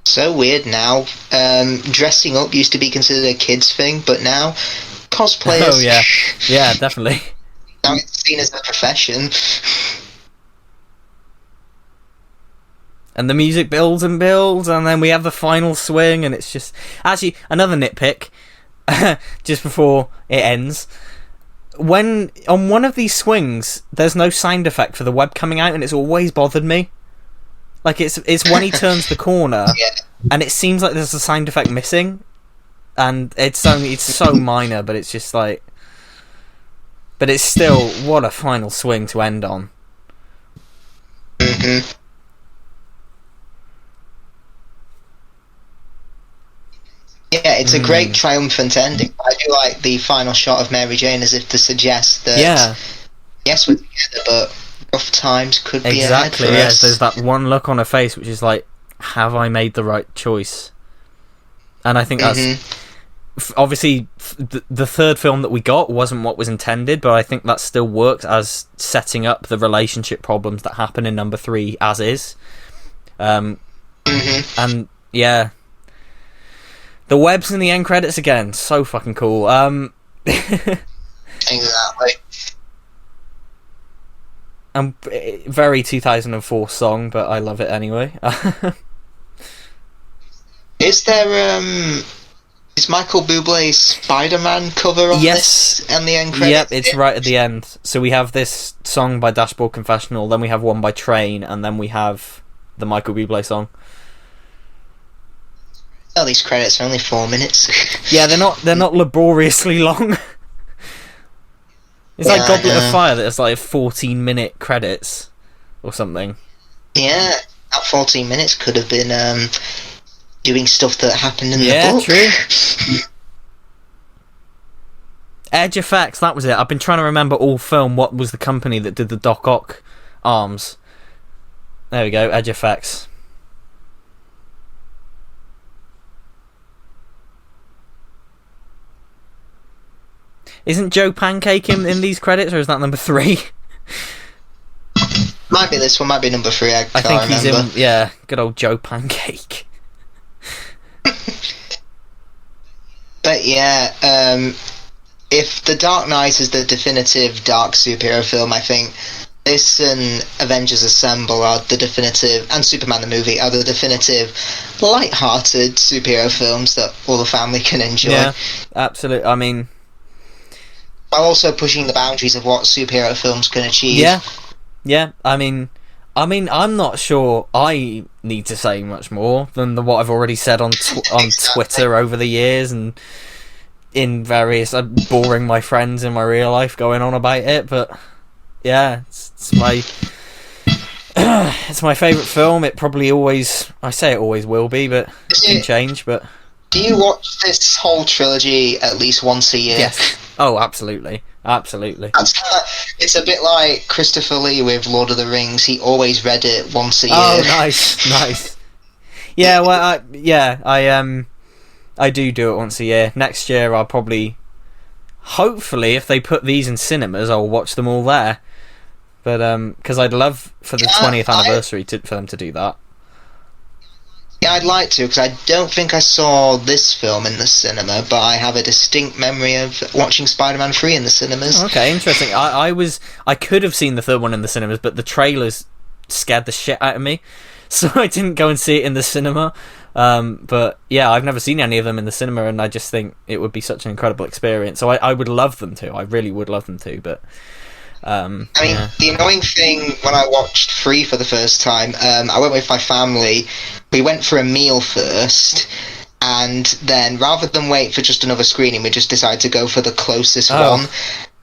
so weird now. Dressing up used to be considered a kid's thing, but now cosplayers. Oh yeah, definitely. Now it's seen as a profession. And the music builds and builds, and then we have the final swing, and it's just... Actually, another nitpick, just before it ends. When, on one of these swings, there's no sound effect for the web coming out, and it's always bothered me. Like, it's when he turns the corner, and it seems like there's a sound effect missing, and it's so minor, but it's just like... But it's still, what a final swing to end on. Yeah, it's a great triumphant ending. I do like the final shot of Mary Jane as if to suggest that yes, we're together, but rough times could be ahead for us. There's that one look on her face which is like, have I made the right choice? And I think that's obviously the third film that we got wasn't what was intended, but I think that still works as setting up the relationship problems that happen in number 3 as is. And yeah, the webs in the end credits again, so fucking cool. Exactly. Very 2004 song, but I love it anyway. Is there is Michael Buble's Spiderman cover on this and the end credits? Yep, it's right at the end. So we have this song by Dashboard Confessional, then we have one by Train, and then we have the Michael Buble song. Oh, these credits are only 4 minutes. Yeah, they're not laboriously long. It's like Goblet of Fire that's like 14-minute credits or something. Yeah, that 14 minutes could have been doing stuff that happened in the book. Yeah, true. Edge Effects, that was it. I've been trying to remember all film what was the company that did the Doc Ock arms. There we go, Edge Effects. Isn't Joe Pancake in these credits, or is that number 3? Might be this one, might be number 3, I think remember. He's in, yeah, good old Joe Pancake. But yeah, if The Dark Knight is the definitive dark superhero film, I think this and Avengers Assemble are the definitive, and Superman the movie are the definitive light-hearted superhero films that all the family can enjoy. Yeah, absolutely. I mean, while also pushing the boundaries of what superhero films can achieve. Yeah. I mean, I'm not sure I need to say much more than what I've already said on Twitter over the years and in various boring my friends in my real life going on about it. But yeah, it's my it's my favourite film. It probably always, I say it always will be, but it can change. But do you watch this whole trilogy at least once a year? Yes. Oh, absolutely. It's a bit like Christopher Lee with Lord of the Rings. He always read it once a year. Oh, nice. Yeah, well, I do it once a year. Next year, I'll probably, hopefully, if they put these in cinemas, I'll watch them all there. But because I'd love for the 20th anniversary for them to do that. Yeah, I'd like to, because I don't think I saw this film in the cinema, but I have a distinct memory of watching Spider-Man 3 in the cinemas. Okay, interesting. I could have seen the third one in the cinemas, but the trailers scared the shit out of me, so I didn't go and see it in the cinema. But yeah, I've never seen any of them in the cinema, and I just think it would be such an incredible experience. So I would love them to. I really would love them to, but... the annoying thing when I watched 3 for the first time, I went with my family. We went for a meal first, and then rather than wait for just another screening, we just decided to go for the closest one.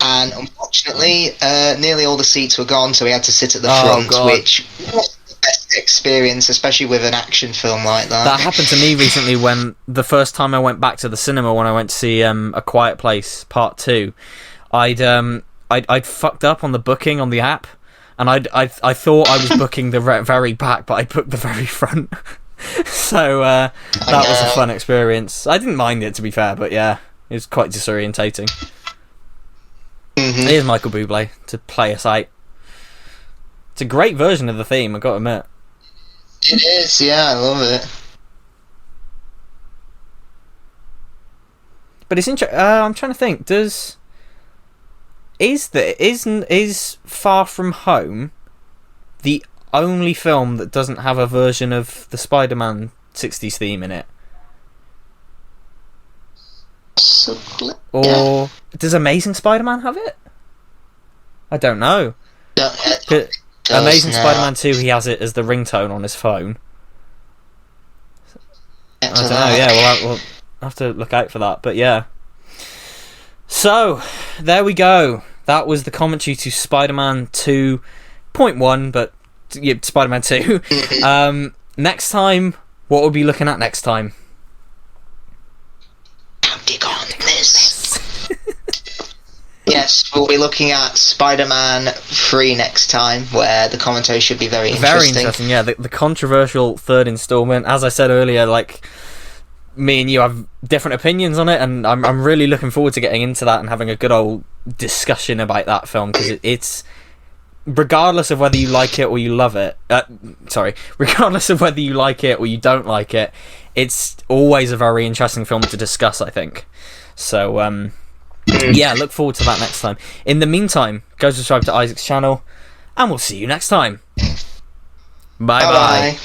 And unfortunately, nearly all the seats were gone, so we had to sit at the front, which wasn't the best experience, especially with an action film like that. That happened to me recently when the first time I went back to the cinema, when I went to see A Quiet Place Part 2, I'd fucked up on the booking on the app, and I thought I was booking the very back, but I booked the very front. So that was a fun experience. I didn't mind it, to be fair, but yeah, it was quite disorientating. Here's Michael Buble to play us out. It's a great version of the theme, I've got to admit. It is, yeah, I love it. But it's interesting. I'm trying to think. Is Far From Home the only film that doesn't have a version of the Spider-Man 60s theme in it? Or does Amazing Spider-Man have it? I don't know. Amazing Spider-Man 2, he has it as the ringtone on his phone. I don't know, yeah, we'll have to look out for that, but yeah. So, there we go. That was the commentary to Spider-Man 2.1, but yeah, Spider-Man 2. Next time, what we'll be looking at next time? Dig on this. Yes, we'll be looking at Spider-Man 3 next time, where the commentary should be very interesting. Very interesting, yeah. The controversial third installment. As I said earlier, like, me and you have different opinions on it, and I'm really looking forward to getting into that and having a good old discussion about that film, because it's, regardless of whether you like it or you love it, regardless of whether you like it or you don't like it, it's always a very interesting film to discuss, I think. So, yeah, look forward to that next time. In the meantime, go subscribe to Isaac's channel, and we'll see you next time. Bye-bye.